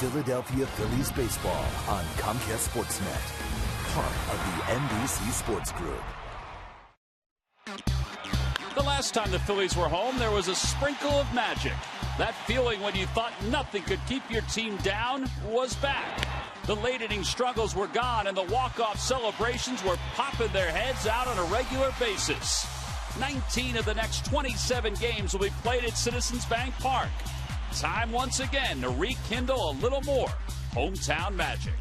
Philadelphia Phillies baseball on Comcast Sportsnet, part of the NBC Sports Group. The last time the Phillies were home, there was a sprinkle of magic. That feeling when you thought nothing could keep your team down was back. The late-inning struggles were gone, and the walk-off celebrations were popping their heads out on a regular basis. 19 of the next 27 games will be played at Citizens Bank Park. Time once again to rekindle a little more hometown magic.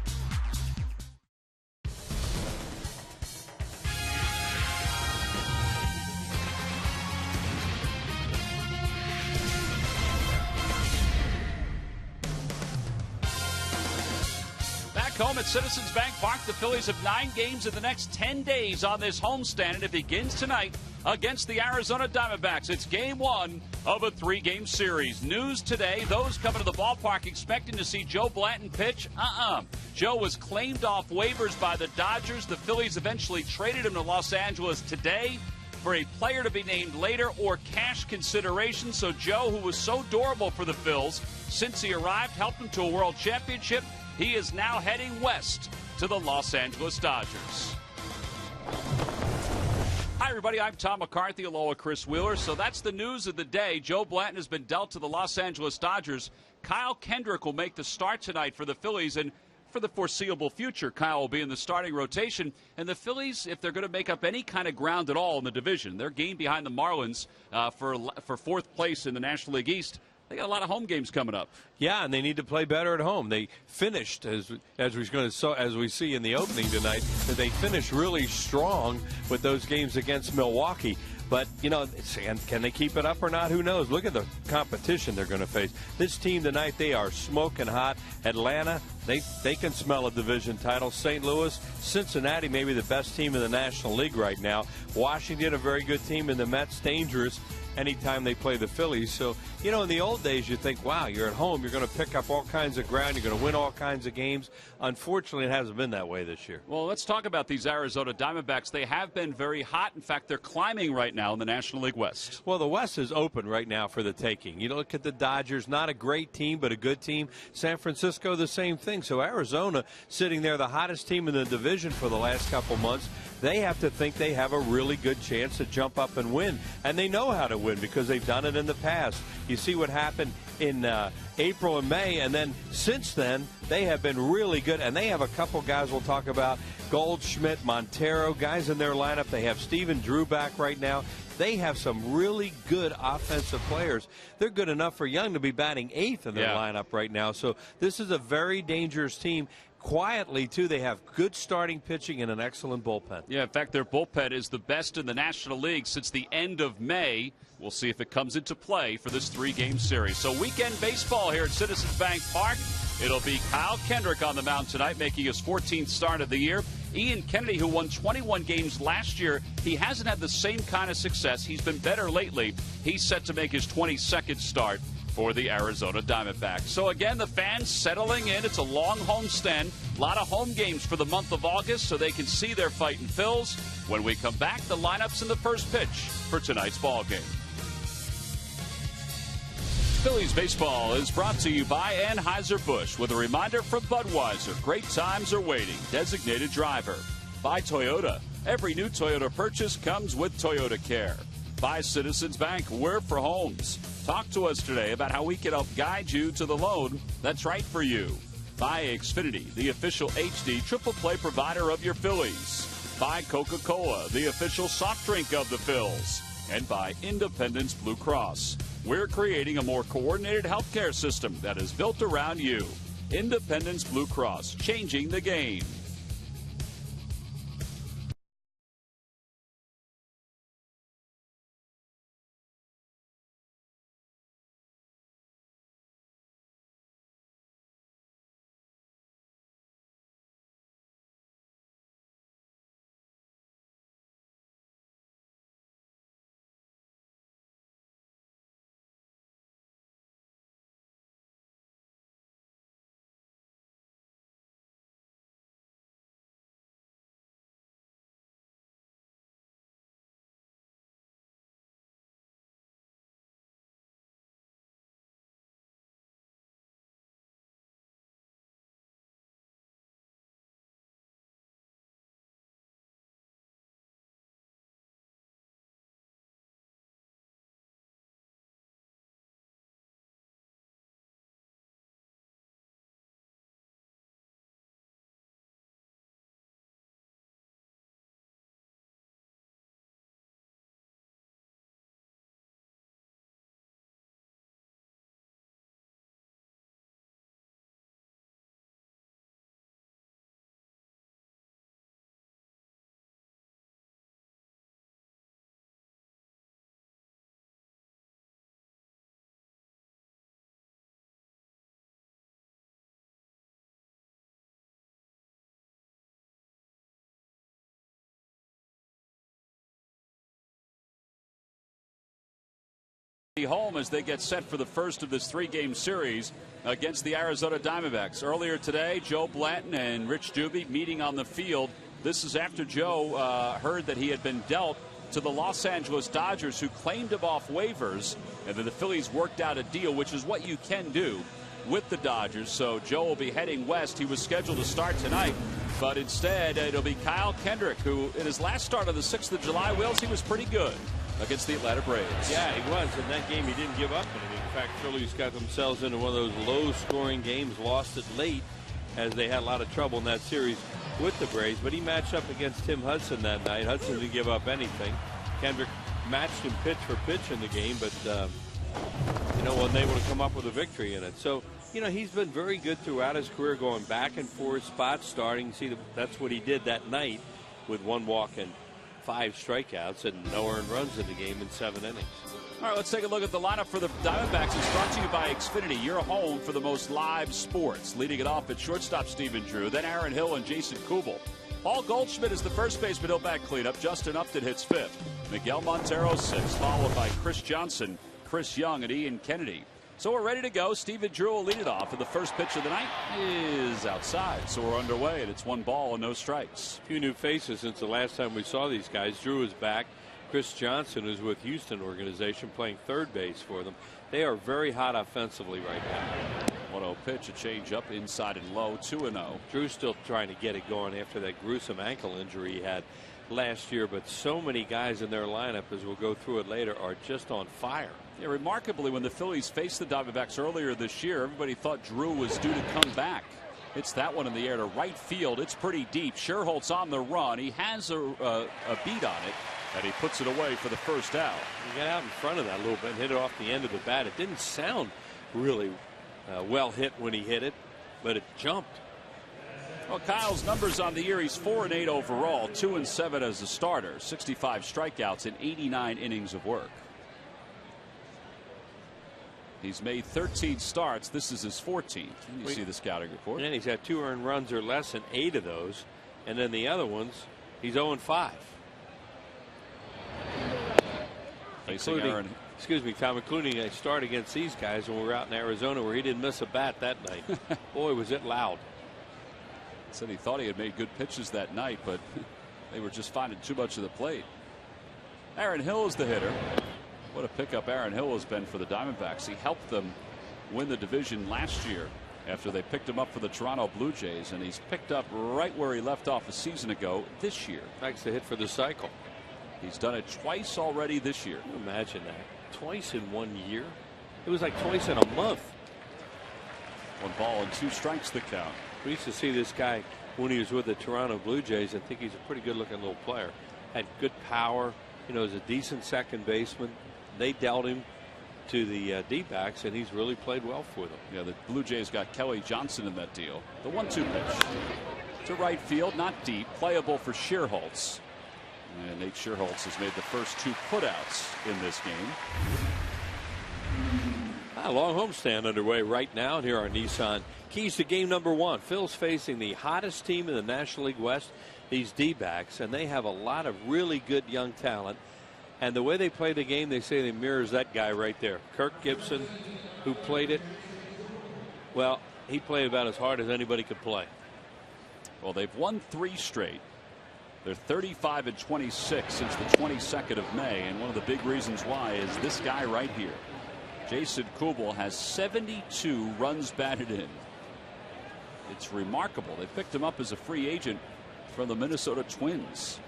Back home at Citizens Bank Park, the Phillies have 9 games in the next 10 days on this homestand, and it begins tonight against the Arizona Diamondbacks. It's game 1 of a 3-game series. News today, those coming to the ballpark expecting to see Joe Blanton pitch. Joe was claimed off waivers by the Dodgers. The Phillies eventually traded him to Los Angeles today for a player to be named later or cash consideration. So Joe, who was so durable for the Phils since he arrived, helped him to a world championship. He is now heading west to the Los Angeles Dodgers. Hi, everybody. I'm Tom McCarthy, along with Chris Wheeler. So that's the news of the day. Joe Blanton has been dealt to the Los Angeles Dodgers. Kyle Kendrick will make the start tonight for the Phillies, and for the foreseeable future, Kyle will be in the starting rotation. And the Phillies, if they're going to make up any kind of ground at all in the division, they're game behind the Marlins for fourth place in the National League East. They got a lot of home games coming up. Yeah, and they need to play better at home. They finished, as we see in the opening tonight, that they finished really strong with those games against Milwaukee. But, you know, can they keep it up or not? Who knows? Look at the competition they're going to face. This team tonight, they are smoking hot. Atlanta, they can smell a division title. St. Louis, Cincinnati, maybe the best team in the National League right now. Washington, a very good team, and the Mets, dangerous anytime they play the Phillies. So, you know, in the old days, you think, wow, you're at home, you're going to pick up all kinds of ground, you're going to win all kinds of games. Unfortunately, it hasn't been that way this year. Well, let's talk about these Arizona Diamondbacks. They have been very hot. In fact, they're climbing right now in the National League West. Well, the West is open right now for the taking. You look at the Dodgers, not a great team, but a good team. San Francisco, the same thing. So Arizona sitting there, the hottest team in the division for the last couple months. They have to think they have a really good chance to jump up and win. And they know how to win because they've done it in the past. You see what happened in April and May, and then since then, they have been really good. And they have a couple guys we'll talk about, Goldschmidt, Montero, guys in their lineup. They have Steven Drew back right now. They have some really good offensive players. They're good enough for Young to be batting 8th in their lineup right now. So this is a very dangerous team. Quietly, too, they have good starting pitching and an excellent bullpen. Yeah, in fact, their bullpen is the best in the National League since the end of May. We'll see if it comes into play for this 3-game series. So weekend baseball here at Citizens Bank Park. It'll be Kyle Kendrick on the mound tonight, making his 14th start of the year. Ian Kennedy, who won 21 games last year, he hasn't had the same kind of success. He's been better lately. He's set to make his 22nd start for the Arizona Diamondbacks. So again, the fans settling in. It's a long homestand. A lot of home games for the month of August so they can see their fighting Phils. When we come back, the lineups and the first pitch for tonight's ball game. Phillies baseball is brought to you by Anheuser-Busch with a reminder from Budweiser. Great times are waiting. Designated driver. By Toyota. Every new Toyota purchase comes with Toyota Care. By Citizens Bank, we're for homes. Talk to us today about how we can help guide you to the loan that's right for you. By Xfinity, the official HD triple play provider of your Phillies. By Coca-Cola, the official soft drink of the Phils. And by Independence Blue Cross. We're creating a more coordinated healthcare system that is built around you. Independence Blue Cross, changing the game. Home as they get set for the first of this 3-game series against the Arizona Diamondbacks. Earlier today, Joe Blanton and Rich Dubé meeting on the field. This is after Joe heard that he had been dealt to the Los Angeles Dodgers, who claimed him off waivers, and then the Phillies worked out a deal, which is what you can do with the Dodgers. So Joe will be heading west. He was scheduled to start tonight, but instead it'll be Kyle Kendrick, who in his last start on the 6th of July, Wills, he was pretty good against the Atlanta Braves. Yeah, he was. In that game, he didn't give up anything. In fact, Phillies got themselves into one of those low-scoring games, lost it late, as they had a lot of trouble in that series with the Braves. But he matched up against Tim Hudson that night. Hudson didn't give up anything. Kendrick matched him pitch for pitch in the game, but wasn't able to come up with a victory in it. So, he's been very good throughout his career, going back and forth, spot starting. See, that's what he did that night with 1 walk and 5 strikeouts and no earned runs in the game in 7 innings. All right, let's take a look at the lineup for the Diamondbacks. It's brought to you by Xfinity, your home for the most live sports. Leading it off at shortstop, Stephen Drew, then Aaron Hill and Jason Kubel. Paul Goldschmidt is the first baseman. He'll back cleanup. Justin Upton hits 5th. Miguel Montero 6th, followed by Chris Johnson, Chris Young, and Ian Kennedy. So we're ready to go. Stephen Drew will lead it off, and the first pitch of the night is outside. So we're underway, and it's 1 ball and no strikes. A few new faces since the last time we saw these guys. Drew is back. Chris Johnson, who's with Houston organization, playing third base for them. They are very hot offensively right now. 1-0 pitch, a change up inside and low, 2-0. Drew's still trying to get it going after that gruesome ankle injury he had last year, but so many guys in their lineup, as we'll go through it later, are just on fire. Yeah, remarkably, when the Phillies faced the Diamondbacks earlier this year, everybody thought Drew was due to come back. It's that one in the air to right field. It's pretty deep. Scherholtz on the run. He has a beat on it, and he puts it away for the first out. He got out in front of that a little bit and hit it off the end of the bat. It didn't sound really well hit when he hit it, but it jumped. Well, Kyle's numbers on the year, he's 4-8 overall, 2-7 as a starter, 65 strikeouts in 89 innings of work. He's made 13 starts. This is his 14th. You see the scouting report. And he's had 2 earned runs or less in 8 of those. And then the other ones, he's 0-5. Including a start against these guys when we were out in Arizona where he didn't miss a bat that night. Boy, was it loud. Said he thought he had made good pitches that night, but they were just finding too much of the plate. Aaron Hill is the hitter. What a pickup Aaron Hill has been for the Diamondbacks. He helped them win the division last year after they picked him up for the Toronto Blue Jays, and he's picked up right where he left off a season ago this year. Likes to hit for the cycle. He's done it twice already this year. Can you imagine that? Twice in 1 year? It was like twice in a month. 1 ball and 2 strikes the count. We used to see this guy when he was with the Toronto Blue Jays. I think he's a pretty good looking little player. Had good power. Was a decent second baseman. They dealt him to the D-backs, and he's really played well for them. Yeah, the Blue Jays got Kelly Johnson in that deal. The 1-2 pitch to right field, not deep, playable for Scherholtz. And Nate Scherholtz has made the first 2 putouts in this game. A long homestand underway right now, and here are Nissan keys to game number 1. Phil's facing the hottest team in the National League West, these D-backs, and they have a lot of really good young talent. And the way they play the game, they say they mirrors that guy right there, Kirk Gibson, who played it. Well, he played about as hard as anybody could play. Well, they've won 3 straight. They're 35-26 since the 22nd of May, and one of the big reasons why is this guy right here. Jason Kubel has 72 runs batted in. It's remarkable. They picked him up as a free agent from the Minnesota Twins.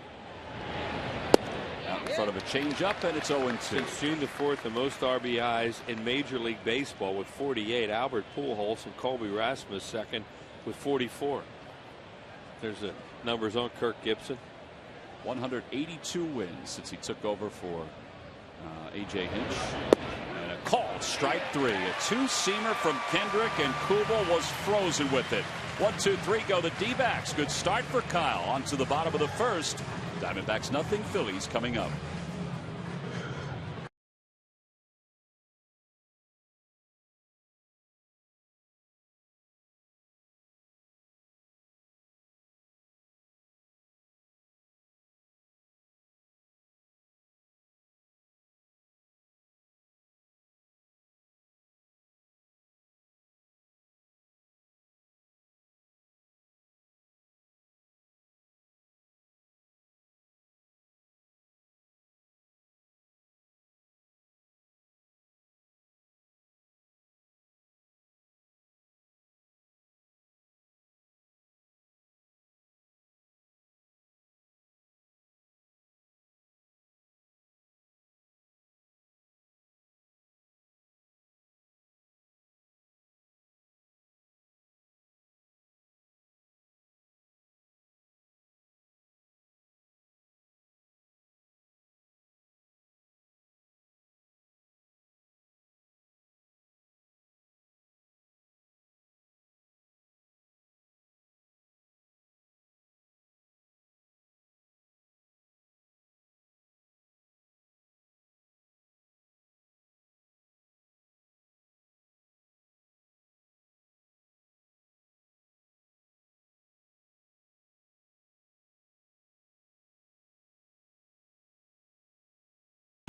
Out in front of a changeup, and it's 0-2. Since June the 4th, the most RBIs in Major League Baseball with 48. Albert Pujols and Colby Rasmus second with 44. There's the numbers on Kirk Gibson. 182 wins since he took over for A.J. Hinch. And a called strike 3. A 2-seamer from Kendrick, and Kubel was frozen with it. 1-2-3 go the D-backs. Good start for Kyle. On to the bottom of the first. Diamondbacks nothing. Phillies coming up.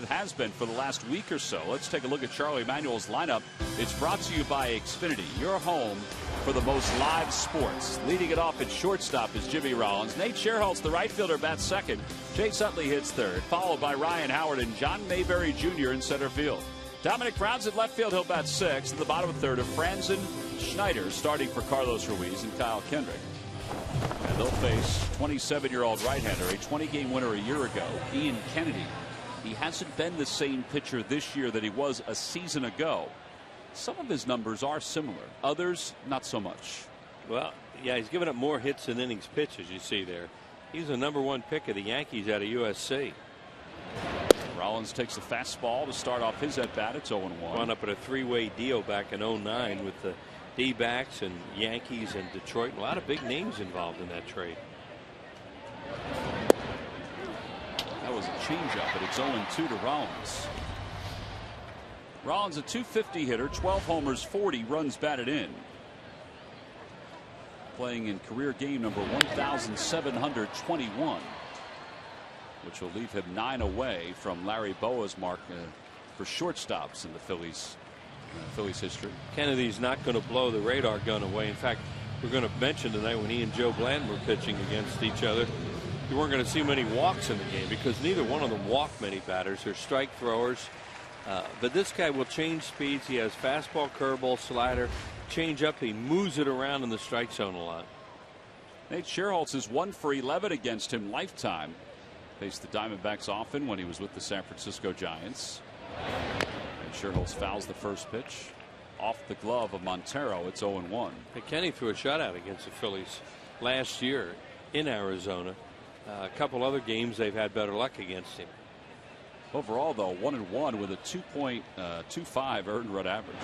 it has been for the last week or so. Let's take a look at Charlie Emanuel's lineup. It's brought to you by Xfinity, your home for the most live sports. Leading it off at shortstop is Jimmy Rollins. Nate Scherholtz, the right fielder, bats second. Chase Utley hits third, followed by Ryan Howard and John Mayberry Jr. in center field. Dominic Brown's at left field. He'll bat sixth. In the bottom of third of Franzen Schneider starting for Carlos Ruiz and Kyle Kendrick. And they'll face 27-year-old right-hander, a 20-game winner a year ago, Ian Kennedy. He hasn't been the same pitcher this year that he was a season ago. Some of his numbers are similar, others not so much. Well, yeah, he's given up more hits than innings pitched, as you see there. He's the #1 pick of the Yankees out of USC. Rollins takes a fastball to start off his at-bat. It's 0-1. Wound up at a three-way deal back in 09 with the D-backs and Yankees and Detroit. A lot of big names involved in that trade. That was a changeup, but it's 0-2 to Rollins. Rollins, a .250 hitter, 12 homers, 40 runs batted in. Playing in career game number 1,721, which will leave him 9 away from Larry Bowa's mark for shortstops in the Phillies history. Kennedy's not going to blow the radar gun away. In fact, we're going to mention tonight when he and Joe Blanton were pitching against each other, you weren't going to see many walks in the game because neither one of them walk many batters. They're strike throwers. But this guy will change speeds. He has fastball, curveball, slider, change up. He moves it around in the strike zone a lot. Nate Scherholtz is 1 for 11 against him lifetime. Faced the Diamondbacks often when he was with the San Francisco Giants. And Scherholtz fouls the first pitch off the glove of Montero. It's 0-1. Kenny threw a shutout against the Phillies last year in Arizona. A couple other games they've had better luck against him. Overall, though, 1-1 with a 2.25 earned run average.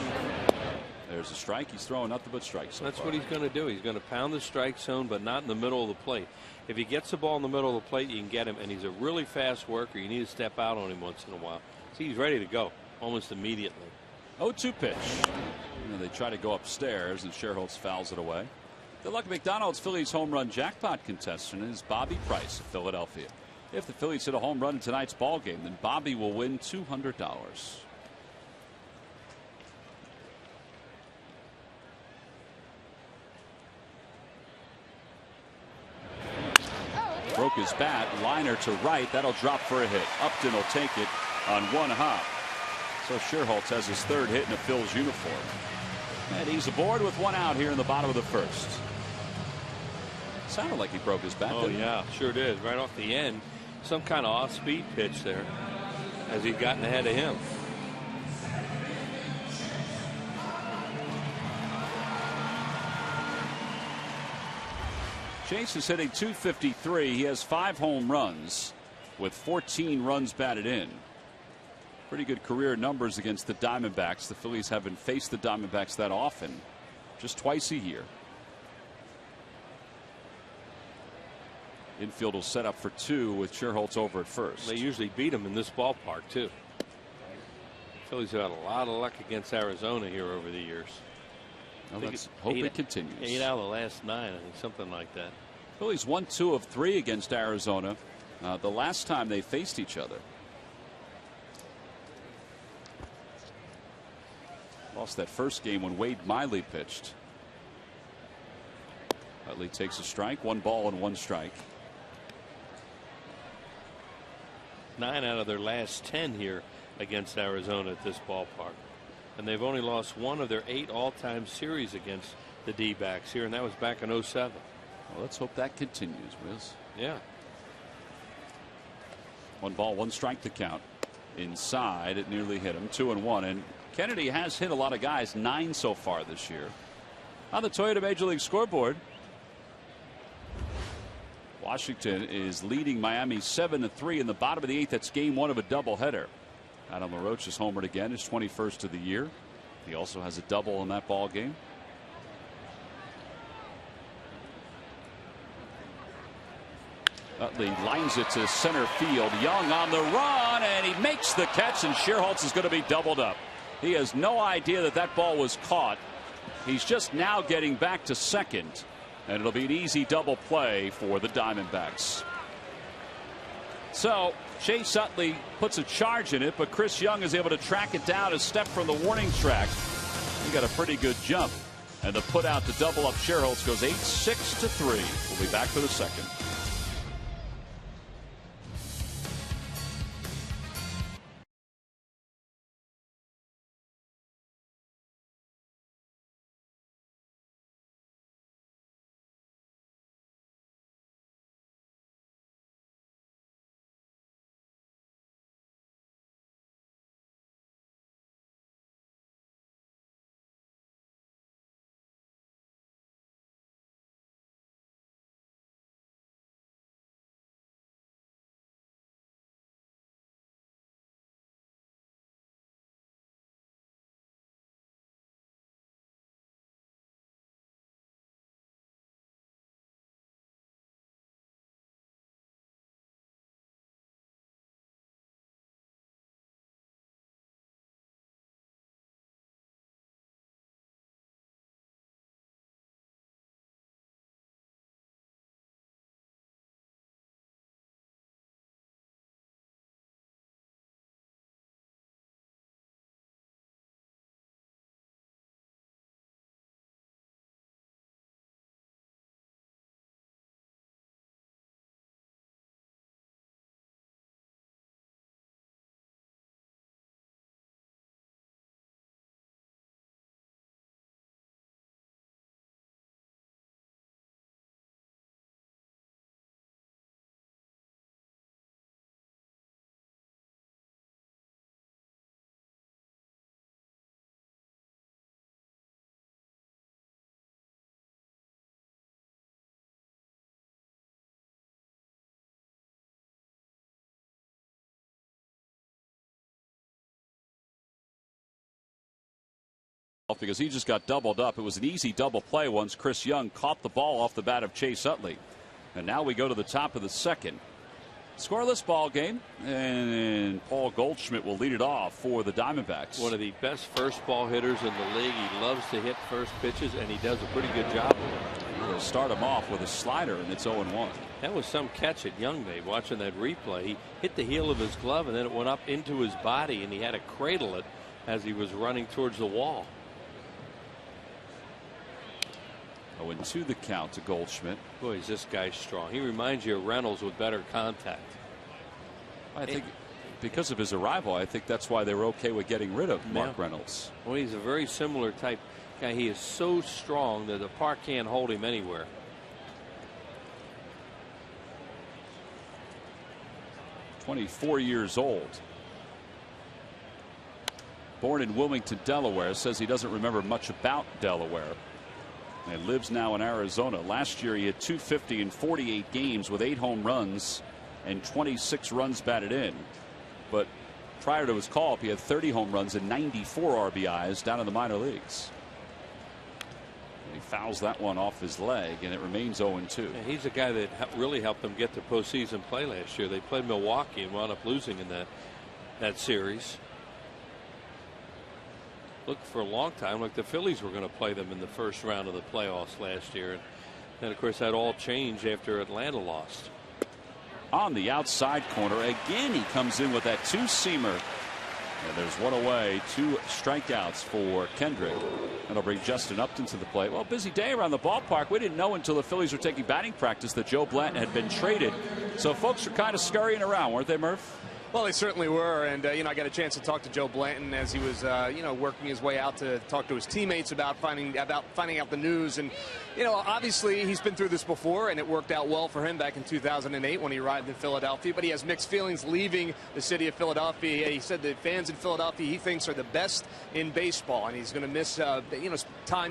There's a strike. He's throwing nothing but strikes. That's what he's going to do. He's going to pound the strike zone, but not in the middle of the plate. If he gets the ball in the middle of the plate, you can get him, and he's a really fast worker. You need to step out on him once in a while. See, he's ready to go almost immediately. 0-2 pitch. They try to go upstairs, and Scherholtz fouls it away. The Lucky McDonald's Phillies home run jackpot contestant is Bobby Price of Philadelphia. If the Phillies hit a home run in tonight's ball game, then Bobby will win $200. Broke his bat, liner to right. That'll drop for a hit. Upton will take it on one hop. So Scherholtz has his third hit in a Phil's uniform. And he's aboard with one out here in the bottom of the first. Sounded like he broke his bat. Oh, yeah, sure did. Right off the end. Some kind of off-speed pitch there as he'd gotten ahead of him. Chase is hitting .253. He has 5 home runs with 14 runs batted in. Pretty good career numbers against the Diamondbacks. The Phillies haven't faced the Diamondbacks that often, just twice a year. Infield will set up for 2 with Scherholtz over at first. They usually beat him in this ballpark, too. Phillies have had a lot of luck against Arizona here over the years. Well, let's hope it continues. 8 out of the last 9, I think, something like that. Phillies won 2 of 3 against Arizona the last time they faced each other. Lost that first game when Wade Miley pitched. Utley takes a strike, 1 ball and 1 strike. 9 out of their last 10 here against Arizona at this ballpark. And they've only lost 1 of their 8 all-time series against the D-backs here, and that was back in 07. Well, let's hope that continues, Wiz. Yeah. 1 ball, 1 strike to count. Inside, it nearly hit him. 2-1. And Kennedy has hit a lot of guys, 9 so far this year. On the Toyota Major League scoreboard, Washington is leading Miami 7-3 in the bottom of the 8th. That's game 1 of a doubleheader. Adam LaRoche is homered again, his 21st of the year. He also has a double in that ball game. Utley lines it to center field. Young on the run, and he makes the catch, and Scherholtz is going to be doubled up. He has no idea that that ball was caught. He's just now getting back to second, and it'll be an easy double play for the Diamondbacks. So Chase Utley puts a charge in it, but Chris Young is able to track it down a step from the warning track. He got a pretty good jump. And the put out to double up Sherholtz goes 8-6-3. We'll be back for the second. Because he just got doubled up. It was an easy double play once Chris Young caught the ball off the bat of Chase Utley. And now we go to the top of the second. Scoreless ball game, and Paul Goldschmidt will lead it off for the Diamondbacks. One of the best first ball hitters in the league. He loves to hit first pitches, and he does a pretty good job of it. They'll start him off with a slider, and it's 0-1. That was some catch at Young, Dave. Watching that replay, he hit the heel of his glove, and then it went up into his body, and he had to cradle it as he was running towards the wall. 0-2 the count to Goldschmidt. Boy, is this guy strong. He reminds you of Reynolds with better contact. I think because of his arrival, I think that's why they were okay with getting rid of Mark Reynolds. Well, he's a very similar type guy. He is so strong that the park can't hold him anywhere. "24 years old. Born in Wilmington, Delaware. Says he doesn't remember much about Delaware. And lives now in Arizona. Last year he had .250 in 48 games with 8 home runs and 26 runs batted in. But prior to his call up, he had 30 home runs and 94 RBIs down in the minor leagues. And he fouls that one off his leg, and it remains 0-2. Yeah, he's a guy that really helped them get to postseason play last year. They played Milwaukee and wound up losing in that series. Looked for a long time like the Phillies were going to play them in the first round of the playoffs last year. And then, of course, that all changed after Atlanta lost. On the outside corner again, he comes in with that two-seamer. And there's one away. 2 strikeouts for Kendrick. That'll bring Justin Upton to the plate. Well, busy day around the ballpark. We didn't know until the Phillies were taking batting practice that Joe Blanton had been traded. So folks were kind of scurrying around, weren't they, Murph? Well, they certainly were, and I got a chance to talk to Joe Blanton as he was, working his way out to talk to his teammates about finding out the news. And obviously he's been through this before, and it worked out well for him back in 2008 when he arrived in Philadelphia. But he has mixed feelings leaving the city of Philadelphia. He said the fans in Philadelphia he thinks are the best in baseball, and he's going to miss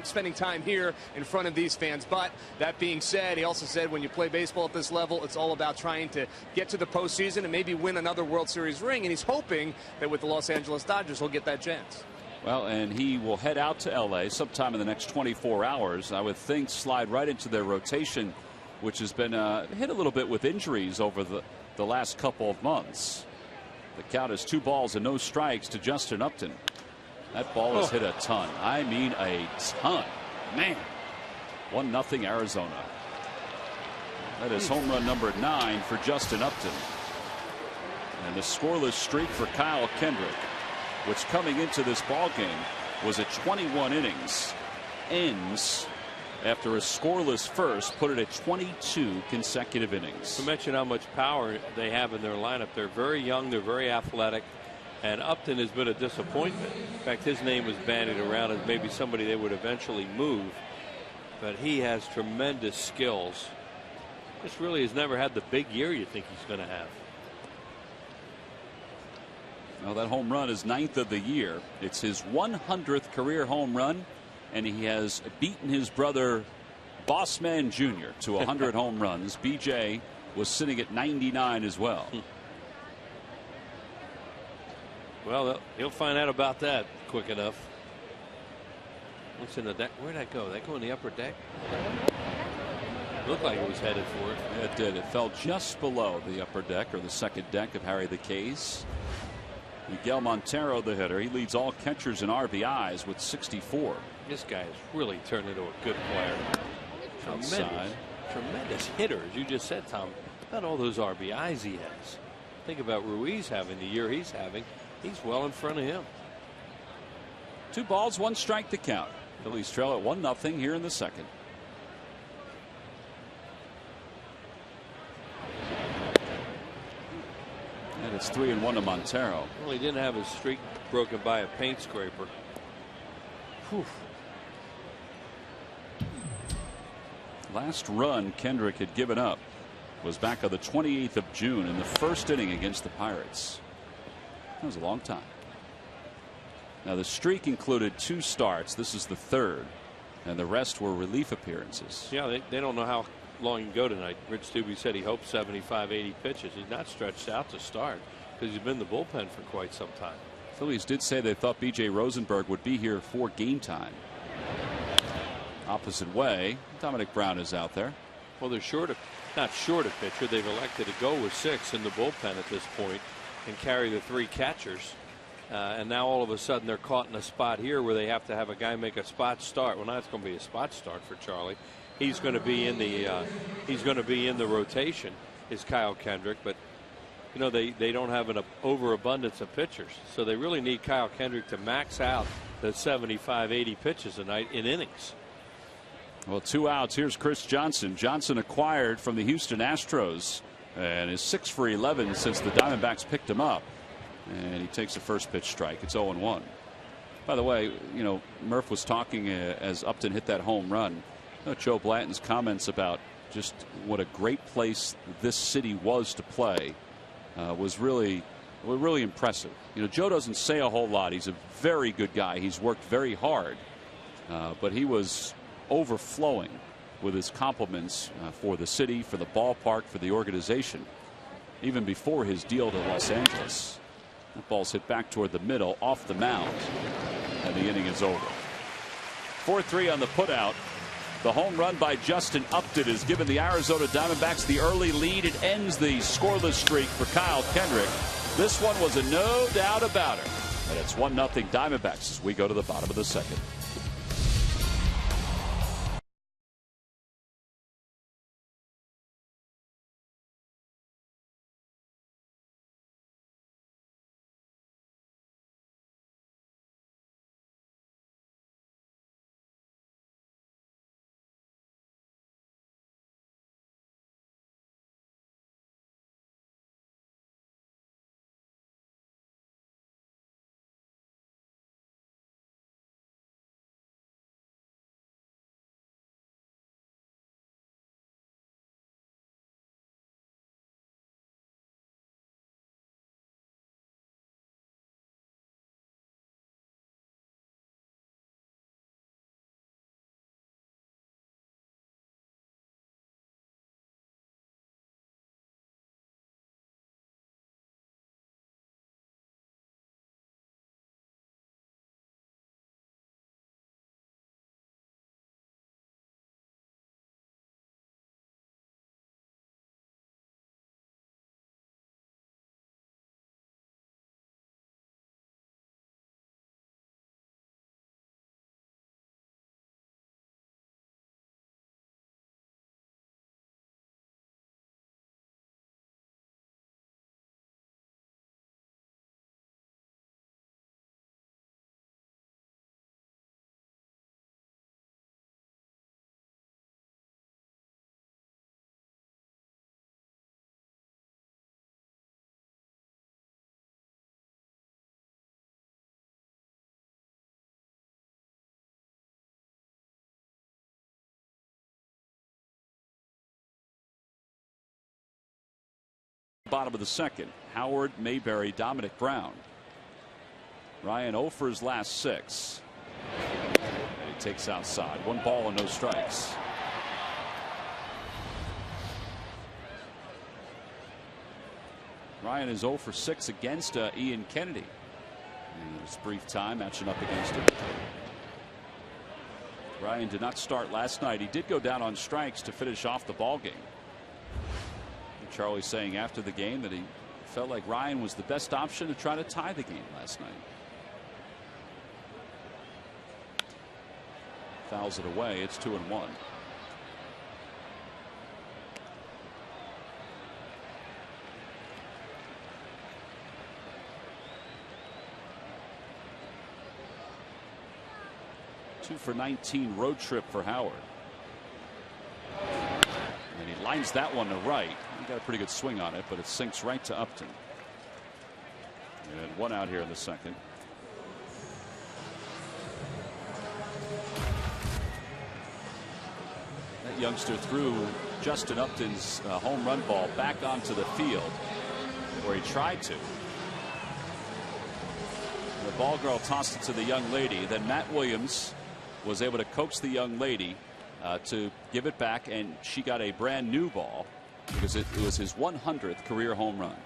spending time here in front of these fans. But that being said, he also said when you play baseball at this level, it's all about trying to get to the postseason and maybe win another World Series ring, and he's hoping that with the Los Angeles Dodgers he'll get that chance. Well, and he will head out to L.A. sometime in the next 24 hours. I would think slide right into their rotation, which has been hit a little bit with injuries over the last couple of months. The count is 2 balls and no strikes to Justin Upton. That ball has hit a ton. I mean a ton. Man. 1-0 Arizona. That is home run number 9 for Justin Upton. And the scoreless streak for Kyle Kendrick, which coming into this ball game was at 21 innings, ends after a scoreless first, put it at 22 consecutive innings. To mention how much power they have in their lineup. They're very young, they're very athletic, and Upton has been a disappointment. In fact, his name was bandied around as maybe somebody they would eventually move, but he has tremendous skills. Just really has never had the big year you think he's going to have. Well, that home run is 9th of the year. It's his 100th career home run, and he has beaten his brother Bossman Jr. to 100 home runs. BJ was sitting at 99 as well. Well, he'll find out about that quick enough. What's in the deck? Where'd that go? Did that go in the upper deck? Looked like it was headed for it. Yeah, it did. It fell just below the upper deck, or the second deck of Harry the K's. Miguel Montero, the hitter, he leads all catchers in RBIs with 64. This guy has really turned into a good player. Tremendous hitter, as you just said, Tom. About all those RBIs he has. Think about Ruiz having the year he's having. He's well in front of him. 2 balls, 1 strike to count. Phillies trail at 1-0 here in the second. And it's 3-1 to Montero. Well, he didn't have his streak broken by a paint scraper. Whew. Last run Kendrick had given up was back on the 28th of June in the first inning against the Pirates. That was a long time. Now the streak included 2 starts. This is the 3rd, and the rest were relief appearances. Yeah, they don't know how long he can go tonight. Rich Doobie said he hopes 75, 80 pitches. He's not stretched out to start because he's been in the bullpen for quite some time. Phillies did say they thought B.J. Rosenberg would be here for game time. Opposite way, Dominic Brown is out there. Well, they're not short a pitcher. They've elected to go with 6 in the bullpen at this point and carry the 3 catchers. And now all of a sudden they're caught in a spot here where they have to have a guy make a spot start. Well, now it's going to be a spot start for Charlie. He's going to be in the rotation is Kyle Kendrick, but you know they don't have an overabundance of pitchers, so they really need Kyle Kendrick to max out the 75, 80 pitches a night in innings. Well, 2 outs. Here's Chris Johnson. Johnson acquired from the Houston Astros and is 6 for 11 since the Diamondbacks picked him up. And he takes a first pitch strike. It's 0-1. By the way, you know, Murph was talking as Upton hit that home run. You know, Joe Blanton's comments about just what a great place this city was to play was really impressive. You know, Joe doesn't say a whole lot. He's a very good guy. He's worked very hard, but he was overflowing with his compliments for the city, for the ballpark, for the organization, even before his deal to Los Angeles. That ball's hit back toward the middle, off the mound, and the inning is over. 4-3 on the putout. The home run by Justin Upton has given the Arizona Diamondbacks the early lead. It ends the scoreless streak for Kyle Kendrick. This one was a no doubt about it. And it's 1-0 Diamondbacks as we go to the bottom of the second. bottom of the second. Howard, Mayberry, Dominic Brown. Ryan 0 for his last 6. And he takes outside. 1 ball and no strikes. Ryan is 0 for 6 against Ian Kennedy. In this brief time matching up against him. Ryan did not start last night. He did go down on strikes to finish off the ball game. Charlie saying after the game that he felt like Ryan was the best option to try to tie the game last night. Fouls it away. It's 2-1. Two for 19 road trip for Howard. And he lines that one to right. He got a pretty good swing on it, but it sinks right to Upton. And 1 out here in the second. That youngster threw Justin Upton's home run ball back onto the field where he tried to. And the ball girl tossed it to the young lady. Then Matt Williams was able to coax the young lady to give it back, and she got a brand new ball because it was his 100th career home run.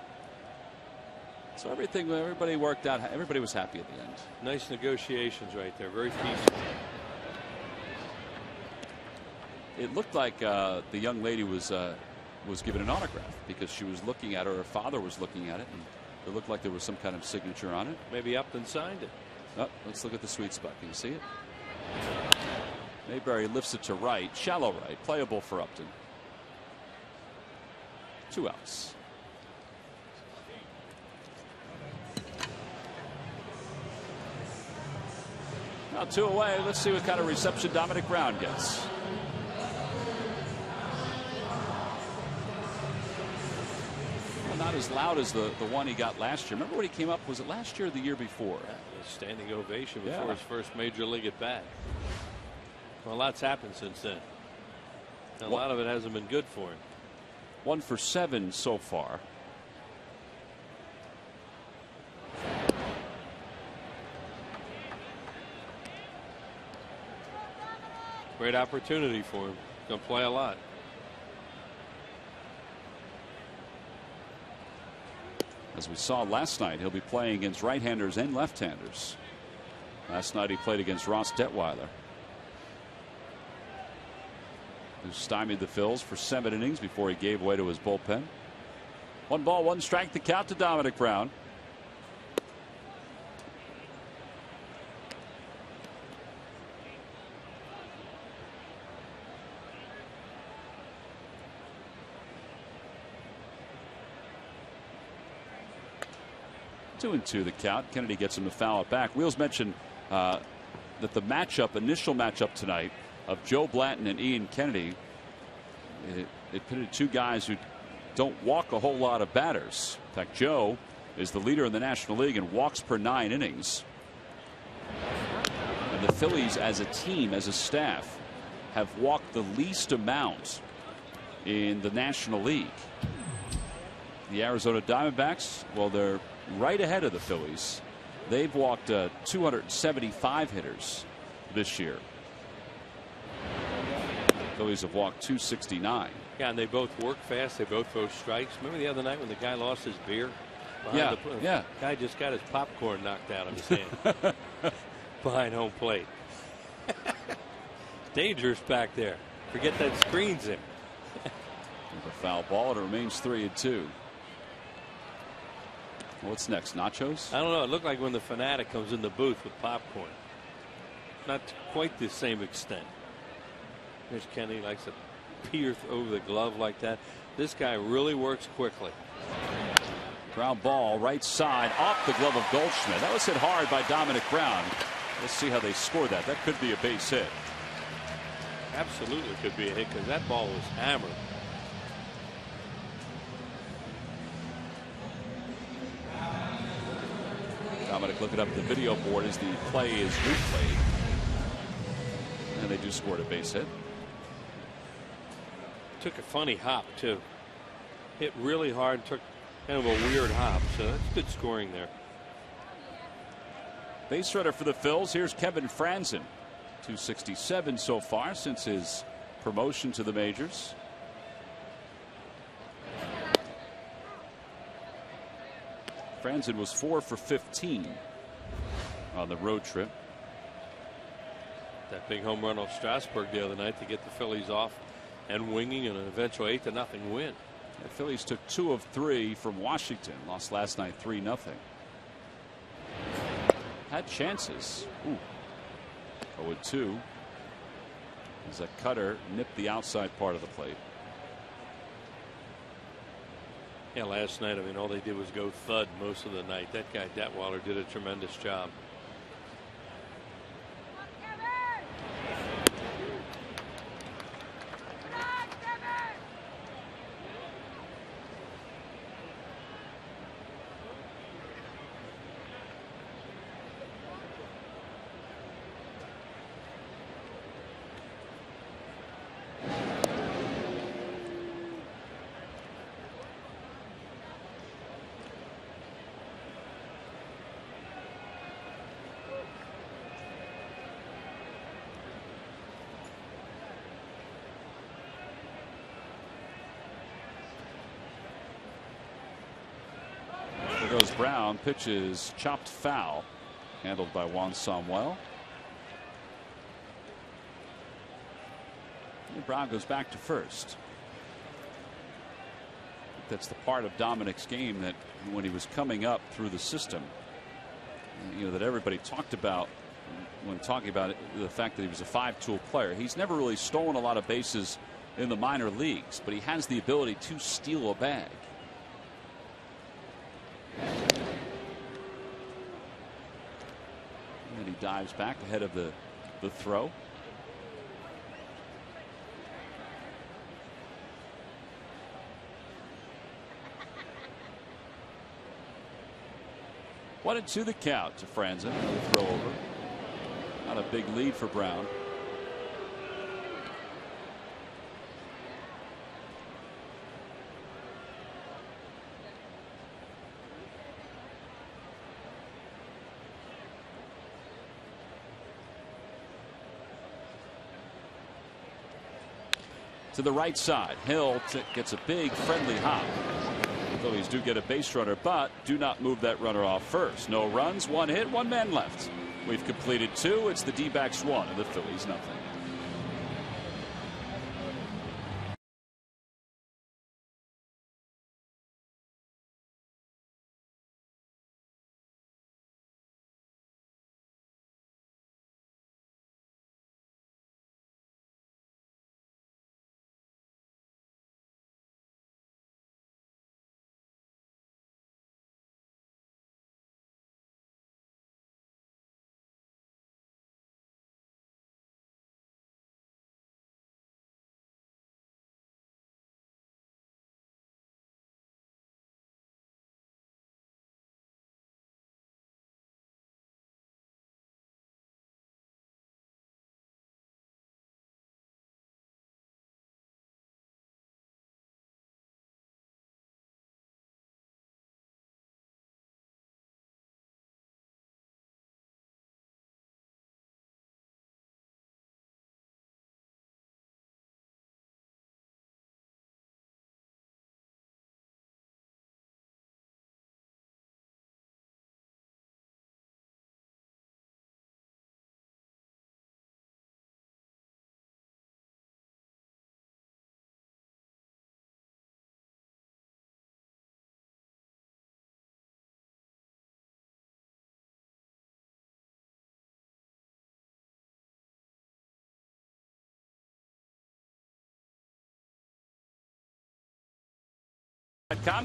So everybody worked out. Everybody was happy at the end. Nice negotiations right there. Very peaceful. It looked like the young lady was given an autograph because she was looking at her. Her father was looking at it, and it looked like there was some kind of signature on it. Maybe Upton signed it. Oh, let's look at the sweet spot. Can you see it? Mayberry lifts it to right, shallow right, playable for Upton. 2 outs. Now 2 away. Let's see what kind of reception Dominic Brown gets. Well, not as loud as the one he got last year. Remember when he came up? Was it last year or the year before? Yeah, a standing ovation before his first major league at bat. Well, a lot's happened since then. A lot of it hasn't been good for him. 1 for 7 so far. Great opportunity for him. Going to play a lot. As we saw last night, he'll be playing against right-handers and left-handers. Last night he played against Ross Detweiler, who stymied the Phils for 7 innings before he gave way to his bullpen. 1 ball, 1 strike, the count to Dominic Brown. Two and 2 the count. Kennedy gets him to foul it back. Wheels mentioned that the initial matchup tonight of Joe Blanton and Ian Kennedy, it pitted 2 guys who don't walk a whole lot of batters. In fact, Joe is the leader in the National League in walks per 9 innings. And the Phillies as a team, as a staff, have walked the least amount in the National League. The Arizona Diamondbacks, well, they're right ahead of the Phillies. They've walked 275 hitters this year. The Phillies have walked 269. Yeah, and they both work fast. They both throw strikes. Remember the other night when the guy lost his beer? Yeah. The guy just got his popcorn knocked out of his hand behind home plate. Dangerous back there. Forget that screen's there. A foul ball. It remains 3 and 2. What's next? Nachos? I don't know. It looked like when the fanatic comes in the booth with popcorn. Not to quite the same extent. There's Kenny, likes to peer over the glove like that. This guy really works quickly. Ground ball right side off the glove of Goldschmidt. That was hit hard by Dominic Brown. Let's see how they score that. That could be a base hit. Absolutely could be a hit because that ball was hammered. Dominic looking up at the video board as the play is replayed. And they do score a base hit. Took a funny hop too. Hit really hard, took Kind of a weird hop, so that's good scoring there. Base runner for the Phils. Here's Kevin Franzen. 267 so far since his promotion to the majors. Franzen was 4 for 15 on the road trip. That big home run off Strasburg the other night to get the Phillies off and winging an eventual 8-0 win. The Phillies took 2 of 3 from Washington. Lost last night 3-0. Had chances. 0-2 as a cutter nipped the outside part of the plate. Yeah, last night, I mean, all they did was go thud most of the night. That guy Detweiler did a tremendous job. There goes Brown. Pitches chopped foul. Handled by Juan Samuel. And Brown goes back to first. That's the part of Dominic's game that when he was coming up through the system, you know, that everybody talked about when talking about it, the fact that he was a 5-tool player. He's never really stolen a lot of bases in the minor leagues, but he has the ability to steal a bag. And he dives back ahead of the throw. One and two the count to Franzen. Throw over. Not a big lead for Brown. To the right side. Hill gets a big friendly hop. Phillies do get a base runner, but do not move that runner off first. No runs, 1 hit, 1 man left. We've completed 2. It's the D-backs 1 and the Phillies nothing.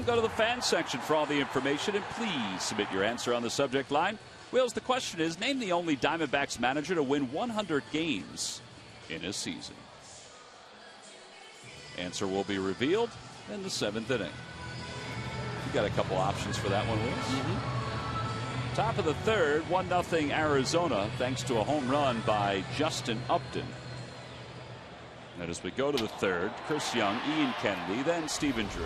Go to the fan section for all the information, and please submit your answer on the subject line. Wills, the question is, name the only Diamondbacks manager to win 100 games in a season. Answer will be revealed in the 7th inning. You got a couple options for that one, Wills. Top of the 3rd, 1-0 Arizona, thanks to a home run by Justin Upton. And as we go to the 3rd, Chris Young, Ian Kennedy, then Stephen Drew.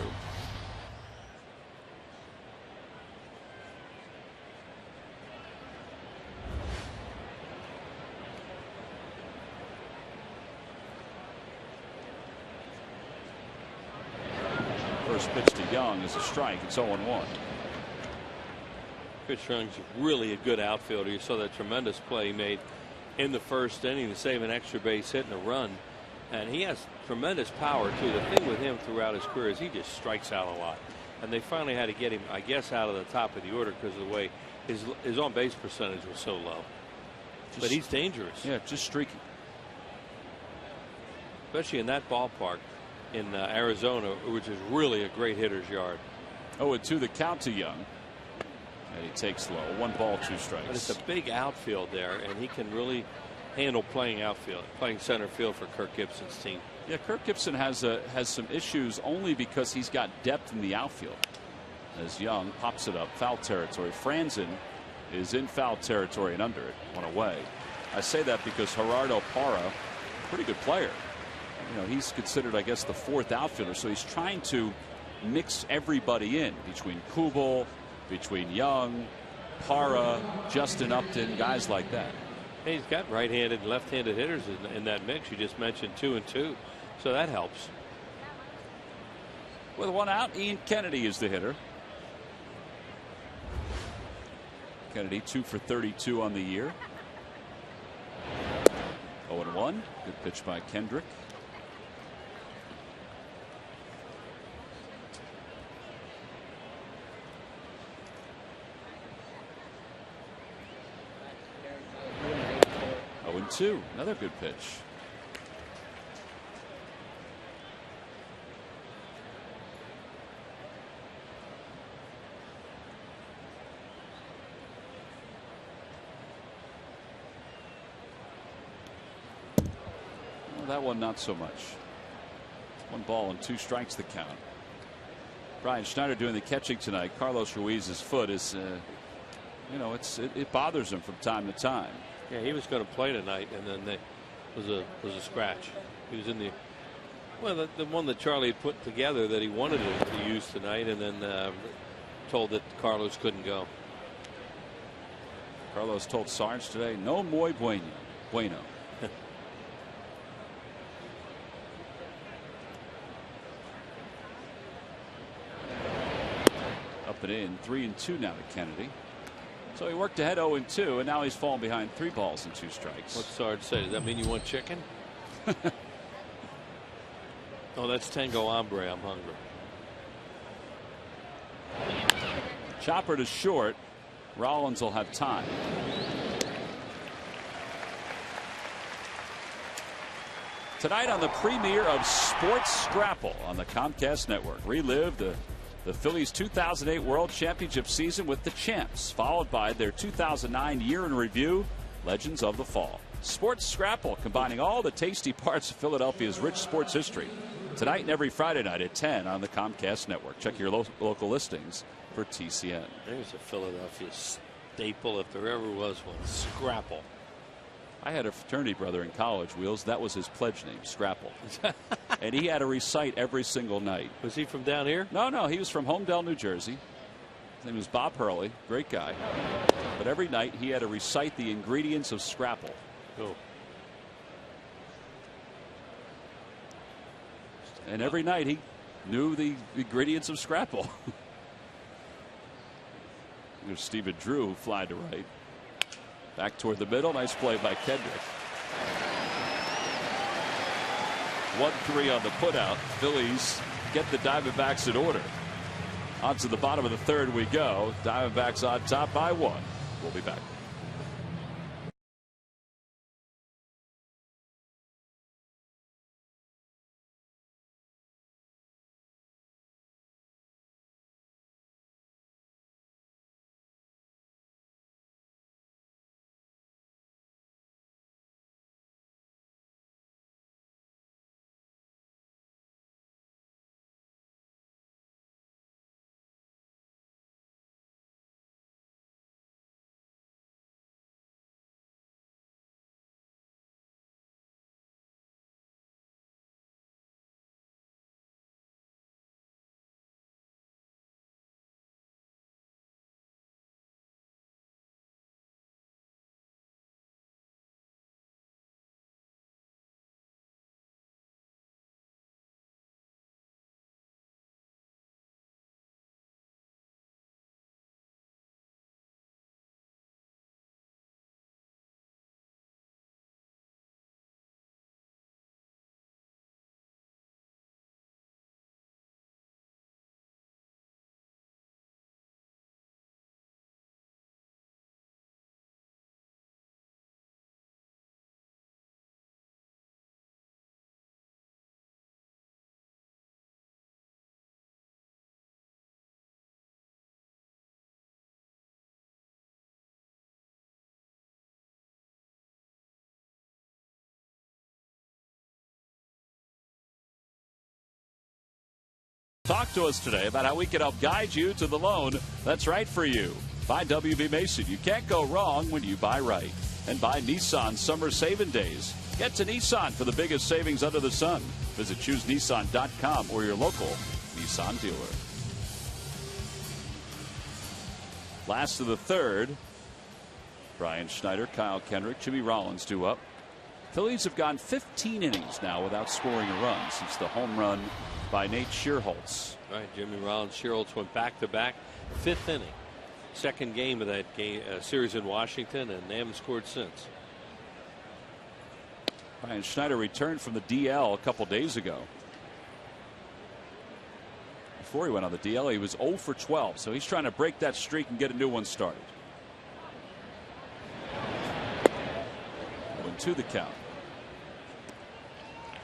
First pitch to Young is a strike. It's 0-1. Chris Young's really a good outfielder. You saw that tremendous play he made in the first inning to save an extra base hit and a run. And he has tremendous power, too. The thing with him throughout his career is he just strikes out a lot. And they finally had to get him, I guess, out of the top of the order because of the way his on-base percentage was so low. But he's dangerous. Yeah, just streaky. Especially in that ballpark in Arizona, which is really a great hitter's yard. 0-2 the count to Young. And he takes low. 1 ball, 2 strikes. But it's a big outfield there, and he can really handle playing outfield, playing center field for Kirk Gibson's team. Yeah, Kirk Gibson has some issues only because he's got depth in the outfield. As Young pops it up, foul territory. Franzen is in foul territory and under it, 1 away. I say that because Gerardo Parra, pretty good player. You know, he's considered, I guess, the 4th outfielder, so he's trying to mix everybody in between Kubel, between Young, Parra, Justin Upton, guys like that. Hey, he's got right-handed and left-handed hitters in that mix. You just mentioned 2 and 2, so that helps. With 1 out, Ian Kennedy is the hitter. Kennedy 2 for 32 on the year. 0-1. Good pitch by Kendrick. Two, another good pitch. Well, that one not so much. 1 ball and 2 strikes the count. Brian Schneider doing the catching tonight. Carlos Ruiz's foot is you know, it bothers him from time to time. Yeah, he was going to play tonight, and then was a scratch. He was in the the one that Charlie had put together that he wanted to use tonight, and then told that Carlos couldn't go. Carlos told Sarge today, no muy bueno. Up and in, 3-2 now to Kennedy. So he worked ahead 0-2, and now he's fallen behind 3 balls and 2 strikes. What's Sarge say? Does that mean you want chicken? Oh, that's Tango Hombre. I'm hungry. Chopper to short. Rollins will have time. Tonight on the premiere of Sports Scrapple on the Comcast Network. Relive the Phillies' 2008 World Championship season with the champs, followed by their 2009 year in review, Legends of the Fall. Sports Scrapple, combining all the tasty parts of Philadelphia's rich sports history. Tonight and every Friday night at 10 on the Comcast Network. Check your local listings for TCN. There's a Philadelphia staple if there ever was one. Scrapple. I had a fraternity brother in college, Wheels. That was his pledge name, Scrapple. And he had to recite every single night. Was he from down here? No, he was from Homedale, New Jersey. His name was Bob Hurley, great guy. But every night he had to recite the ingredients of Scrapple. Oh. And every night he knew the ingredients of Scrapple. There's Stephen Drew fly to right. Back toward the middle. Nice play by Kendrick. 1-3 on the putout. Phillies get the Diamondbacks in order. On to the bottom of the 3rd we go. Diamondbacks on top by 1. We'll be back. Talk to us today about how we can help guide you to the loan that's right for you. Buy WB Mason. You can't go wrong when you buy right. And buy Nissan Summer Saving Days. Get to Nissan for the biggest savings under the sun. Visit ChooseNissan.com or your local Nissan dealer. Last of the third. Brian Schneider, Kyle Kendrick, Jimmy Rollins due up. Phillies have gone 15 innings now without scoring a run since the home run by Nate Schierholtz. Right, Jimmy Rollins, Schierholtz went back-to-back, fifth inning. Second game of that game series in Washington, and they haven't scored since. Brian Schneider returned from the DL a couple days ago. Before he went on the DL, he was 0 for 12, so he's trying to break that streak and get a new one started. 1-2 the count.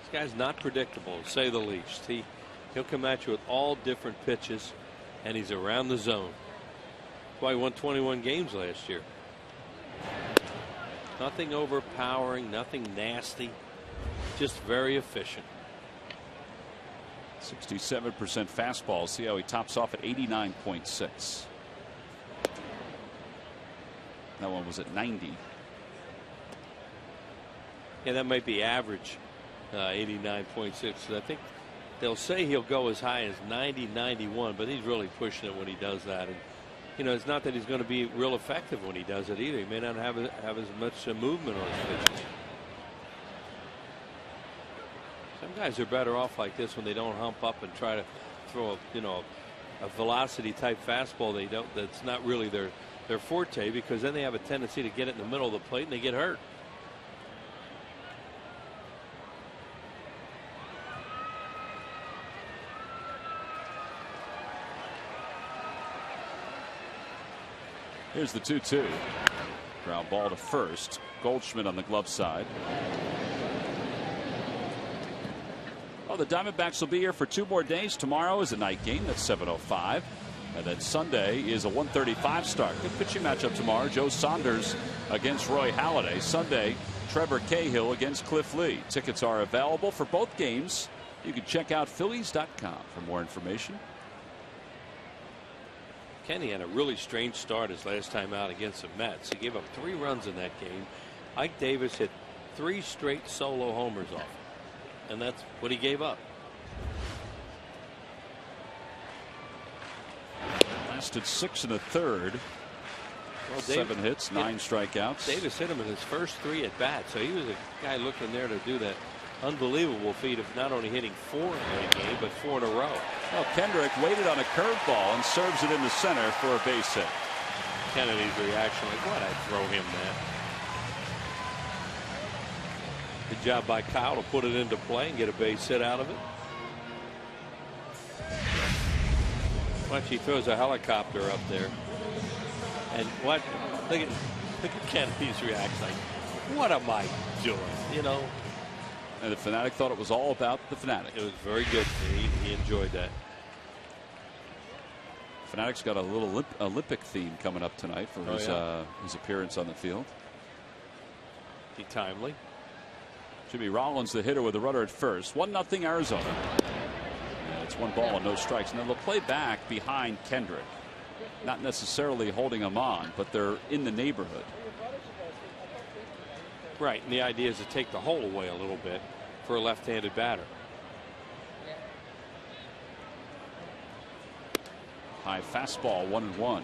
This guy's not predictable, to say the least. He'll come at you with all different pitches, and he's around the zone. That's why he won 21 games last year. Nothing overpowering, nothing nasty, just very efficient. 67% fastball. See how he tops off at 89.6. That one was at 90. Yeah, that might be average, 89.6. I think they'll say he'll go as high as 90, 91, but he's really pushing it when he does that. And you know, it's not that he's going to be real effective when he does it either. He may not have as much movement on his pitches. Some guys are better off like this when they don't hump up and try to throw a velocity type fastball. That's not really their forte, because then they have a tendency to get it in the middle of the plate and they get hurt. Here's the 2-2. Ground ball to first. Goldschmidt on the glove side. Oh, the Diamondbacks will be here for 2 more days. Tomorrow is a night game. That's 7:05. And then Sunday is a 1:35 start. Good pitching matchup tomorrow. Joe Saunders against Roy Halladay. Sunday, Trevor Cahill against Cliff Lee. Tickets are available for both games. You can check out Phillies.com for more information. Kenny had a really strange start his last time out against the Mets. He gave up 3 runs in that game. Ike Davis hit 3 straight solo homers off, and that's what he gave up. Lasted 6 1/3. Well, 7 hits, 9 strikeouts. Davis hit him in his first 3 at bats, so he was a guy looking there to do that unbelievable feat of not only hitting 4 in a game, but 4 in a row. Well, Kendrick waited on a curveball and serves it in the center for a base hit. Kennedy's reaction, like, what? I'd throw him that. Good job by Kyle to put it into play and get a base hit out of it. Watch, he throws a helicopter up there. And what? Look at Kennedy's reaction, like, what am I doing? You know? And the Fanatic thought it was all about the Fanatic. It was very good. He enjoyed that. Fanatic's got a little Olympic theme coming up tonight for his appearance on the field. Be timely. Jimmy Rollins, the hitter, with a runner at first. 1-0 Arizona. And it's 1 ball and no strikes. And then they'll play back behind Kendrick. Not necessarily holding him on, but they're in the neighborhood. Right, and the idea is to take the hole away a little bit for a left-handed batter. High fastball, 1-1.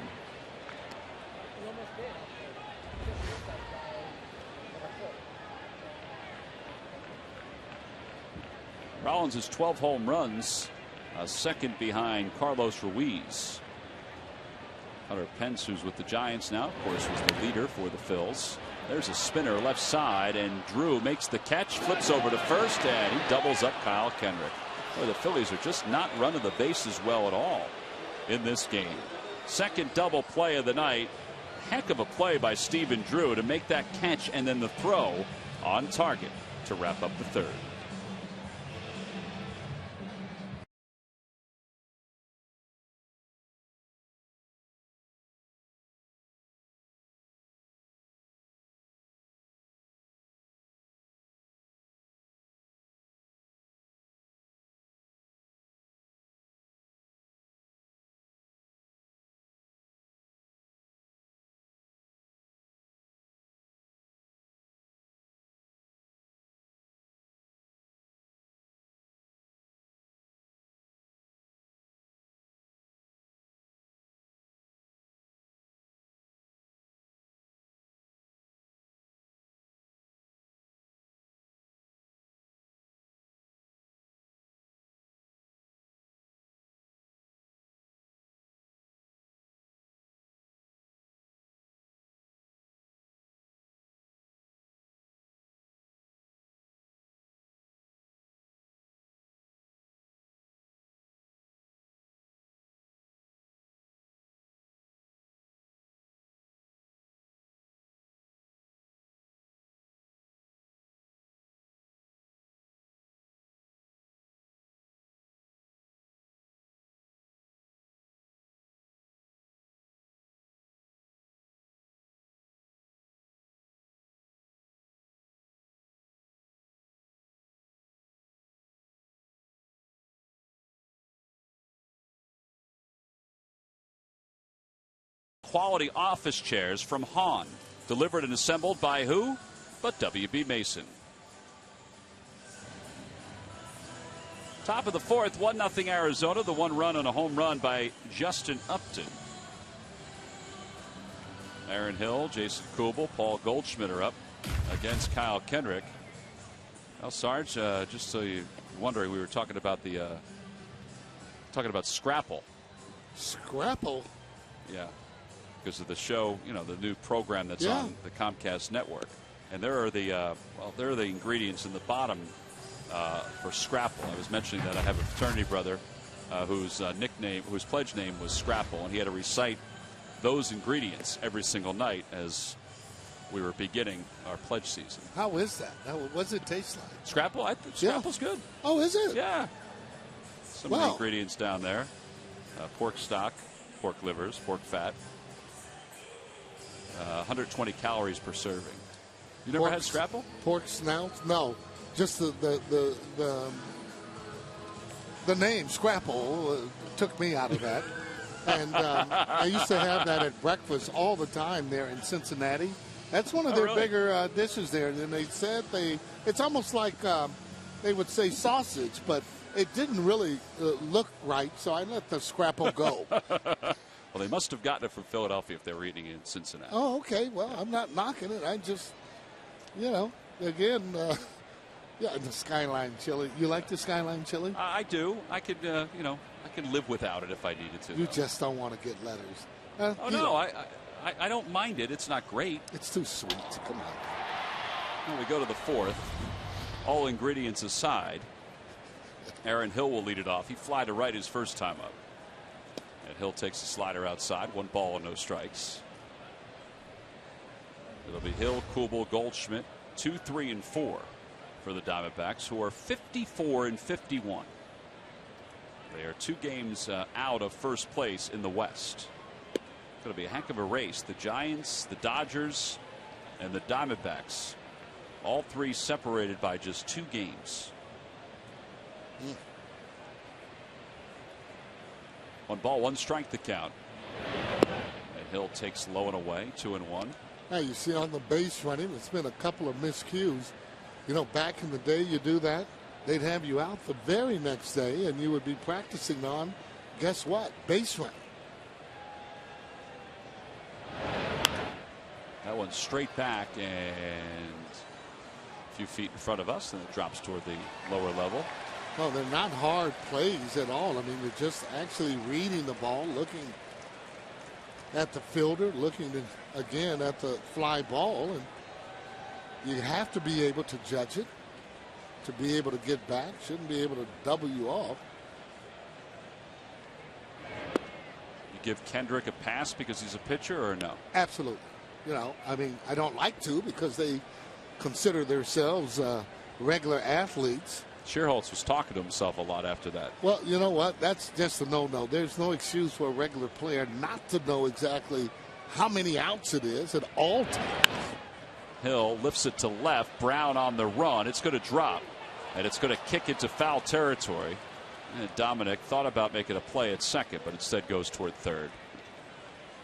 Rollins has 12 home runs, a second behind Carlos Ruiz. Hunter Pence, who's with the Giants now, of course, was the leader for the Phils. There's a spinner left side, and Drew makes the catch, flips over to first, and he doubles up Kyle Kendrick. Boy, the Phillies are just not running the bases well at all in this game. Second double play of the night. Heck of a play by Stephen Drew to make that catch and then the throw on target to wrap up the third. quality office chairs from Hahn. Delivered and assembled by who? But W.B. Mason. Top of the fourth, 1-0 Arizona. The one run on a home run by Justin Upton. Aaron Hill, Jason Kubel, Paul Goldschmidt are up against Kyle Kendrick. Well, Sarge, just so you're wondering, we were talking about Scrapple. Scrapple? Yeah, because of the show, the new program that's on the Comcast network. And there are the ingredients in the bottom for Scrapple. I was mentioning that I have a fraternity brother whose pledge name was Scrapple, and he had to recite those ingredients every single night as we were beginning our pledge season. How is that? What does it taste like? Scrapple? I think Scrapple's good. Oh, is it? Yeah. Some of the ingredients down there. Pork stock, pork livers, pork fat. 120 calories per serving. You never had Scrapple? Pork snouts? No. Just the name Scrapple took me out of that. And I used to have that at breakfast all the time there in Cincinnati. That's one of their bigger dishes there. And they said it's almost like they would say sausage, but it didn't really look right, so I let the Scrapple go. Well, they must have gotten it from Philadelphia if they were eating it in Cincinnati. Oh, okay. Well, I'm not knocking it. I just, again, the Skyline chili. You like the Skyline chili? I do. I could, I could live without it if I needed to. You just don't want to get letters. I don't mind it. It's not great. It's too sweet. Come on. Well, we go to the fourth. All ingredients aside, Aaron Hill will lead it off. He fly to right his first time up. And Hill takes the slider outside. 1 ball and no strikes. It'll be Hill, Kubel, Goldschmidt, 2, 3, and 4 for the Diamondbacks, who are 54 and 51. They are 2 games out of first place in the West. It's going to be a heck of a race. The Giants, the Dodgers, and the Diamondbacks, all 3 separated by just 2 games. 1 ball, 1 strike the count. And Hill takes low and away, 2-1. Now you see on the base running, it's been a couple of miscues. Back in the day, you do that, they'd have you out the very next day, and you would be practicing on, guess what, base running. That one's straight back and a few feet in front of us, and it drops toward the lower level. No, they're not hard plays at all. I mean, they're just actually reading the ball, looking at the fielder, looking again at the fly ball, and you have to be able to judge it, to be able to get back. Shouldn't be able to double you off. You give Kendrick a pass because he's a pitcher, or no? Absolutely. I don't like to, because they consider themselves regular athletes. Scherholz was talking to himself a lot after that. Well, you know what? That's just a no-no. There's no excuse for a regular player not to know exactly how many outs it is at all times. Hill lifts it to left. Brown on the run. It's going to drop, and it's going to kick into foul territory. And Dominic thought about making a play at second, but instead goes toward third.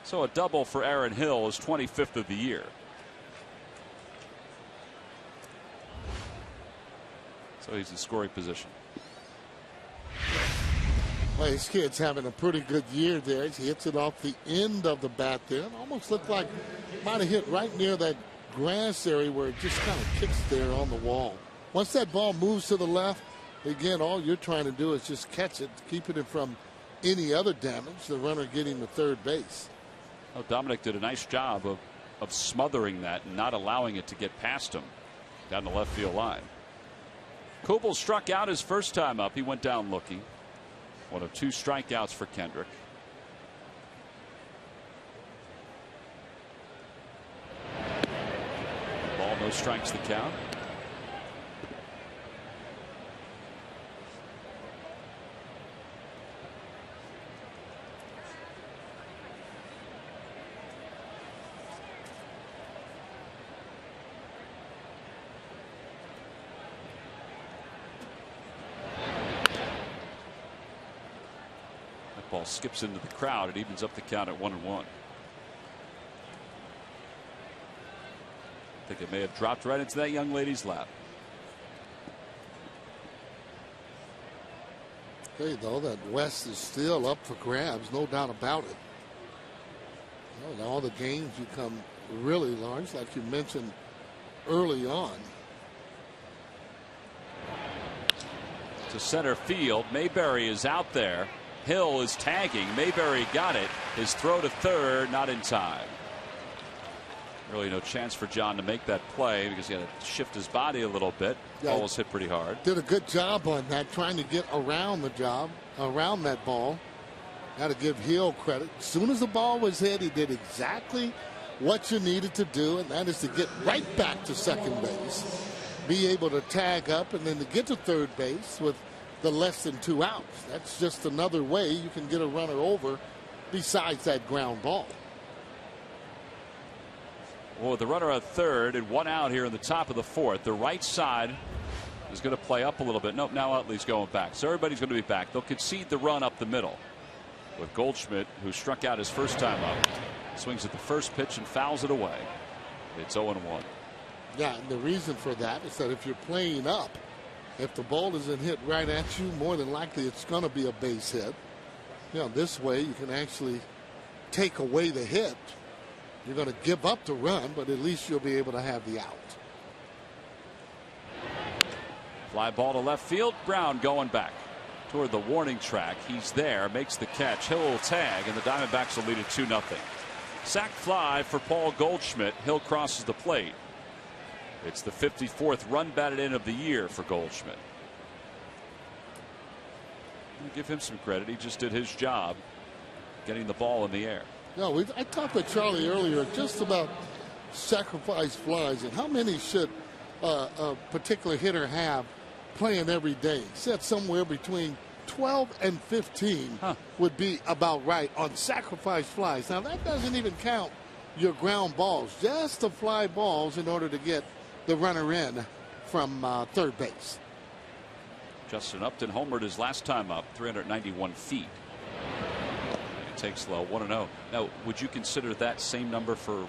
So a double for Aaron Hill, his 25th of the year. So he's in scoring position. Well, this kid's having a pretty good year there. He hits it off the end of the bat there. It almost looked like might have hit right near that grass area where it just kind of kicks there on the wall. Once that ball moves to the left, again, all you're trying to do is just catch it, keeping it from any other damage, the runner getting to third base. Well, Dominic did a nice job of smothering that and not allowing it to get past him down the left field line. Kubel struck out his first time up. He went down looking. 1 of 2 strikeouts for Kendrick. Ball, no strikes the count. Ball skips into the crowd. It evens up the count at 1-1. think it may have dropped right into that young lady's lap. Okay, though, that West is still up for grabs, no doubt about it. You know, in all the games become really large, like you mentioned early on. To center field, Mayberry is out there. Hill is tagging. Mayberry got it. His throw to third, not in time. Really no chance for John to make that play because he had to shift his body a little bit. Yeah, Ball was hit pretty hard. Did a good job on that, trying to get around that ball. Got to give Hill credit. As soon as the ball was hit, he did exactly what you needed to do, and that is to get right back to second base, be able to tag up, and then to get to third base with the less than 2 outs. That's just another way you can get a runner over besides that ground ball. Well, the runner at third and 1 out here in the top of the fourth. The right side is going to play up a little bit. Nope, now Utley's going back. So everybody's going to be back. They'll concede the run up the middle with Goldschmidt, who struck out his first time up. Swings at the first pitch and fouls it away. It's 0-1. Yeah, and the reason for that is that if you're playing up, if the ball isn't hit right at you, more than likely it's going to be a base hit. You know, this way you can actually take away the hit. You're going to give up the run, but at least you'll be able to have the out. Fly ball to left field. Brown going back toward the warning track. He's there, makes the catch. Hill will tag, and the Diamondbacks will lead it 2-0. Sac fly for Paul Goldschmidt. Hill crosses the plate. It's the 54th run batted in of the year for Goldschmidt. I'll give him some credit. He just did his job getting the ball in the air. No, I talked with Charlie earlier just about sacrifice flies and how many should a particular hitter have playing every day. He said somewhere between 12 and 15 would be about right on sacrifice flies. Now, that doesn't even count your ground balls, just the fly balls in order to get the runner in from third base. Justin Upton homered his last time up, 391 feet. It takes low, 1-0. Now, would you consider that same number for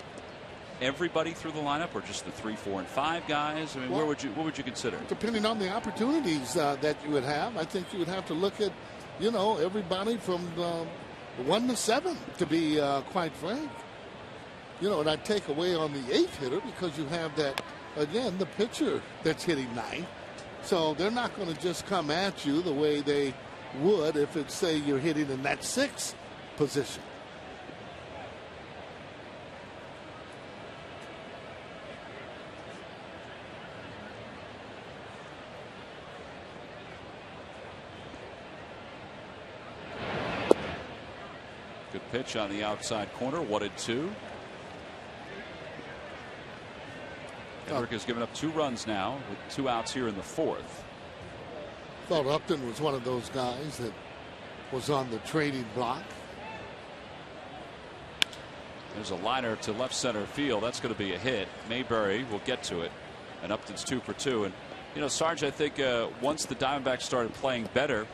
everybody through the lineup, or just the 3, 4, and 5 guys? I mean, well, what would you consider? Depending on the opportunities that you would have, I think you would have to look at, you know, everybody from 1 to 7, to be quite frank. You know, and I'd take away on the 8th hitter because you have that, again, the pitcher that's hitting 9th. So they're not going to just come at you the way they would if it's, say, you're hitting in that 6th position. Good pitch on the outside corner, 1-2. Kendrick has given up 2 runs now with 2 outs here in the 4th. Thought Upton was one of those guys that was on the trading block. There's a liner to left center field. That's going to be a hit. Mayberry will get to it, and Upton's 2 for 2. And you know, Sarge, I think once the Diamondbacks started playing better,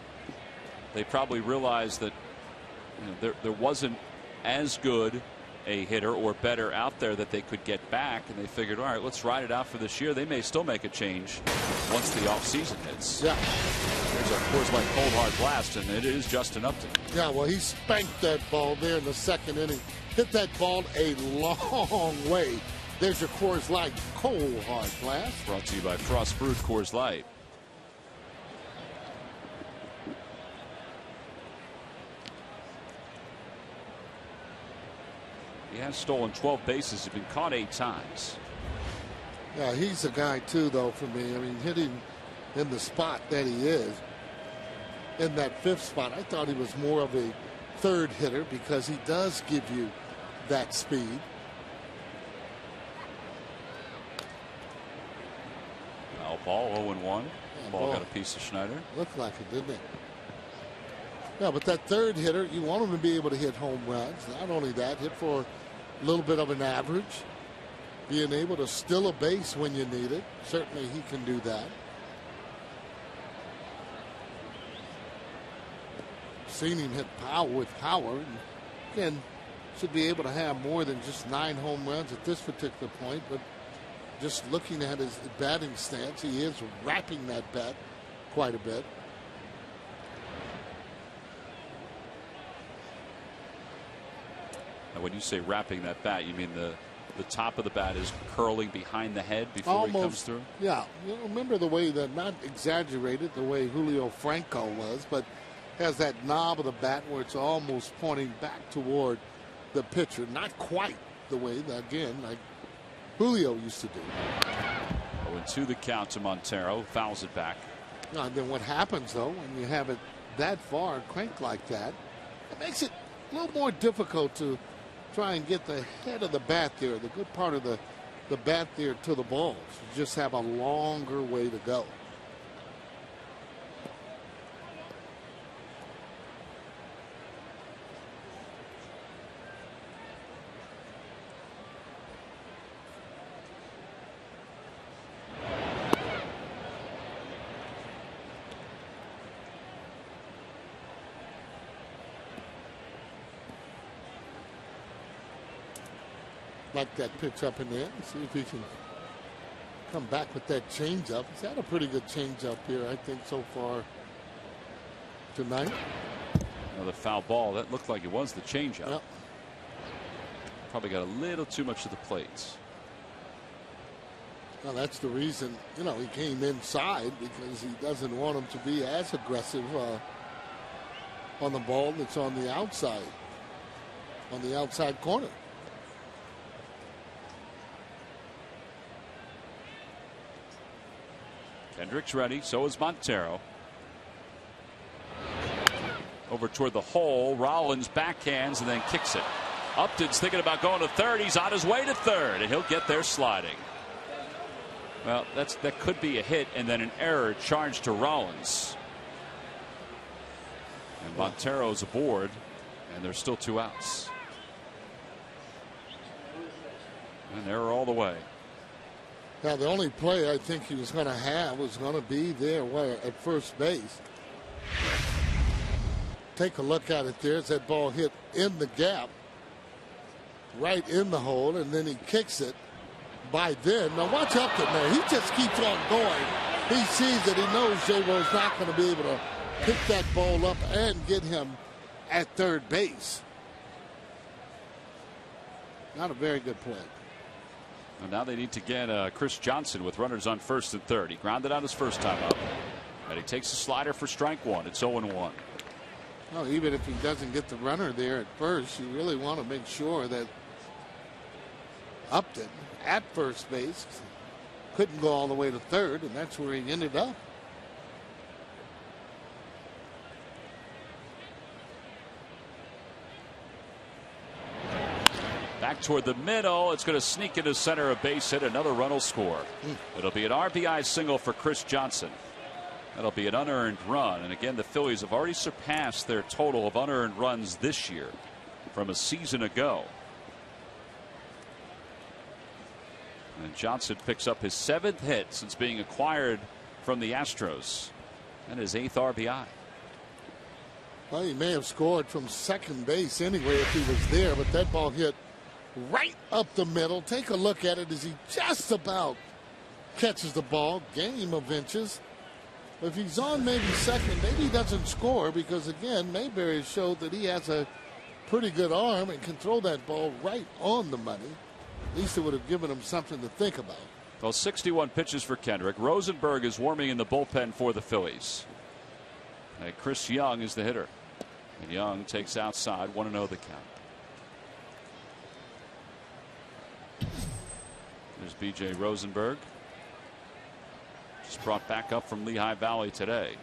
they probably realized that, you know, there wasn't as good a hitter or better out there that they could get back, and they figured, all right, let's ride it out for this year. They may still make a change once the offseason hits. Yeah. There's a Coors Light cold hard blast, and it is Justin Upton. Yeah, well, he spanked that ball there in the 2nd inning. Hit that ball a long way. There's your Coors Light cold hard blast. Brought to you by Frost Brewed Coors Light. He has stolen 12 bases. He's been caught 8 times. Yeah, he's a guy too, though, for me. I mean, hitting in the spot that he is, in that 5th spot, I thought he was more of a 3rd hitter because he does give you that speed. Foul ball, 0-1. Yeah, ball got a piece of Schneider. Looked like it, didn't it? Yeah, but that 3rd hitter, you want him to be able to hit home runs. Not only that, hit for a little bit of an average. Being able to steal a base when you need it. Certainly he can do that. Seen him hit power with power. And again, should be able to have more than just 9 home runs at this particular point. But just looking at his batting stance, he is wrapping that bat quite a bit. Now, when you say wrapping that bat, you mean the top of the bat is curling behind the head before he comes through? Yeah. You know, remember the way that, not exaggerated, the way Julio Franco was, but has that knob of the bat where it's almost pointing back toward the pitcher. Not quite the way that, again, like Julio used to do. 0-2 the count to Montero. Fouls it back. And then what happens, though, when you have it that far cranked like that, it makes it a little more difficult to try and get the head of the bat there, the good part of the bat there to the balls. You just have a longer way to go. Like that pitch up in there. See if he can come back with that changeup. He's had a pretty good changeup here, I think, so far tonight. Another foul ball. That looked like it was the changeup. Yep. Probably got a little too much to the plate. Well, that's the reason, you know, he came inside, because he doesn't want him to be as aggressive on the ball that's on the outside corner. Kendrick's ready. So is Montero. Over toward the hole. Rollins backhands and then kicks it. Upton's thinking about going to third. He's on his way to third, and he'll get there sliding. Well, that could be a hit and then an error charged to Rollins. And Montero's aboard, and there's still 2 outs. An error all the way. Now, the only play I think he was going to have was going to be there at first base. Take a look at it there as that ball hit in the gap, right in the hole, and then he kicks it by then. Now, watch Upton there. He just keeps on going. He sees it. He knows J-Ro's not going to be able to pick that ball up and get him at third base. Not a very good play. And now they need to get Chris Johnson with runners on first and third. He grounded out his first time up. And he takes a slider for strike one. It's 0-1. Well, even if he doesn't get the runner there at first, you really want to make sure that Upton at first base couldn't go all the way to third, and that's where he ended up. Back toward the middle. It's going to sneak into center, a base hit. Another run will score. It'll be an RBI single for Chris Johnson. That'll be an unearned run. And again, the Phillies have already surpassed their total of unearned runs this year from a season ago. And Johnson picks up his 7th hit since being acquired from the Astros and his 8th RBI. Well, he may have scored from second base anyway if he was there, but that ball hit right up the middle. Take a look at it as he just about catches the ball. Game of inches. If he's on maybe second, maybe he doesn't score, because again, Mayberry showed that he has a pretty good arm and can throw that ball right on the money. At least it would have given him something to think about. Well, 61 pitches for Kendrick. Rosenberg is warming in the bullpen for the Phillies. And Chris Young is the hitter. And Young takes outside, 1-0 the count. There's B.J. Rosenberg. Just brought back up from Lehigh Valley today.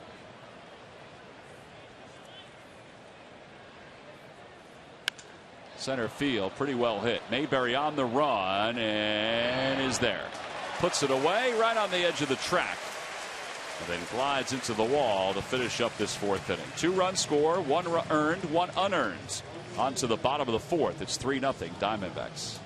Center field, pretty well hit. Mayberry on the run and is there. Puts it away right on the edge of the track. And then glides into the wall to finish up this 4th inning. 2-run score, 1 earned, 1 unearned. On to the bottom of the 4th. It's 3-0 Diamondbacks.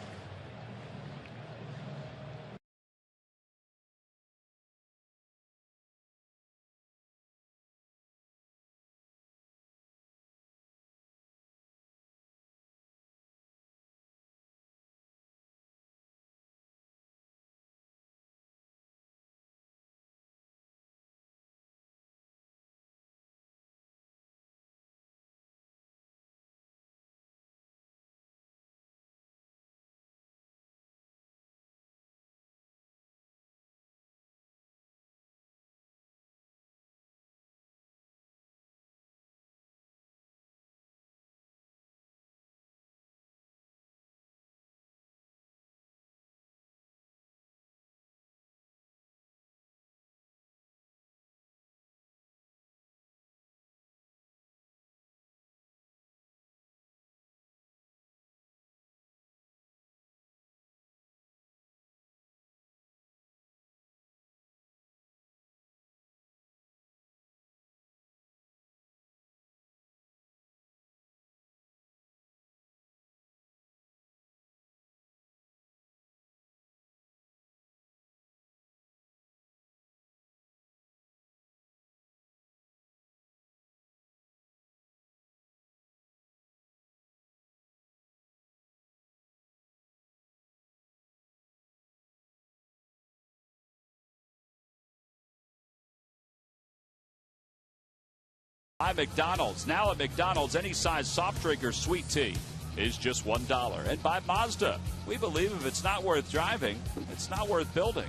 By McDonald's. Now at McDonald's, any size soft drink or sweet tea is just $1. And by Mazda, we believe if it's not worth driving, it's not worth building.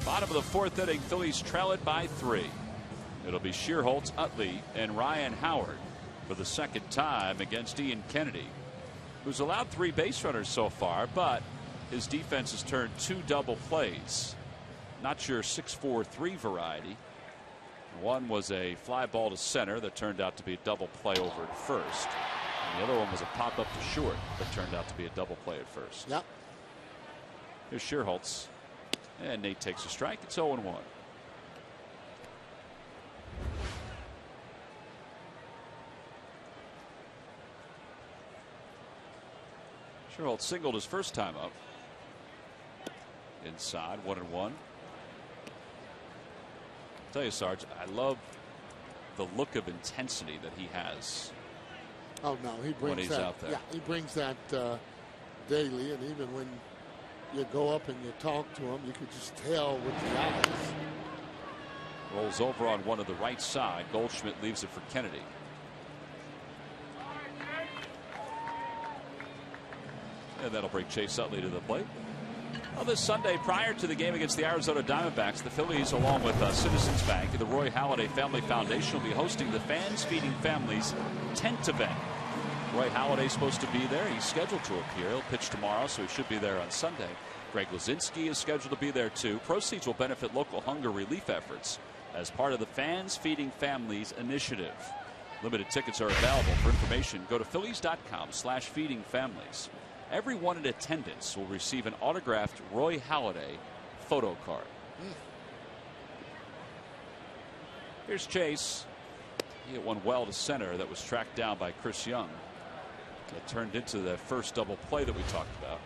Bottom of the fourth inning, Phillies trail it by 3. It'll be Shearholtz, Utley, and Ryan Howard for the second time against Ian Kennedy, who's allowed 3 base runners so far, but his defense has turned 2 double plays. Not your 6-4-3 variety. One was a fly ball to center that turned out to be a double play over at first. And the other one was a pop up to short that turned out to be a double play at first. Yep. Here's Shearholtz. And Nate takes a strike. It's 0-1. Shearholtz singled his first time up. Inside, 1-1. Tell you, Sarge, I love the look of intensity that he has. Oh no, he brings when he's that. Out there. Yeah, he brings that daily, and even when you go up and you talk to him, you could just tell with the eyes. Rolls over on one of the right side. Goldschmidt leaves it for Kennedy. And that'll bring Chase Utley to the plate. Well, this Sunday, prior to the game against the Arizona Diamondbacks, the Phillies, along with Citizens Bank and the Roy Halladay Family Foundation, will be hosting the Fans Feeding Families tent event. Roy Halladay's supposed to be there. He's scheduled to appear. He'll pitch tomorrow, so he should be there on Sunday. Greg Lazinski is scheduled to be there, too. Proceeds will benefit local hunger relief efforts as part of the Fans Feeding Families initiative. Limited tickets are available. For information, go to phillies.com/feedingfamilies. Everyone in attendance will receive an autographed Roy Halladay photo card. Here's Chase. He hit one well to center that was tracked down by Chris Young. That turned into the first double play that we talked about.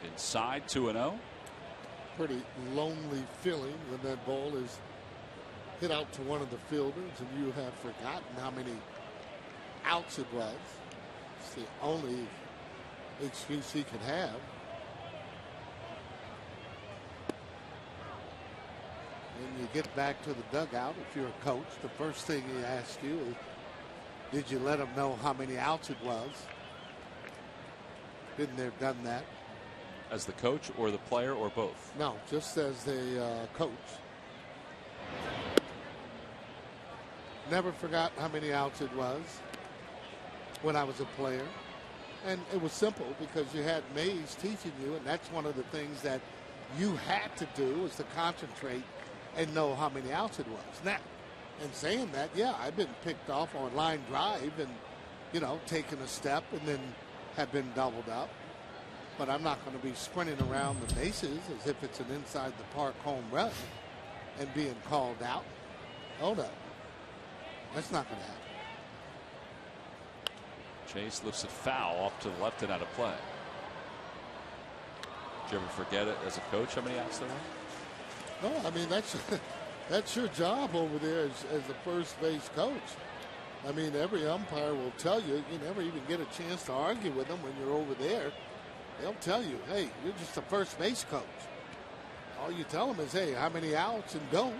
Inside, 2-0. Pretty lonely feeling when that ball is hit out to one of the fielders and you have forgotten how many outs it was. It's the only excuse he could have. When you get back to the dugout, if you're a coach, the first thing he asks you is, did you let him know how many outs it was? Didn't they have done that? As the coach or the player or both? No, just as the coach. Never forgot how many outs it was when I was a player. And it was simple because you had Mays teaching you, and that's one of the things that you had to do was to concentrate and know how many outs it was. Now, in saying that, yeah, I've been picked off on line drive and, you know, taken a step and then have been doubled up. But I'm not going to be sprinting around the bases as if it's an inside the park home run and being called out. Hold up. That's not going to happen. Chase lifts it foul off to the left and out of play. Did you ever forget it as a coach how many outs there were? No, I mean, that's your job over there as the first base coach. I mean, every umpire will tell you, you never even get a chance to argue with them when you're over there. They'll tell you, hey, you're just a first base coach. All you tell them is, hey, how many outs and go.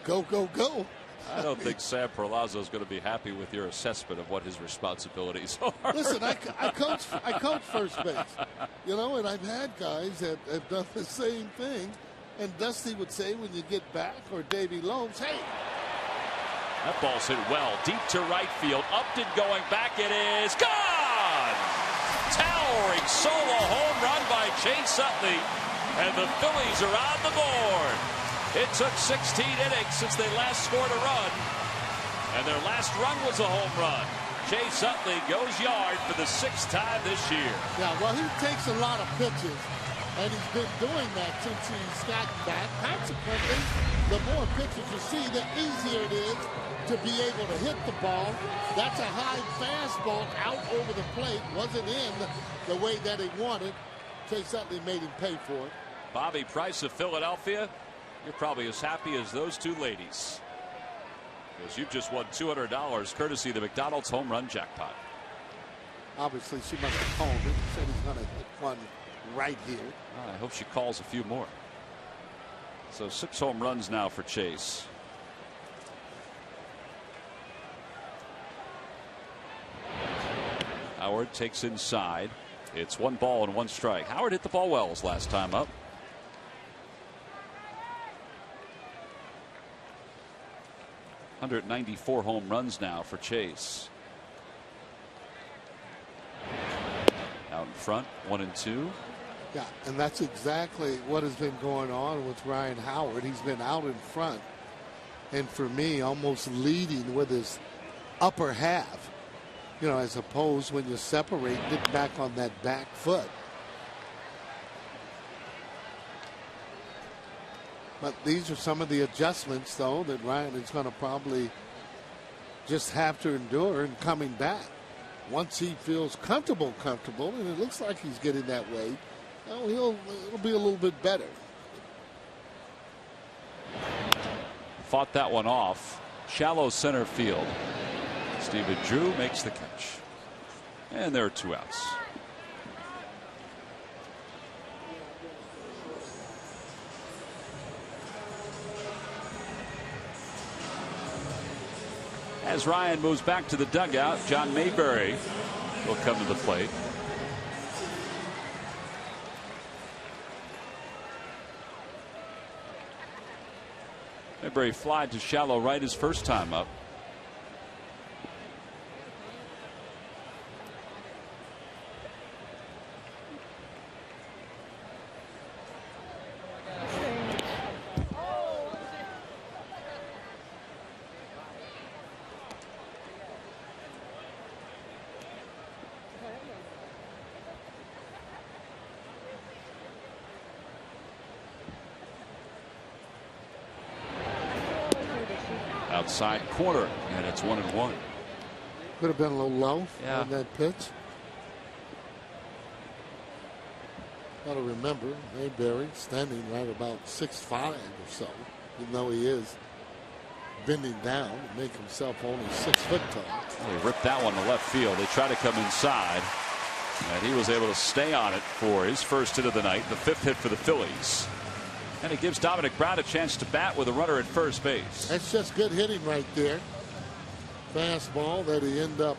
Go, go, go. I don't think Sam Perlazzo is going to be happy with your assessment of what his responsibilities are. Listen, I coach first base, you know, and I've had guys that have done the same thing. And Dusty would say when you get back, or Davey Loebs, hey. That ball's hit well, deep to right field. Upton going back, it is gone! Towering solo home run by Chase Utley, and the Phillies are on the board. It took 16 innings since they last scored a run, and their last run was a home run. Chase Utley goes yard for the 6th time this year. Yeah, well, he takes a lot of pitches, and he's been doing that since he's gotten back. Consequently, the more pitches you see, the easier it is to be able to hit the ball. That's a high fastball out over the plate. Wasn't in the way that he wanted. Chase Utley made him pay for it. Bobby Price of Philadelphia, you're probably as happy as those two ladies. Because you've just won $200 courtesy of the McDonald's home run jackpot. Obviously, she must have called it. Said he's going to hit one right here. I hope she calls a few more. So 6 home runs now for Chase. Howard takes inside. It's 1 ball and 1 strike. Howard hit the ball well his last time up. $194 home runs now for Chase. Out in front, 1 and 2. Yeah, and that's exactly what has been going on with Ryan Howard. He's been out in front, and for me, almost leading with his upper half. You know, as opposed when you separate, get back on that back foot. But these are some of the adjustments, though, that Ryan is going to probably just have to endure in coming back. Once he feels comfortable, and it looks like he's getting that way, it'll be a little bit better. Fought that one off. Shallow center field. Stephen Drew makes the catch. And there are 2 outs. As Ryan moves back to the dugout, John Mayberry will come to the plate. Mayberry fly to shallow right his first time up. Outside corner, and it's 1-1. Could have been a little low on that pitch. Got to remember, Mayberry standing right about 6'5" or so, even though he is bending down to make himself only 6 foot tall. They ripped that one to left field. They tried to come inside, and he was able to stay on it for his first hit of the night, the 5th hit for the Phillies. And it gives Dominic Brown a chance to bat with a runner at first base. That's just good hitting right there. Fastball that he ended up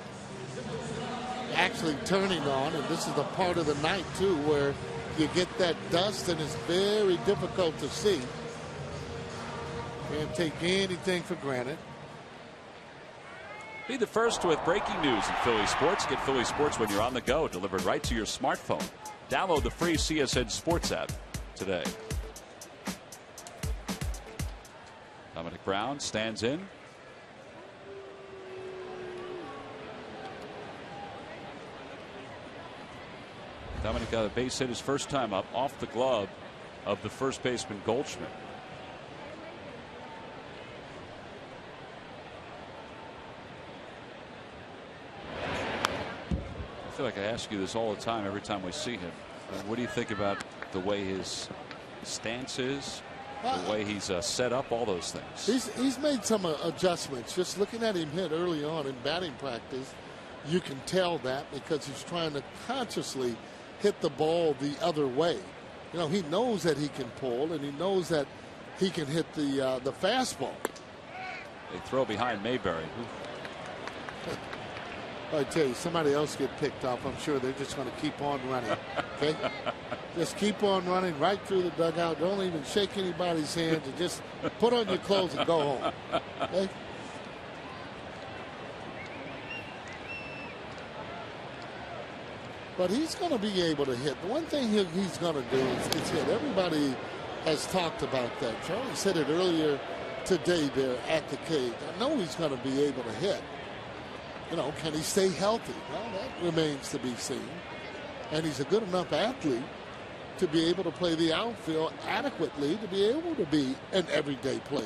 actually turning on, and this is the part of the night too where you get that dust and it's very difficult to see. Can't take anything for granted. Be the first with breaking news in Philly sports. Get Philly sports when you're on the go, delivered right to your smartphone. Download the free CSN Sports app today. Dominic Brown stands in. Dominic got a base hit his first time up off the glove of the first baseman Goldschmidt. I feel like I ask you this all the time every time we see him. What do you think about the way his stance is? The way he's set up, all those things. He's made some adjustments. Just looking at him hit early on in batting practice, you can tell that because he's trying to consciously hit the ball the other way. You know, he knows that he can pull, and he knows that he can hit the fastball. They throw behind Mayberry. I tell you, somebody else get picked off, I'm sure they're just going to keep on running. Okay? Just keep on running right through the dugout. Don't even shake anybody's hands, and just put on your clothes and go home. Okay? But he's going to be able to hit. The one thing he's going to do is hit. Everybody has talked about that. Charlie said it earlier today there at the cage. I know he's going to be able to hit. You know, can he stay healthy? Well, that remains to be seen. And he's a good enough athlete to be able to play the outfield adequately to be able to be an everyday player.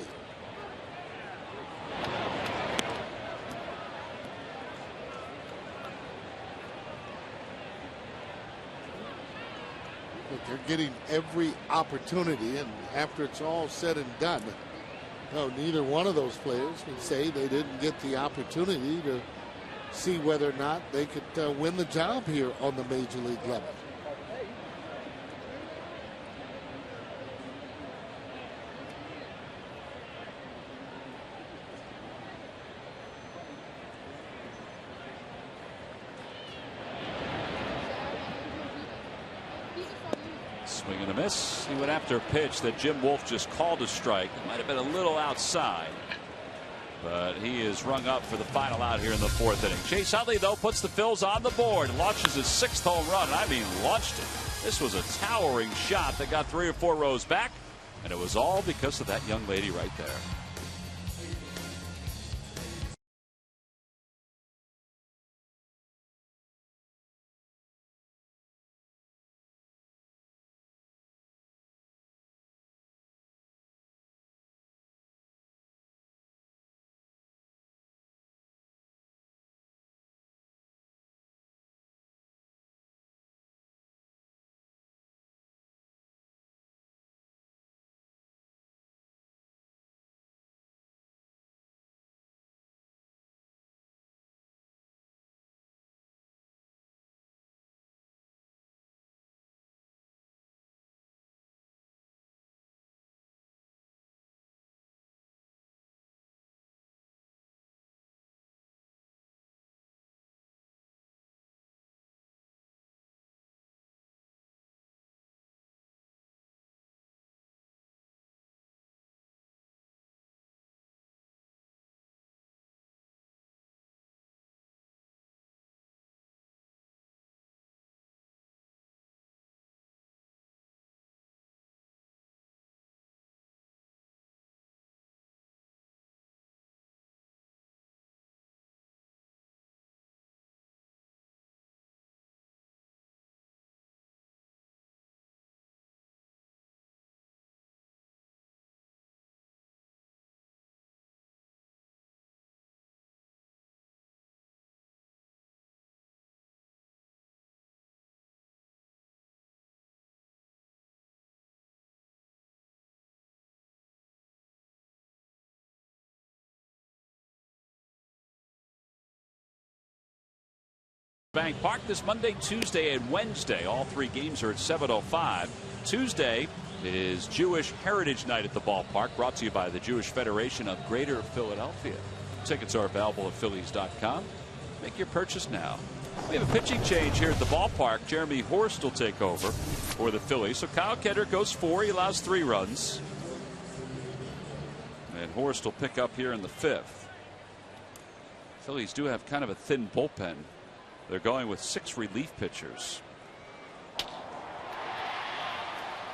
But they're getting every opportunity, and after it's all said and done, No, neither one of those players can say they didn't get the opportunity to see whether or not they could win the job here on the major league level. Swing and a miss. He went after a pitch that Jim Wolf just called a strike. It might have been a little outside, but he is rung up for the final out here in the 4th inning. Chase Utley, though, puts the Phils on the board and launches his 6th home run. I mean, launched it. This was a towering shot that got 3 or 4 rows back, and it was all because of that young lady right there. Bank Park this Monday, Tuesday, and Wednesday. All 3 games are at 7:05. Tuesday is Jewish Heritage Night at the ballpark, brought to you by the Jewish Federation of Greater Philadelphia. Tickets are available at Phillies.com. Make your purchase now. We have a pitching change here at the ballpark. Jeremy Horst will take over for the Phillies. So Kyle Ketter goes 4. He allows 3 runs. And Horst will pick up here in the 5th. Phillies do have kind of a thin bullpen. They're going with 6 relief pitchers.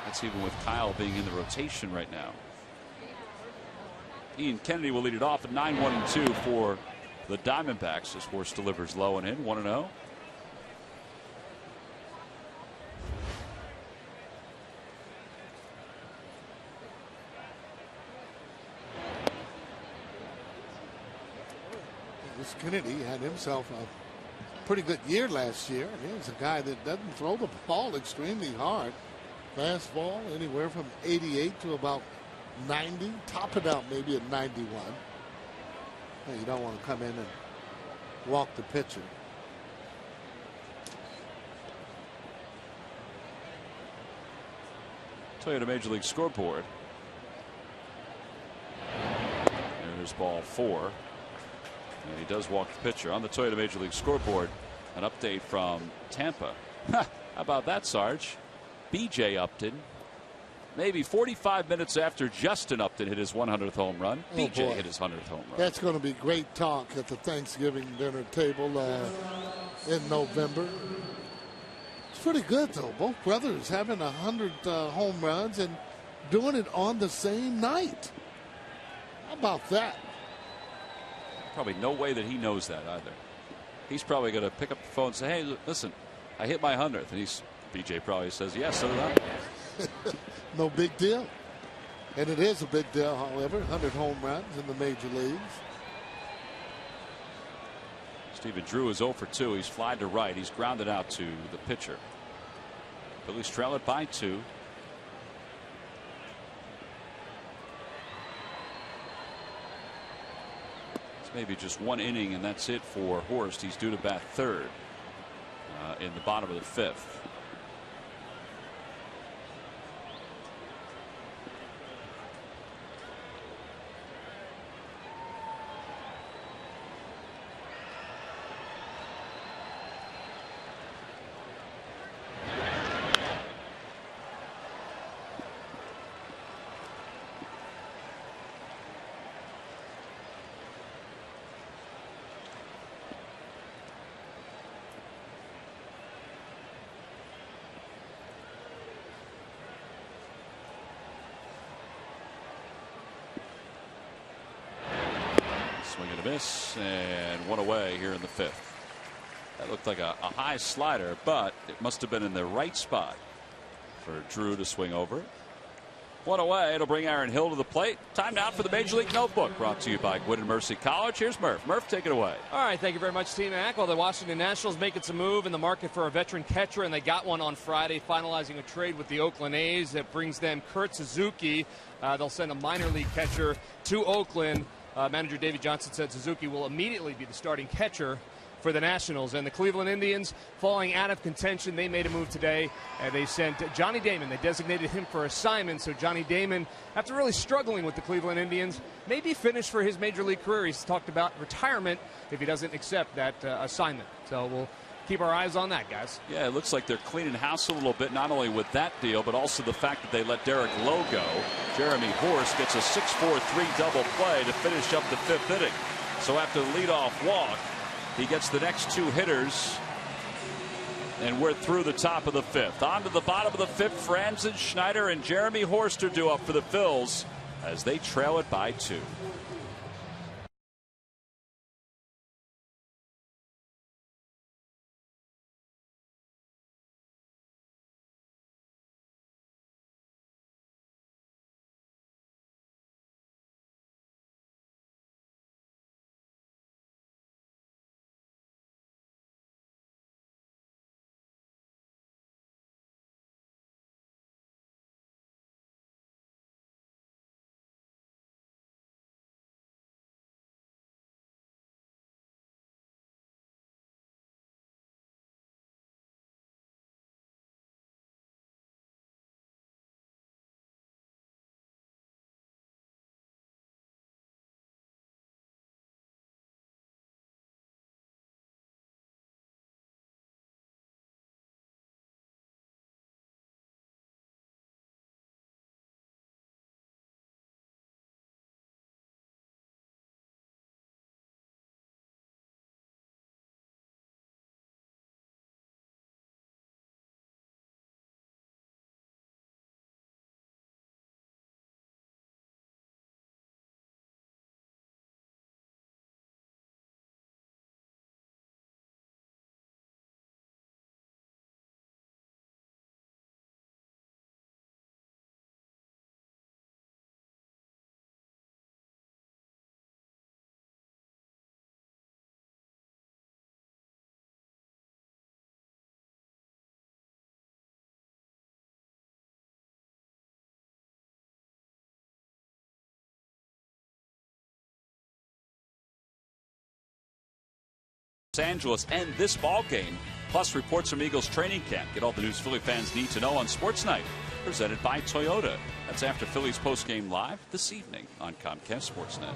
That's even with Kyle being in the rotation right now. Ian Kennedy will lead it off at 9-1-2 for the Diamondbacks as Horst delivers low and in 1-0. This Kennedy had himself a pretty good year last year. He's a guy that doesn't throw the ball extremely hard. Fastball anywhere from 88 to about 90. Top it out maybe at 91. You don't want to come in and walk the pitcher. Toyota Major League scoreboard. There's ball 4. And he does walk the pitcher. On the Toyota Major League scoreboard, an update from Tampa. How about that, Sarge? B.J. Upton, maybe 45 minutes after Justin Upton hit his 100th home run, B.J. hit his 100th home run. That's going to be great talk at the Thanksgiving dinner table in November. It's pretty good, though. Both brothers having 100 home runs and doing it on the same night. How about that? Probably no way that he knows that either. He's probably going to pick up the phone and say, hey, listen, I hit my 100th. And BJ probably says, yes, so did I. No big deal. And it is a big deal, however. 100 home runs in the major leagues. Stephen Drew is 0 for 2. He's flied to right. He's grounded out to the pitcher. Phillies trail it by 2. maybe just one inning, and that's it for Horst. He's due to bat third in the bottom of the fifth. Swing and a miss, and one away here in the fifth. That looked like a high slider, but it must have been in the right spot for Drew to swing over. One away. It'll bring Aaron Hill to the plate. Time now for the Major League Notebook, brought to you by Gwynn and Mercy College. Here's Murph. Murph, take it away. All right, thank you very much, T-Mac. Well, the Washington Nationals making some move in the market for a veteran catcher, and they got one on Friday, finalizing a trade with the Oakland A's that brings them Kurt Suzuki. They'll send a minor league catcher to Oakland. Manager Davey Johnson said Suzuki will immediately be the starting catcher for the Nationals. And the Cleveland Indians, falling out of contention, they made a move today, and they sent Johnny Damon. They designated him for assignment, so Johnny Damon, after really struggling with the Cleveland Indians, may be finished for his major league career. He's talked about retirement if he doesn't accept that assignment. So we'll keep our eyes on that, guys. Yeah, it looks like they're cleaning house a little bit, not only with that deal, but also the fact that they let Derek Lowe go. Jeremy Horst gets a 6-4-3 double play to finish up the fifth inning. So after the leadoff walk, he gets the next two hitters, and we're through the top of the fifth. On to the bottom of the fifth, Franzen, Schneider, and Jeremy Horst are due up for the Phils as they trail it by 2. Los Angeles and this ball game, plus reports from Eagles training camp. Get all the news Philly fans need to know on Sports Night, presented by Toyota. That's after Phillies post-game live this evening on Comcast Sportsnet.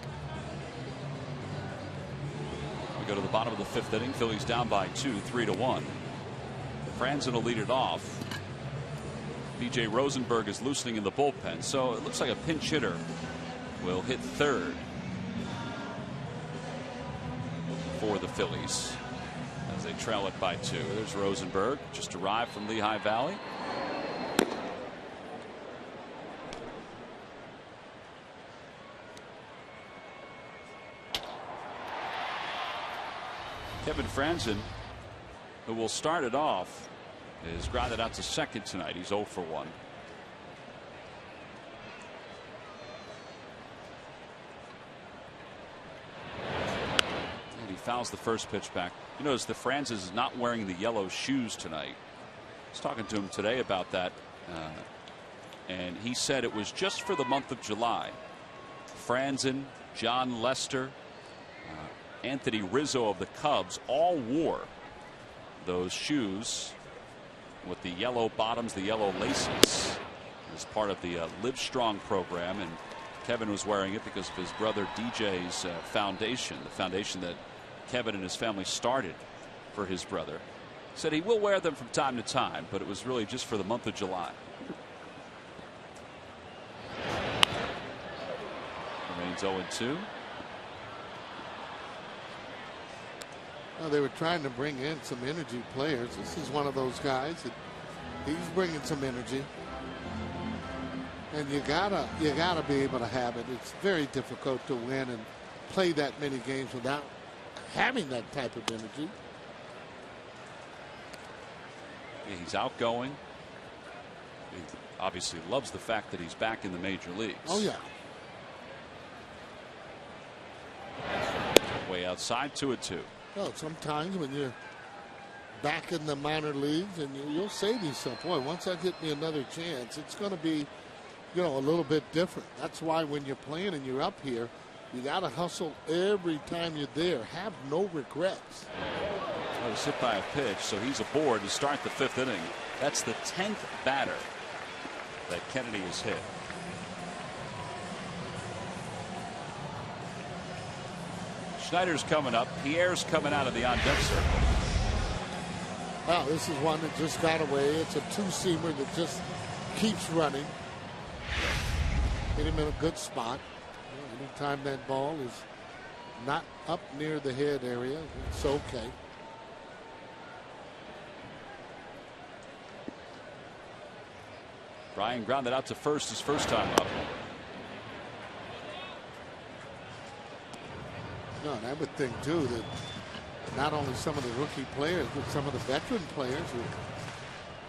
We go to the bottom of the fifth inning. Phillies down by 2, 3-1. Franzen will lead it off. B.J. Rosenberg is loosening in the bullpen, so it looks like a pinch hitter will hit third for the Phillies as they trail it by 2. There's Rosenberg, just arrived from Lehigh Valley. Kevin Franzen, who will start it off, is grounded out to second tonight. He's 0 for 1. Fouls the first pitch back. You notice the Franzen is not wearing the yellow shoes tonight. I was talking to him today about that, and he said it was just for the month of July. Franzen, John Lester, Anthony Rizzo of the Cubs all wore those shoes with the yellow bottoms, the yellow laces, as part of the Live Strong program. And Kevin was wearing it because of his brother DJ's foundation, the foundation that Kevin and his family started for his brother. Said he will wear them from time to time, but it was really just for the month of July. Remains 0-2. Well, they were trying to bring in some energy players. This is one of those guys that he's bringing some energy, and you gotta be able to have it. It's very difficult to win and play that many games without having that type of energy. Yeah, he's outgoing. He obviously loves the fact that he's back in the major leagues. Oh yeah. Way outside, 2-2. Well, sometimes when you're back in the minor leagues, and you'll say to yourself, boy, once that get me another chance, it's going to be, a little bit different. That's why when you're playing and you're up here, you got to hustle every time you're there. Have no regrets. Well, he's hit by a pitch, so he's aboard to start the 5th inning. That's the 10th batter that Kennedy has hit. Schneider's coming up. Pierre's coming out of the on-deck circle. Wow, this is one that just got away. It's a two-seamer that just keeps running. Hit him in a good spot. Anytime that ball is not up near the head area, it's okay. Ryan grounded out to first his first time up. No, and I would think too that not only some of the rookie players, but some of the veteran players who are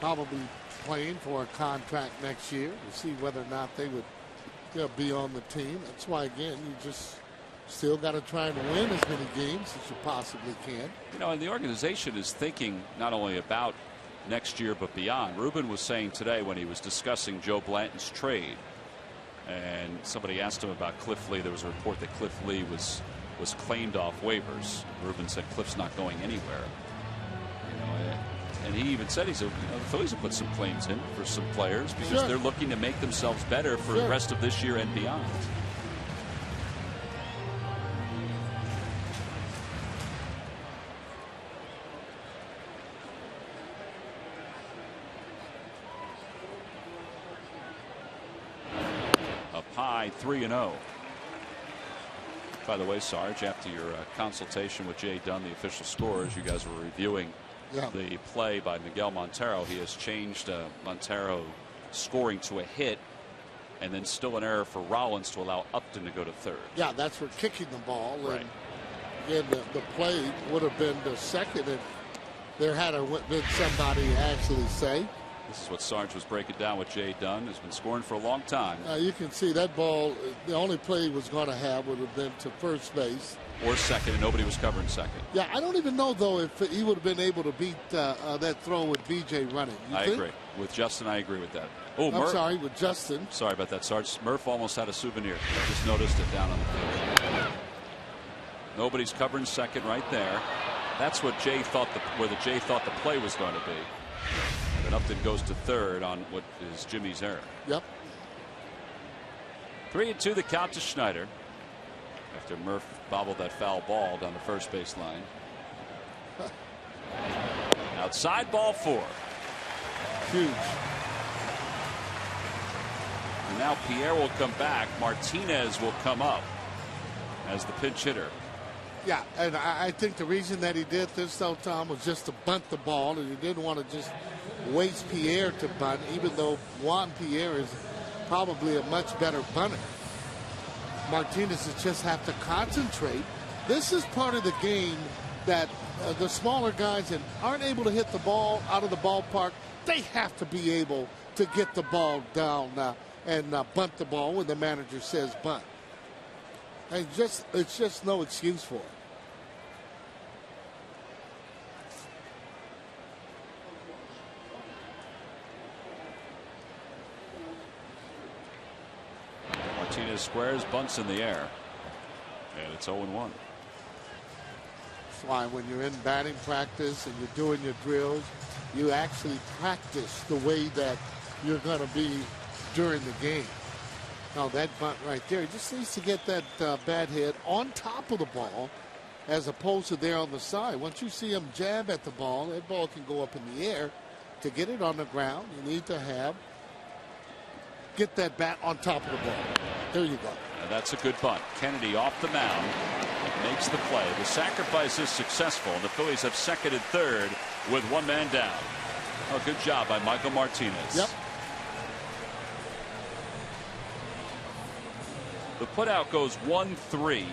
probably playing for a contract next year to see whether or not they would be on the team. That's why, again, you just still got to try and win as many games as you possibly can. And the organization is thinking not only about next year but beyond. Ruben was saying today when he was discussing Joe Blanton's trade, and somebody asked him about Cliff Lee. There was a report that Cliff Lee was claimed off waivers. Ruben said Cliff's not going anywhere. And he even said, the Phillies have put some claims in for some players because they're looking to make themselves better for the rest of this year and beyond. Up high, 3-0. By the way, Sarge, after your consultation with Jay Dunn, the official scorers, you guys were reviewing the play by Miguel Montero. He has changed Montero scoring to a hit, and then still an error for Rollins to allow Upton to go to third. Yeah, that's for kicking the ball. Right. And again, the play would have been the second if there had been somebody actually say. This is what Sarge was breaking down with Jay Dunn, who's been scoring for a long time. You can see that ball, the only play he was going to have would have been to first base. Or second, and nobody was covering second. Yeah, I don't even know, though, if he would have been able to beat that throw with BJ running. I agree. With Justin, I agree with that. Oh, I'm sorry, with Justin. Sorry about that, Sarge. Murph almost had a souvenir. I just noticed it down on the field. Nobody's covering second right there. That's what Jay thought where Jay thought the play was going to be. And Upton goes to third on what is Jimmy's error. Yep. 3-2 the count to Schneider after Murph bobbled that foul ball down the first base line. Outside, ball 4. Huge. And now Pierre will come back. Martinez will come up as the pinch hitter. Yeah, and I think the reason that he did this, though, Tom, was just to bunt the ball, and he didn't want to just waste Pierre to bunt, even though Juan Pierre is probably a much better bunter. Martinez just have to concentrate. This is part of the game that the smaller guys that aren't able to hit the ball out of the ballpark, they have to be able to get the ball down and bunt the ball when the manager says bunt. And it's just no excuse for it. Martinez squares, bunts in the air, and it's 0-1. That's why when you're in batting practice and you're doing your drills, you actually practice the way that you're going to be during the game. Now that bunt right there, he just needs to get that bat head on top of the ball as opposed to there on the side. Once you see him jab at the ball, that ball can go up in the air. To get it on the ground, you need to get that bat on top of the ball. There you go. And that's a good bunt. Kennedy off the mound makes the play. The sacrifice is successful. The Phillies have second and third with one man down. Oh, good job by Michael Martinez. Yep. The putout goes 1-3.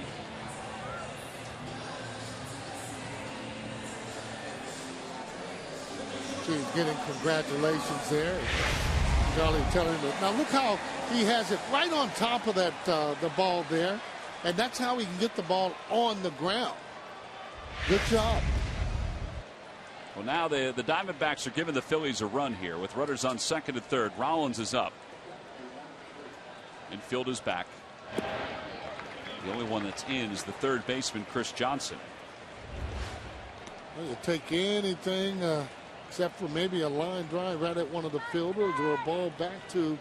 He's getting congratulations there. Charlie telling him, now look how he has it right on top of that the ball there, and that's how he can get the ball on the ground. Good job. Well, now the Diamondbacks are giving the Phillies a run here with runners on second and third. Rollins is up. Infield is back. The only one that's in is the third baseman, Chris Johnson. Well, you take anything except for maybe a line drive right at one of the fielders or a ball back to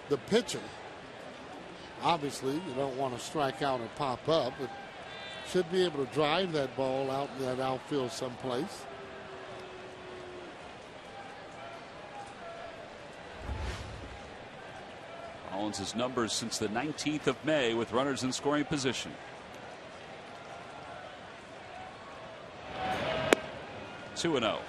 the pitcher. Obviously, you don't want to strike out or pop up, but should be able to drive that ball out in that outfield someplace. Rollins' numbers since the 19th of May with runners in scoring position. Two and 0.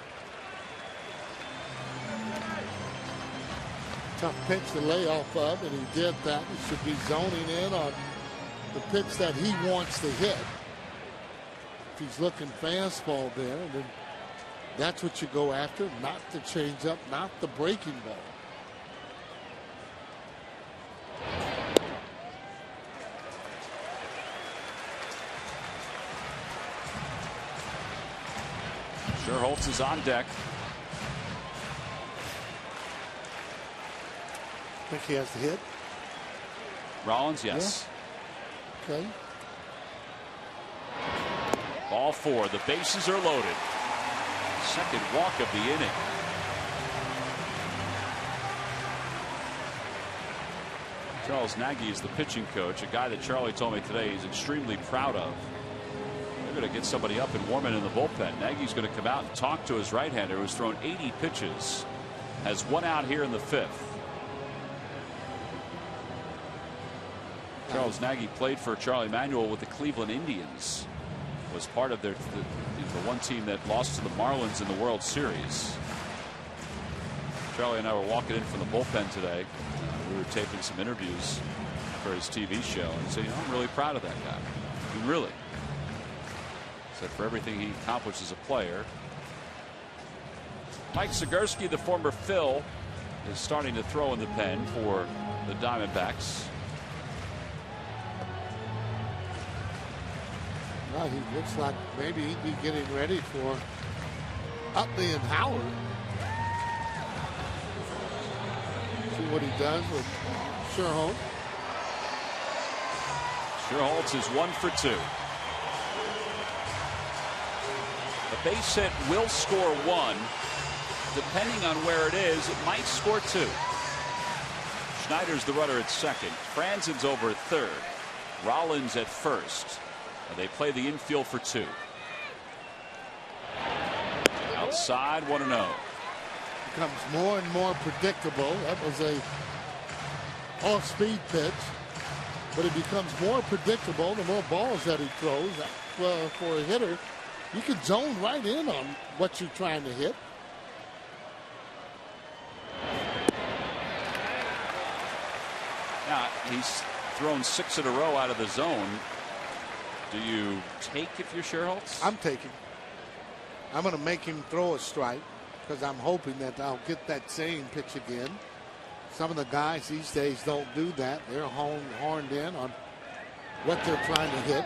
Tough pitch to lay off of, and he did that. He should be zoning in on the pitch that he wants to hit. If he's looking fastball there, then that's what you go after, not the changeup, not the breaking ball. Sherholtz is on deck. I think he has to hit. Rollins, yes. Yeah. Okay. Ball four. The bases are loaded. Second walk of the inning. Charles Nagy is the pitching coach, a guy that Charlie told me today he's extremely proud of. They're going to get somebody up and warm in the bullpen. Nagy's going to come out and talk to his right-hander who's thrown 80 pitches. Has one out here in the fifth. Charles Nagy played for Charlie Manuel with the Cleveland Indians. Was part of the one team that lost to the Marlins in the World Series. Charlie and I were walking in from the bullpen today. We were taping some interviews for his TV show, and said, I'm really proud of that guy. I mean, really. Said for everything he accomplished as a player. Mike Zagorski, the former Phil, is starting to throw in the pen for the Diamondbacks. Well, he looks like maybe he'd be getting ready for Utley and Howard. See what he does with Sherholtz. Sherholtz is 1 for 2. The base hit will score 1. Depending on where it is, it might score 2. Schneider's the runner at second. Franzen's over at third. Rollins at first. And they play the infield for 2. Outside 1-0. Becomes more and more predictable. That was a off-speed pitch, but it becomes more predictable the more balls that he throws. Well, for a hitter, you can zone right in on what you're trying to hit. Now he's thrown 6 in a row out of the zone. Do you take if you're Sherholtz? I'm taking. I'm going to make him throw a strike because I'm hoping that I'll get that same pitch again. Some of the guys these days don't do that. They're horned in on what they're trying to hit.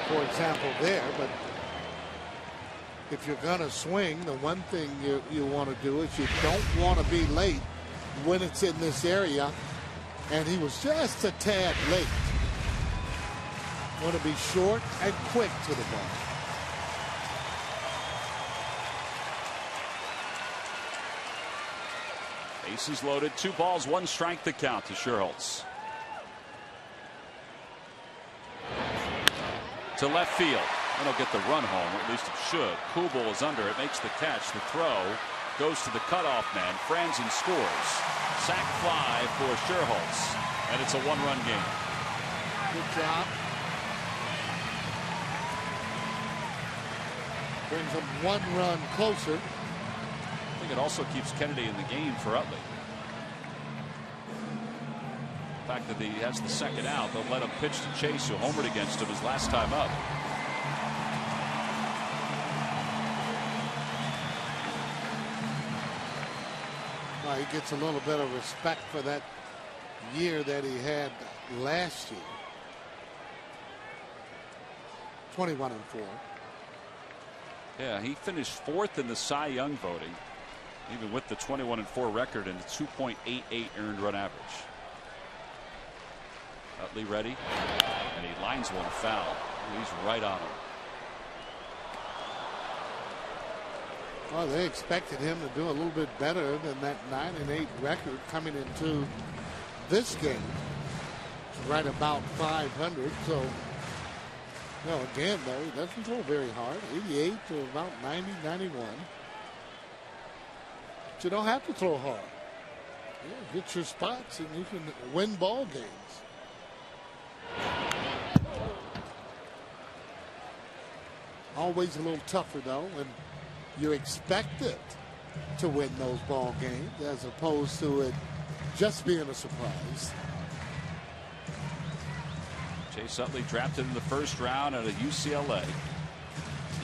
For example there, but if you're going to swing, the one thing you want to do is you don't want to be late when it's in this area. And he was just a tad late. Want to be short and quick to the ball. Bases loaded, 2 balls, 1 strike to count to Sherholtz. To left field. That'll get the run home, or at least it should. Kubel is under it, makes the catch. The throw goes to the cutoff man. Franzen scores. Sac fly for Sherholtz, and it's a 1-run game. Good job. Brings them 1 run closer. I think it also keeps Kennedy in the game for Utley. The fact that he has the second out, they'll let him pitch to Chase, who homered against him his last time up. Well, he gets a little bit of respect for that year that he had last year. 21-4. Yeah, he finished 4th in the Cy Young voting, even with the 21-4 record and a 2.88 earned run average. Utley ready, and he lines one foul. He's right on him. Well, they expected him to do a little bit better than that 9-8 record coming into this game. It's right about 500. So, well, again, though, he doesn't throw very hard. 88 to about 90, 91. But you don't have to throw hard. Yeah, hit your spots and you can win ball games. Always a little tougher, though, and you expect it to win those ball games as opposed to it just being a surprise. Chase Utley drafted in the first round out of UCLA.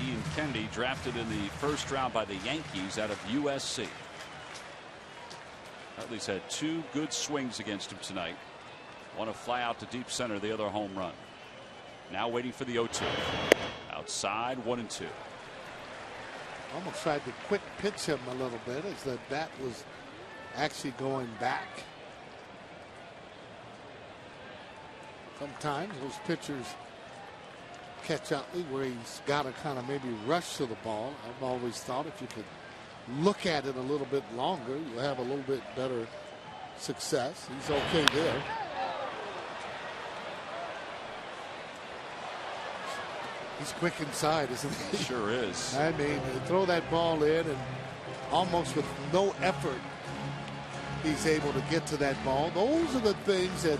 Ian Kennedy drafted in the first round by the Yankees out of USC. Utley's had 2 good swings against him tonight. One a fly out to deep center, the other home run. Now waiting for the 0-2. Outside, 1-2. Almost tried to quick pitch him a little bit as the bat was actually going back. Sometimes those pitchers catch Utley where he's got to kind of maybe rush to the ball. I've always thought if you could look at it a little bit longer, you'll have a little bit better success. He's okay there. He's quick inside, isn't he? Sure is. I mean, throw that ball in and almost with no effort, he's able to get to that ball. Those are the things that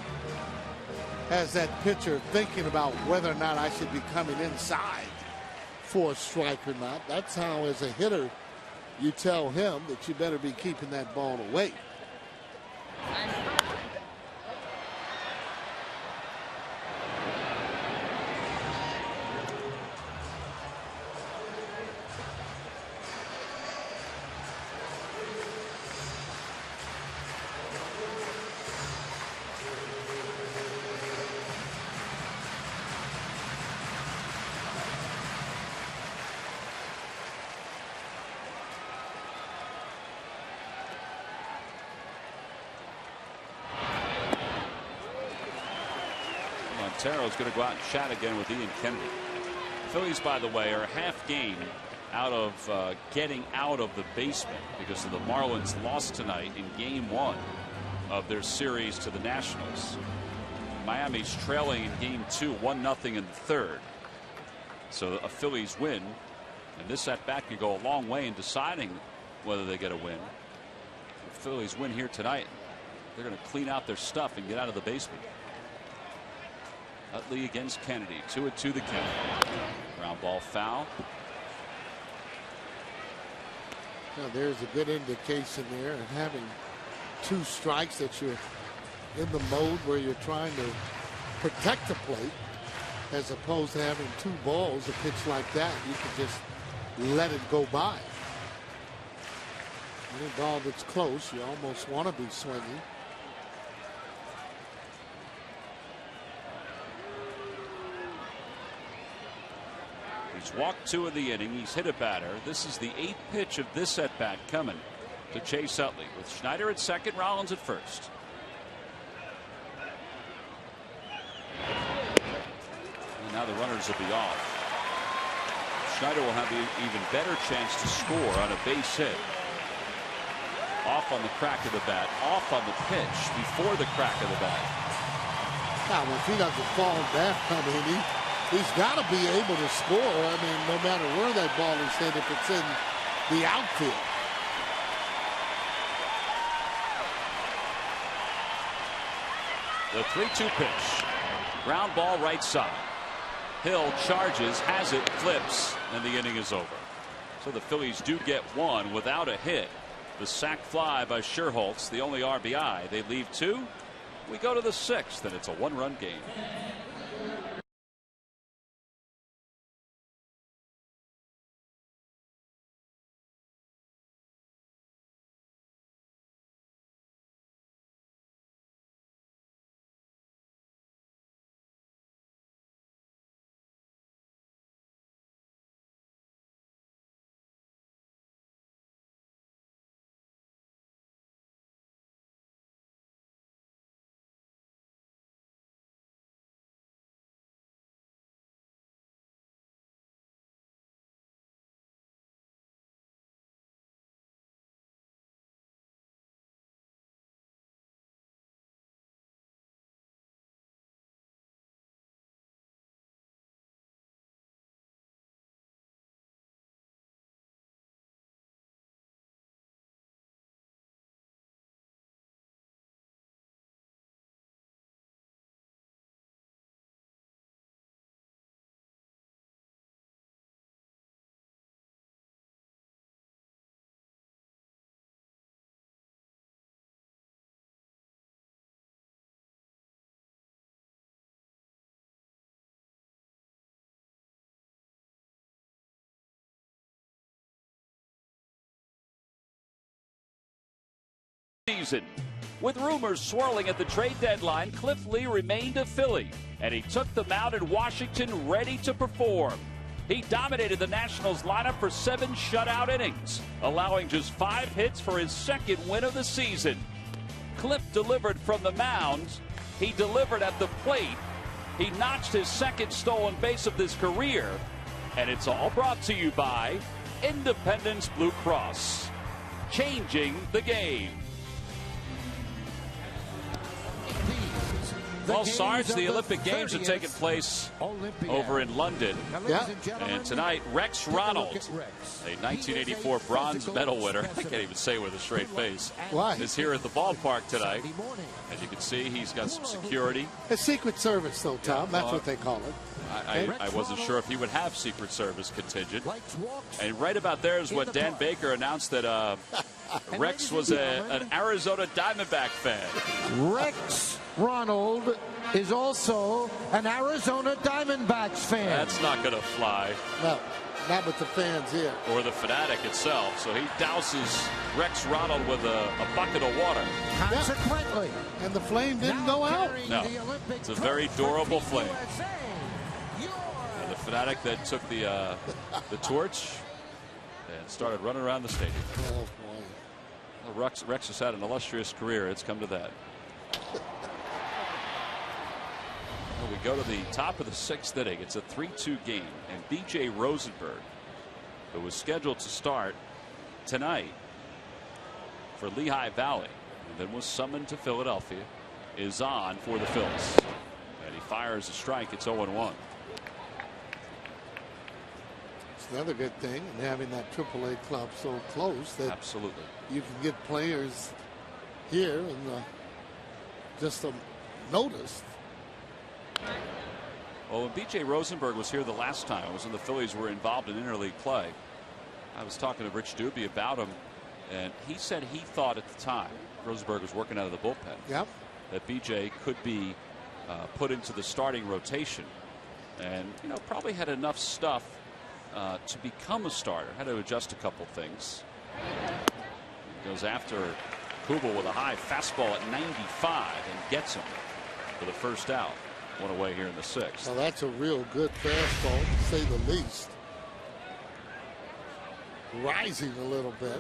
has that pitcher thinking about whether or not I should be coming inside for a strike or not. That's how, as a hitter, you tell him that you better be keeping that ball away. Montero's going to go out and chat again with Ian Kennedy. Phillies, by the way, are a half game out of getting out of the basement because of the Marlins lost tonight in game 1 of their series to the Nationals. Miami's trailing in game 2, 1-0 in the 3rd. So a Phillies win, and this at bat could go a long way in deciding whether they get a win. If the Phillies win here tonight, they're going to clean out their stuff and get out of the basement. Utley against Kennedy. 2-2 the count. Ground ball foul. Now there's a good indication there, and having 2 strikes that you're in the mode where you're trying to protect the plate as opposed to having 2 balls. A pitch like that, you can just let it go by. Any ball that's close, you almost want to be swinging. He's walked 2 of the inning. He's hit a batter. This is the 8th pitch of this at bat coming to Chase Utley with Schneider at second, Rollins at first. And now the runners will be off. Schneider will have an even better chance to score on a base hit. Off on the crack of the bat, off on the pitch before the crack of the bat. Now, if he doesn't fall down, I mean, he's got to be able to score. I mean, no matter where that ball is hit, if it's in the outfield. The 3-2 pitch. Ground ball right side. Hill charges, has it, flips, and the inning is over. So the Phillies do get one without a hit. The sac fly by Scherholtz, the only RBI. They leave two. We go to the sixth, and it's a one-run game. Season. With rumors swirling at the trade deadline, Cliff Lee remained a Philly, and he took the mound in Washington ready to perform. He dominated the Nationals lineup for 7 shutout innings, allowing just 5 hits for his second win of the season. Cliff delivered from the mound. He delivered at the plate. He notched his second stolen base of his career, and it's all brought to you by Independence Blue Cross. Changing the game. Well, Sarge, the Olympic Games are taking place over in London. Yeah. And tonight, Rex Ronald, a 1984 bronze medal winner, I can't even say with a straight face, Why? is here at the ballpark tonight. As you can see, he's got some security. The Secret Service, though, Tom. That's what they call it. I wasn't sure if he would have Secret Service contingent. And right about there is what Dan Baker announced that Rex was an Arizona Diamondback fan. Rex Ronald is also an Arizona Diamondbacks fan. That's not going to fly. No, not with the fans here. Or the Fanatic itself. So he douses Rex Ronald with a bucket of water. Consequently. And the flame didn't go out. No, it's a very durable flame. And the Fanatic then took the torch and started running around the stadium. Oh, boy. Well, Rex has had an illustrious career. It's come to that. Well, we go to the top of the 6th inning. It's a 3-2 game, and B.J. Rosenberg, who was scheduled to start tonight for Lehigh Valley and then was summoned to Philadelphia, is on for the Phils. And he fires a strike. It's 0-1. It's another good thing, and having that AAA club so close that absolutely you can get players here and just noticed. Well, when B.J. Rosenberg was here the last time, it was when the Phillies were involved in interleague play. I was talking to Rich Doobie about him, and he said he thought at the time, Rosenberg was working out of the bullpen, yep, that B.J. could be put into the starting rotation, and probably had enough stuff to become a starter. Had to adjust a couple things. Goes after Kubel with a high fastball at 95 and gets him for the first out. One away here in the 6th. Well, that's a real good fastball, to say the least. Rising a little bit.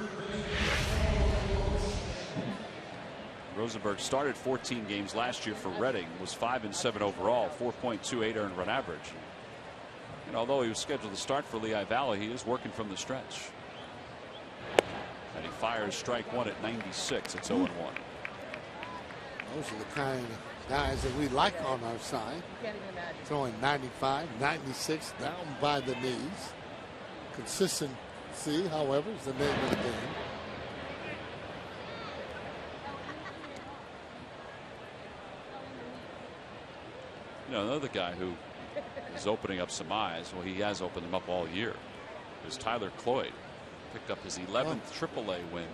Rosenberg started 14 games last year for Reading, was 5-7 overall, 4.28 earned run average. And although he was scheduled to start for Lehigh Valley, he is working from the stretch. And he fires strike one at 96. It's 0-1. Those are the kind of guys that we like on our side. Throwing 95, 96 down by the knees. Consistency, however, is the name of the game. You know, another guy who is opening up some eyes, well, he has opened them up all year, is Tyler Cloyd. Picked up his 11th AAA win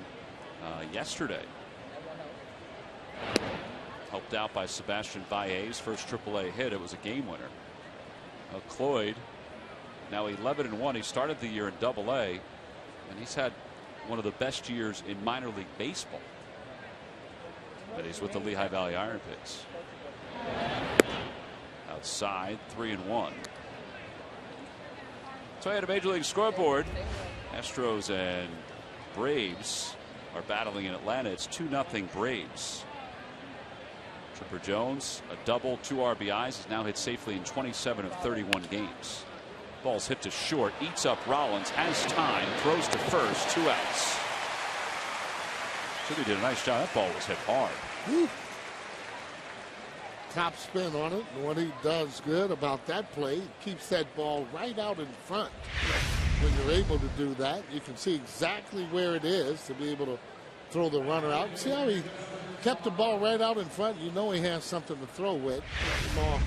yesterday. Helped out by Sebastian Baez's first AAA hit. It was a game winner. Cloyd now 11-1. He started the year in AA, and he's had one of the best years in minor league baseball. But he's with the Lehigh Valley Iron Pigs. Outside, 3-1. Toyota Major League Scoreboard. Astros and Braves are battling in Atlanta. It's 2-0 Braves. Chipper Jones, a double, 2 RBIs, has now hit safely in 27 of 31 games. Ball's hit to short, eats up Rollins, has time, throws to first, 2 outs. Chipper did a nice job. That ball was hit hard. Woo. Top spin on it. And what he does good about that play, he keeps that ball right out in front. When you're able to do that, you can see exactly where it is to be able to throw the runner out. See how he kept the ball right out in front? You know he has something to throw with. Ball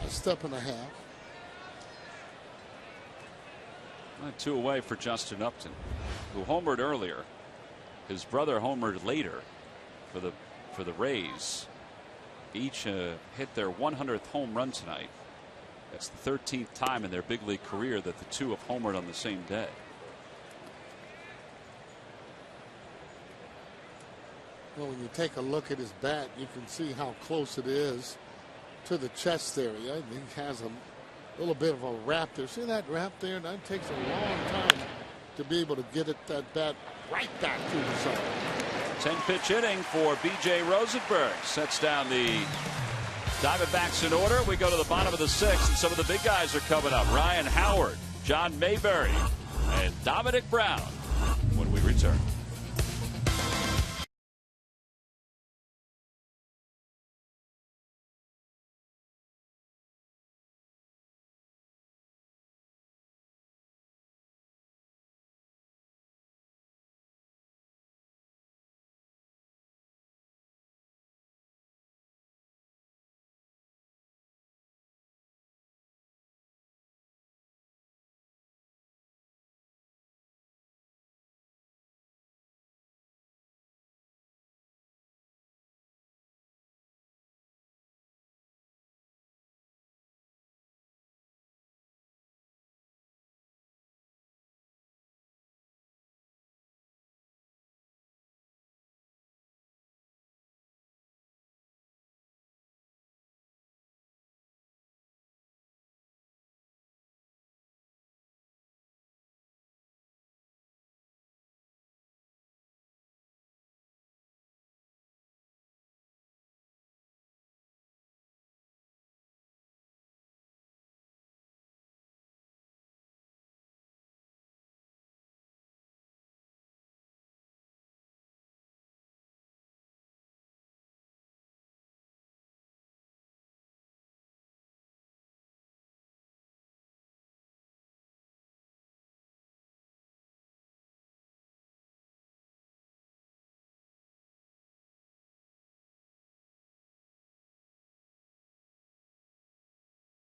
a step and a half. 2 away for Justin Upton, who homered earlier. His brother homered later for the Rays. Each hit their 100th home run tonight. That's the 13th time in their big league career that the two have homered on the same day. Well, when you take a look at his bat, you can see how close it is to the chest area. And he has a little bit of a wrap there. See that wrap there? That takes a long time to be able to get that bat right back to the zone. 10-pitch inning for B.J. Rosenberg. Sets down the Diamondbacks in order. We go to the bottom of the 6th, and some of the big guys are coming up. Ryan Howard, John Mayberry, and Dominic Brown when we return.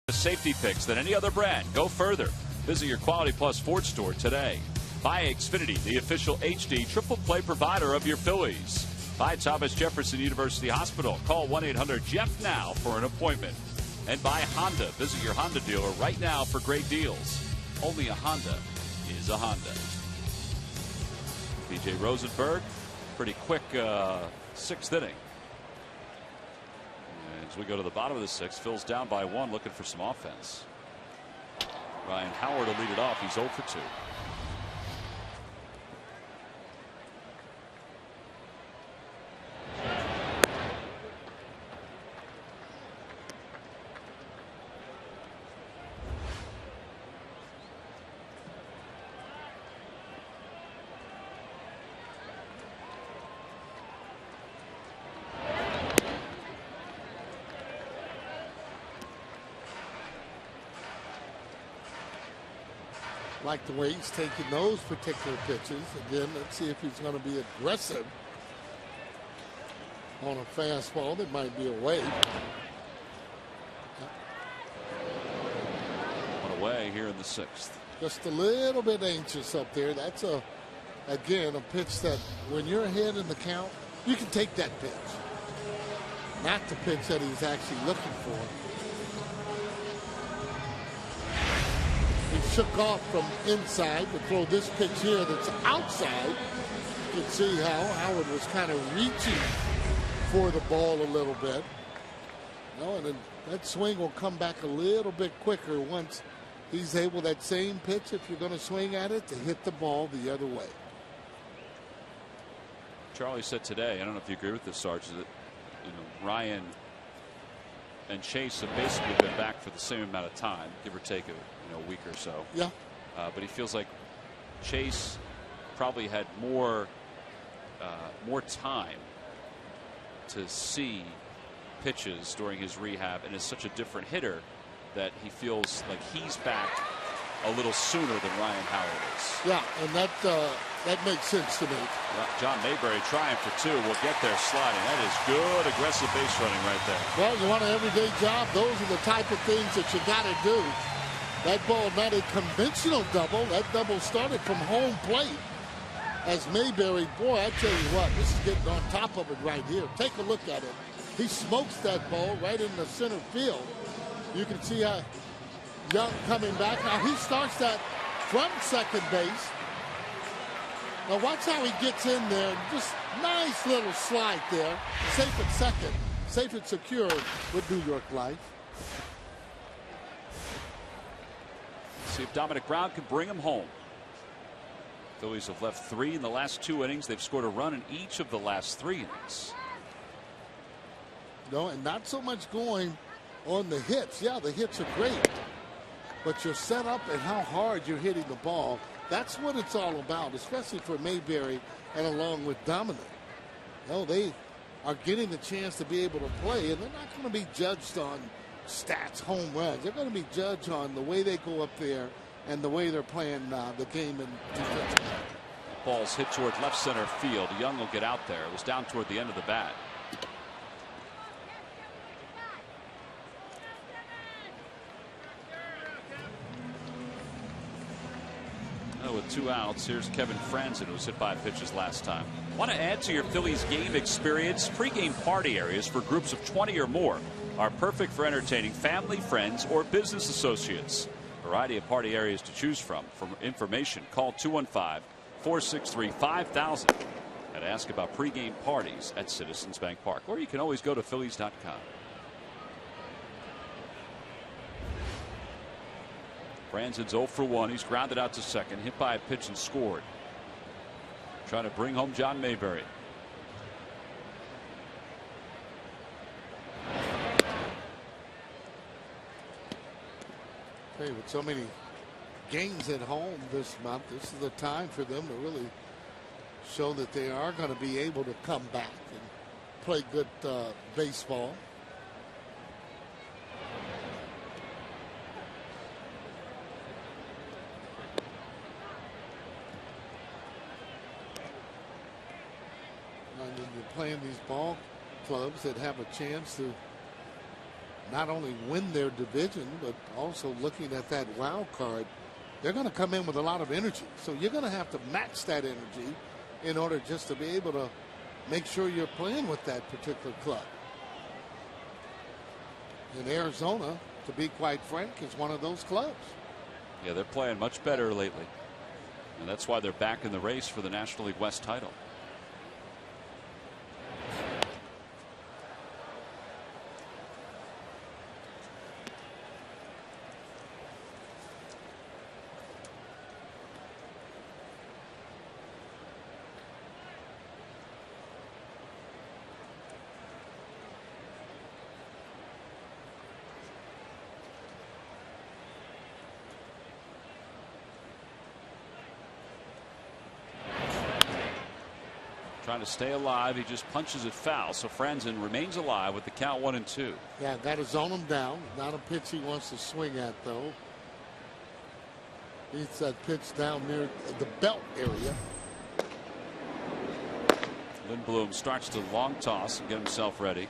Safety picks than any other brand. Go further. Visit your Quality Plus Ford store today. Buy Xfinity, the official HD triple play provider of your Phillies. Buy Thomas Jefferson University Hospital. Call 1-800-JEFF now for an appointment. And buy Honda. Visit your Honda dealer right now for great deals. Only a Honda is a Honda. B.J. Rosenberg, pretty quick 6th inning. As we go to the bottom of the 6th, Phil's down by 1, looking for some offense. Ryan Howard will lead it off. He's 0 for 2. Like the way he's taking those particular pitches. Again, let's see if he's going to be aggressive on a fastball that might be away. One away here in the 6th. Just a little bit anxious up there. That's again a pitch that when you're ahead in the count, you can take that pitch. Not the pitch that he's actually looking for. He shook off from inside to throw this pitch here that's outside. You can see how Howard was kind of reaching for the ball a little bit. And then that swing will come back a little bit quicker once he's able, that same pitch, if you're going to swing at it, to hit the ball the other way. Charlie said today, I don't know if you agree with this, Sarge, that Ryan and Chase have basically been back for the same amount of time, give or take a week or so. Yeah. But he feels like Chase probably had more time to see pitches during his rehab, and is such a different hitter that he feels like he's back a little sooner than Ryan Howard is. Yeah, and that makes sense to me. John Mayberry trying for 2 will get there sliding. That is good aggressive base running right there. Well, you want an everyday job. Those are the type of things that you got to do. That ball, not a conventional double. That double started from home plate. As Mayberry, boy, I tell you what, this is getting on top of it right here. Take a look at it. He smokes that ball right in the center field. You can see how Young coming back. Now he starts that from second base. Now watch how he gets in there. Just nice little slide there. Safe at second. Safe and secure with New York Life. See if Dominic Brown can bring him home. Phillies have left 3 in the last 2 innings. They've scored a run in each of the last 3 innings. No, and not so much going on the hits. Yeah, the hits are great. But your setup and how hard you're hitting the ball, that's what it's all about, especially for Mayberry and along with Dominic. No, they are getting the chance to be able to play, and they're not going to be judged on stats, home runs. They're going to be judged on the way they go up there and the way they're playing the game in defense. Ball's hit toward left center field. Young will get out there. It was down toward the end of the bat. With 2 outs, here's Kevin Franzen, who was hit by pitches last time. Want to add to your Phillies game experience? Pre-game party areas for groups of 20 or more are perfect for entertaining family, friends, or business associates. Variety of party areas to choose from. For information, call 215-463-5000 and ask about pre-game parties at Citizens Bank Park. Or you can always go to Phillies.com. Franzen's 0 for 1. He's grounded out to second, hit by a pitch and scored. Trying to bring home John Mayberry. Hey, with so many games at home this month, this is the time for them to really show that they are going to be able to come back and play good baseball. And you're playing these ball clubs that have a chance to not only win their division, but also looking at that wild card, they're going to come in with a lot of energy. So you're going to have to match that energy in order just to be able to make sure you're playing with that particular club. And Arizona, to be quite frank, is one of those clubs. Yeah, they're playing much better lately. And that's why they're back in the race for the National League West title. Trying to stay alive. He just punches it foul. So Franzen remains alive with the count 1-2. Yeah, got to zone him down. Not a pitch he wants to swing at, though. It's that pitch down near the belt area. Lindblom starts to long toss and get himself ready.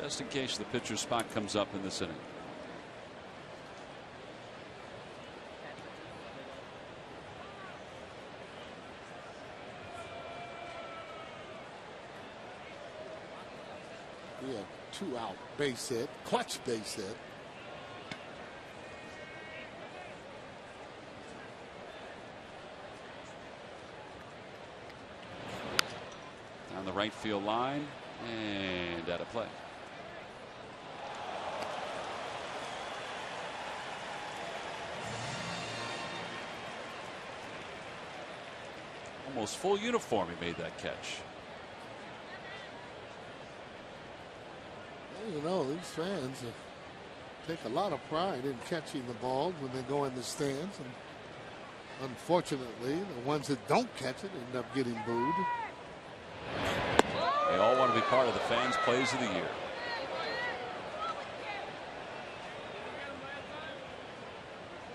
Just in case the pitcher's spot comes up in this inning. We have 2 out base hit, clutch base hit. Down the right field line and out of play. Almost full uniform, he made that catch. Well, you know, these fans take a lot of pride in catching the ball when they go in the stands, and unfortunately the ones that don't catch it end up getting booed. They all want to be part of the fans' plays of the year.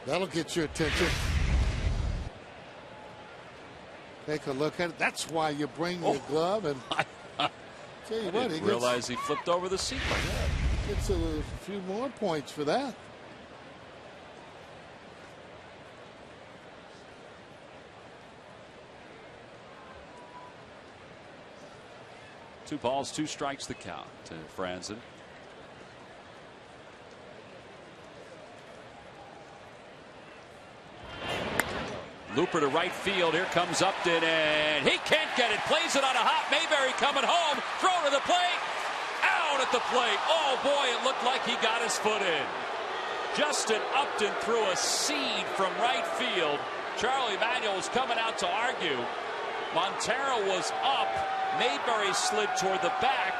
That'll get your attention. Take a look at it. That's why you bring your glove. And tell you what, I didn't realize he flipped over the seat like that. Gets a few more points for that. Two balls, 2 strikes the count to Franzen. Looper to right field. Here comes Upton, and he can't get it. Plays it on a hop. Mayberry coming home. Throw to the plate. Out at the plate. Oh, boy, it looked like he got his foot in. Justin Upton threw a seed from right field. Charlie Manuel was coming out to argue. Montero was up. Mayberry slid toward the back,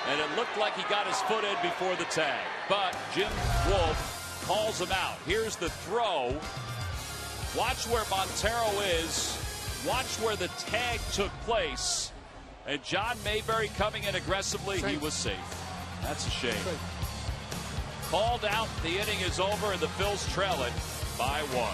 and it looked like he got his foot in before the tag. But Jim Wolf calls him out. Here's the throw. Watch where Montero is. Watch where the tag took place. And John Mayberry coming in aggressively. He was safe. That's a shame. Called out. The inning is over, and the Phils trail it by 1.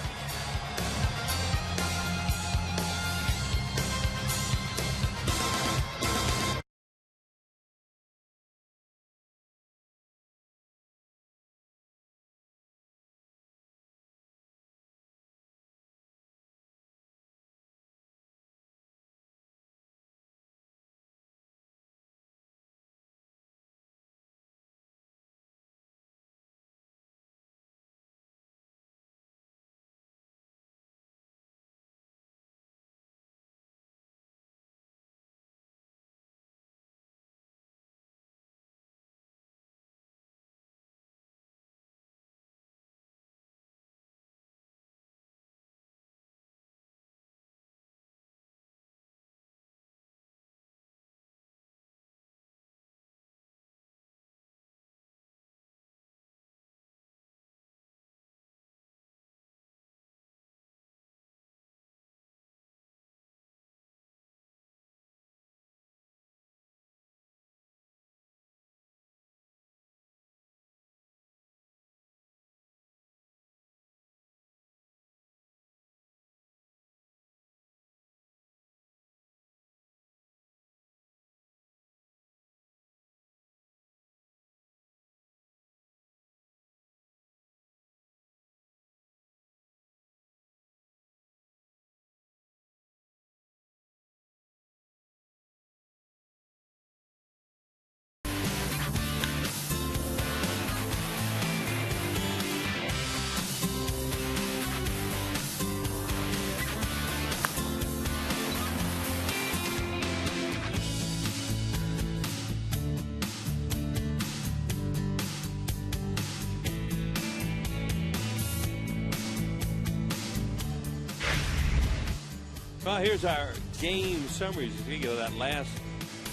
Well, here's our game summaries. If you go to that last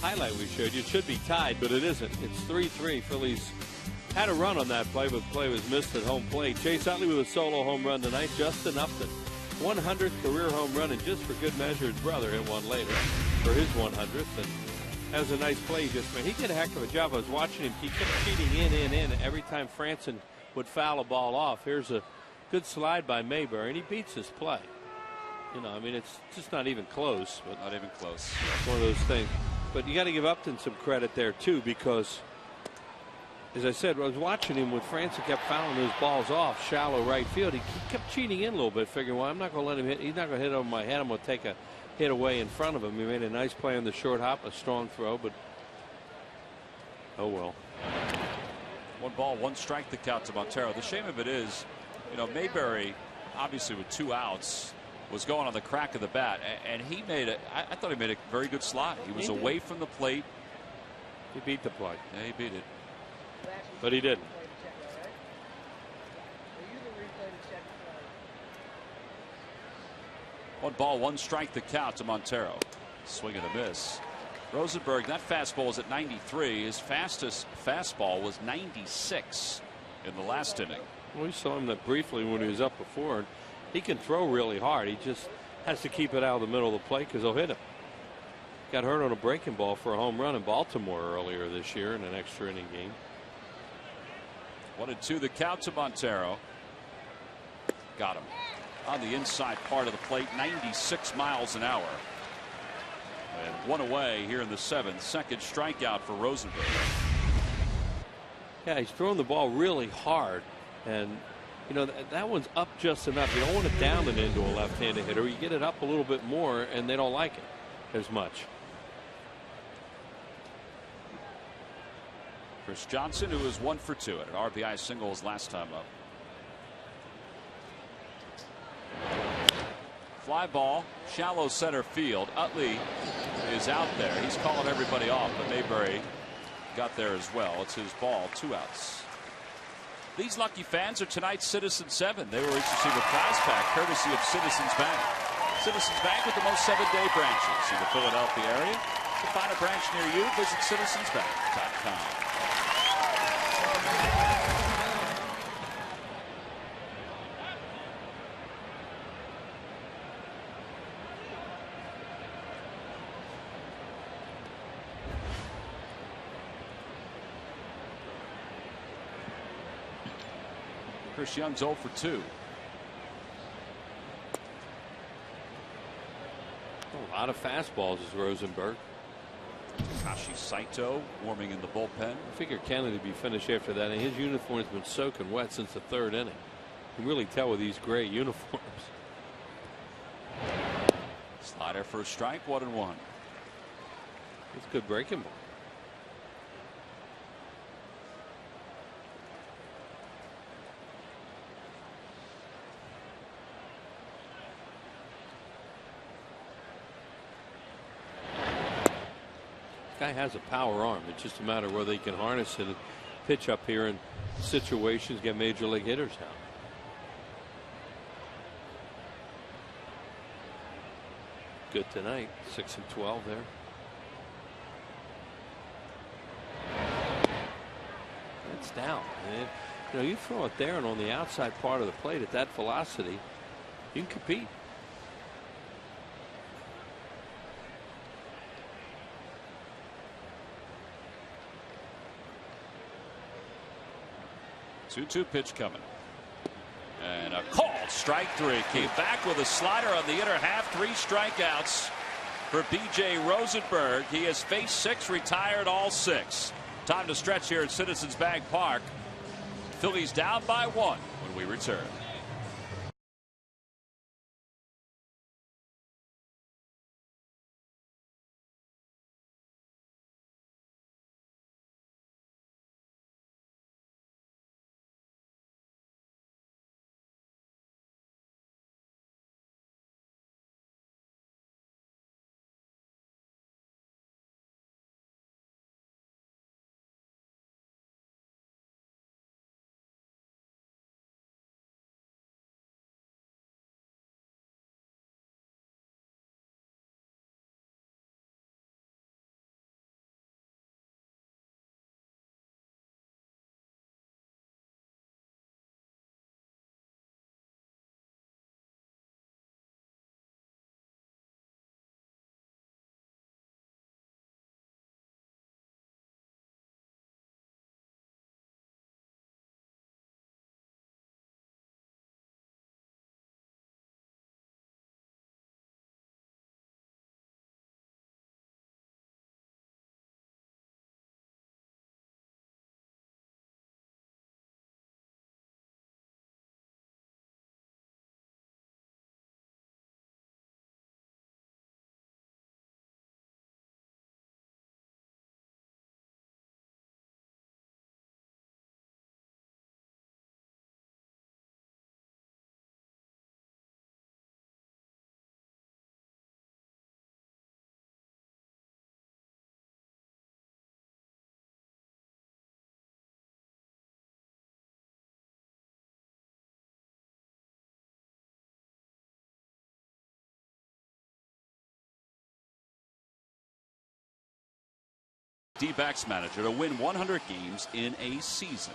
highlight we showed you, it should be tied, but it isn't. It's 3-3. Phillies had a run on that play, but the play was missed at home plate. Chase Utley with a solo home run tonight. Justin Upton, 100th career home run, and just for good measure, his brother hit one later for his 100th. And that was a nice play he just made. He did a heck of a job. I was watching him. He kept cheating in. Every time Franzen would foul a ball off. Here's a good slide by Mayberry, and he beats his play. You know, I mean, it's just not even close. But not even close. It's one of those things. But you got to give Upton some credit there, too, because, as I said, I was watching him when Franson kept fouling those balls off shallow right field. He kept cheating in a little bit, figuring, well, I'm not going to let him hit. He's not going to hit over my head. I'm going to take a hit away in front of him. He made a nice play on the short hop, a strong throw, but oh well. 1 ball, 1 strike, the count to Montero. The shame of it is, you know, Mayberry, obviously with 2 outs, was going on the crack of the bat, and he made it. I thought he made a very good slide. He was away from the plate. He beat the play. Yeah, he beat it. But he didn't. One ball, 1 strike, the count to Montero. Swing and a miss. Rosenberg, that fastball was at 93. His fastest fastball was 96 in the last inning. Well, we saw him that briefly when he was up before. And he can throw really hard. He just has to keep it out of the middle of the plate because they'll hit him. Got hurt on a breaking ball for a home run in Baltimore earlier this year in an extra inning game. 1-2, the count to Montero. Got him on the inside part of the plate, 96 miles an hour. And 1 away here in the 7th. Second strikeout for Rosenberg. Yeah, he's throwing the ball really hard. And, you know, that one's up just enough. You don't want to down it into a left-handed hitter. You get it up a little bit more, and they don't like it as much. Chris Johnson, who was 1 for 2 at an RBI single his last time up. Fly ball, shallow center field. Utley is out there. He's calling everybody off, but Mayberry got there as well. It's his ball, 2 outs. These lucky fans are tonight's Citizen 7. They will each receive a prize pack courtesy of Citizens Bank. Citizens Bank with the most 7-day branches in the Philadelphia area. To find a branch near you, visit citizensbank.com. Chris Young's 0 for 2. A lot of fastballs is Rosenberg. Takashi Saito warming in the bullpen. I figure Kennedy would be finished after that, and his uniform's been soaking wet since the 3rd inning. You can really tell with these gray uniforms. Slider for a strike, 1-1. It's a good breaking ball. Guy has a power arm. It's just a matter of whether he can harness it and pitch up here in situations, get major league hitters out. Good tonight. 6-12 there. It's down. And, you know, you throw it there and on the outside part of the plate at that velocity, you can compete. Two pitch coming. And a called strike 3. Came back with a slider on the inner half. 3 strikeouts for B.J. Rosenberg. He has faced 6, retired all 6. Time to stretch here at Citizens Bank Park. Phillies down by 1 when we return. D-backs manager to win 100 games in a season?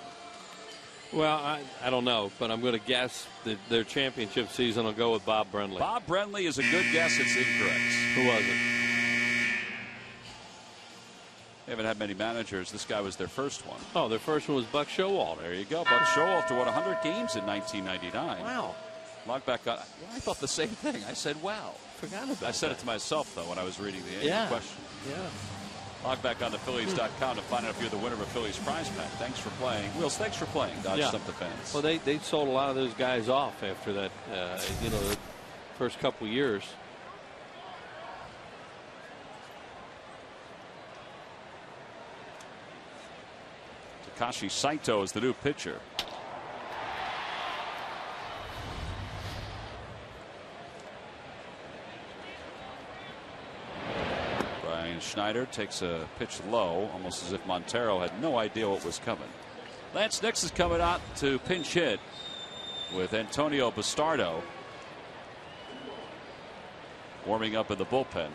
Well, I don't know, but I'm going to guess that their championship season will go with Bob Brenly. Bob Brenly is a good guess. It's incorrect. Who was it? They haven't had many managers. This guy was their first one. Oh, their first one was Buck Showalter. There you go. Buck Showalter won 100 games in 1999. Wow. Log back on. I thought the same thing. I said, wow. Forgot about that. I said it to myself, though, when I was reading the question. Yeah. Log back on to Phillies.com to find out if you're the winner of a Phillies prize pack. Thanks for playing. Wills, thanks for playing. Dodge Stump the Fence. Well, they sold a lot of those guys off after that, the first couple years. Takashi Saito is the new pitcher. Brian Schneider takes a pitch low, almost as if Montero had no idea what was coming. Lance Nix is coming out to pinch hit with Antonio Bastardo warming up in the bullpen.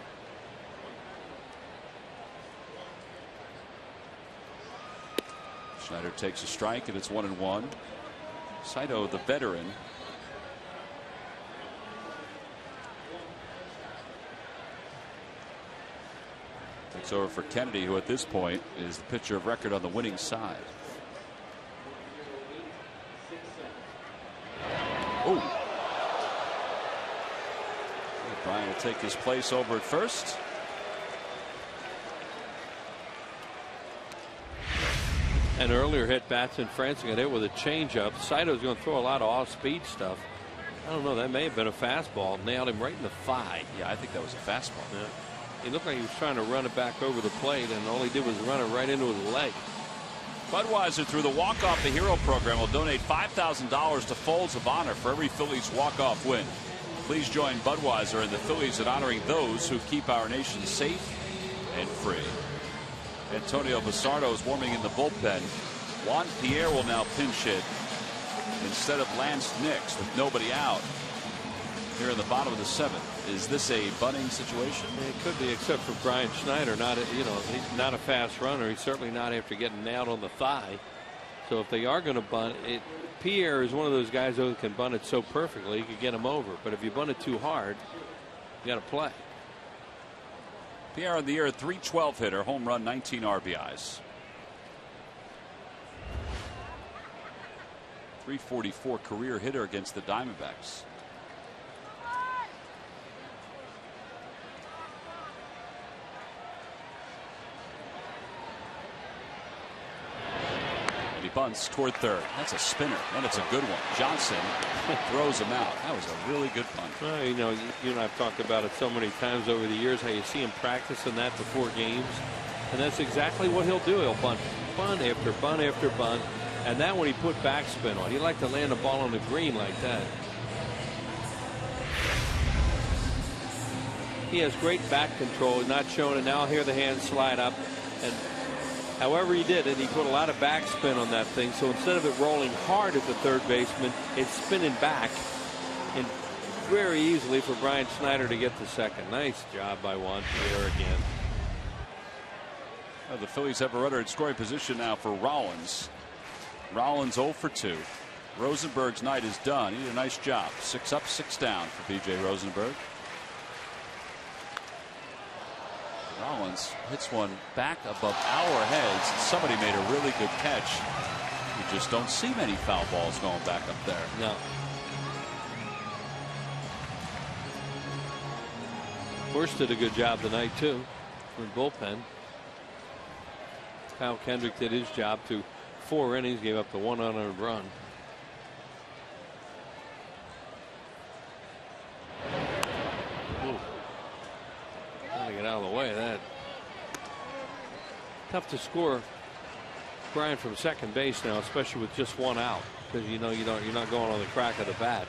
Schneider takes a strike, and it's 1-1. Saito, the veteran, takes over for Kennedy, who at this point is the pitcher of record on the winning side. Oh, Brian will take his place over at first. And earlier hit bats in France got hit with a changeup. Saito's going to throw a lot of off-speed stuff. I don't know. That may have been a fastball. Nailed him right in the thigh. Yeah, I think that was a fastball. Yeah. He looked like he was trying to run it back over the plate, and all he did was run it right into his leg. Budweiser, through the Walk-Off the Hero program, will donate $5,000 to Folds of Honor for every Phillies walk-off win. Please join Budweiser and the Phillies in honoring those who keep our nation safe and free. Antonio Bastardo is warming in the bullpen. Juan Pierre will now pinch hit instead of Lance Nix with nobody out here in the bottom of the seventh. Is this a bunting situation? It could be, except for Brian Schneider. He's not a fast runner. He's certainly not after getting nailed on the thigh. So if they are going to bunt it, Pierre is one of those guys who can bunt it so perfectly he could get him over. But if you bunt it too hard, you got to play. Pierre on the year, 312 hitter, home run, 19 RBIs. 344 career hitter against the Diamondbacks. And he bunts toward third. That's a spinner, and it's a good one. Johnson throws him out. That was a really good punt. Well, you and I've talked about it so many times over the years, how you see him practicing that before games, and that's exactly what he'll do. He'll bunt after bunt after bunt, and that when he put backspin on, he liked to land the ball on the green like that. He has great back control. He's not showing it now. Here the hands slide up, and however he did it, he put a lot of backspin on that thing. So instead of it rolling hard at the third baseman, it's spinning back, and very easily for Brian Schneider to get the second. Nice job by Juan Pierre again. Well, the Phillies have a runner in scoring position now for Rollins. Rollins 0 for 2. Rosenberg's night is done. He did a nice job. 6 up, 6 down for B.J. Rosenberg. Rollins hits one back above our heads. Somebody made a really good catch. You just don't see many foul balls going back up there. No. Horst did a good job tonight too for the bullpen. Kyle Kendrick did his job through 4 innings, gave up the 1 unearned run. Trying to get out of the way of that. Tough to score Brian from second base now, especially with just 1 out, because you're not going on the crack of the bat.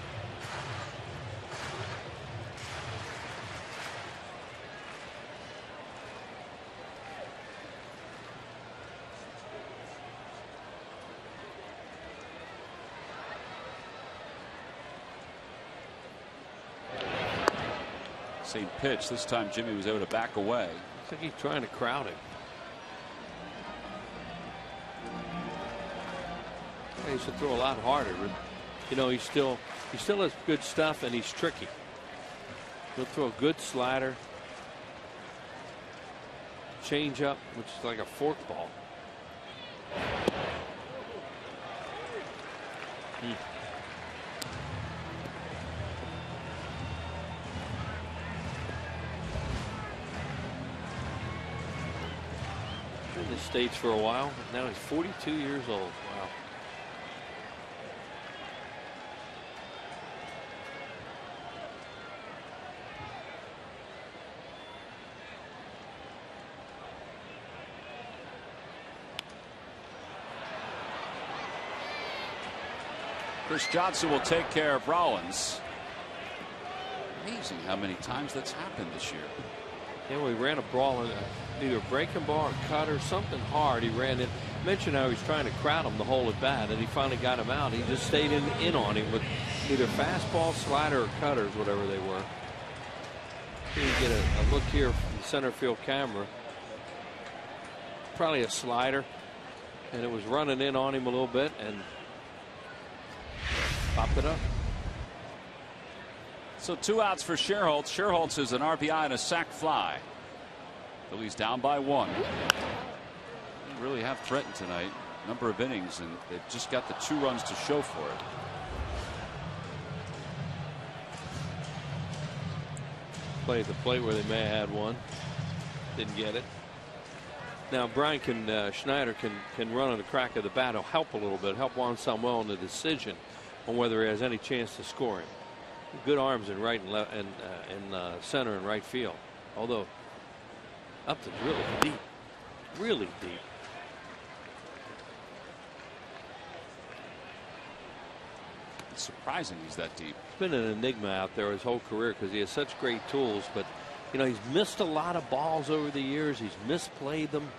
Same pitch. This time Jimmy was able to back away. I think he's trying to crowd him. He should throw a lot harder. But, you know, he still has good stuff, and he's tricky. He'll throw a good slider, change up, which is like a fork ball. In the States for a while. Now he's 42 years old. Wow. Chris Johnson will take care of Rollins. Amazing how many times that's happened this year. Yeah, we ran a brawl, either a breaking ball or cut or something hard. He ran it. Mentioned how he was trying to crowd him the whole at bat, and he finally got him out. He just stayed in on him with either fastball, slider, or cutters, whatever they were. Here you get a look here from the center field camera. Probably a slider, and it was running in on him a little bit and popped it up. So 2 outs for Sherholtz. Sherholtz is an RBI and a sac fly. Phillies down by 1. They really have threatened tonight. Number of innings, and they've just got the 2 runs to show for it. Play at the plate where they may have had one. Didn't get it. Now Brian Schneider can run on the crack of the bat. He'll help a little bit. Help Juan Samuel in the decision on whether he has any chance to score him. Good arms in right and left and center and right field. Although up to really deep, really deep. It's surprising he's that deep. He's been an enigma out there his whole career because he has such great tools. But you know, he's missed a lot of balls over the years. He's misplayed them.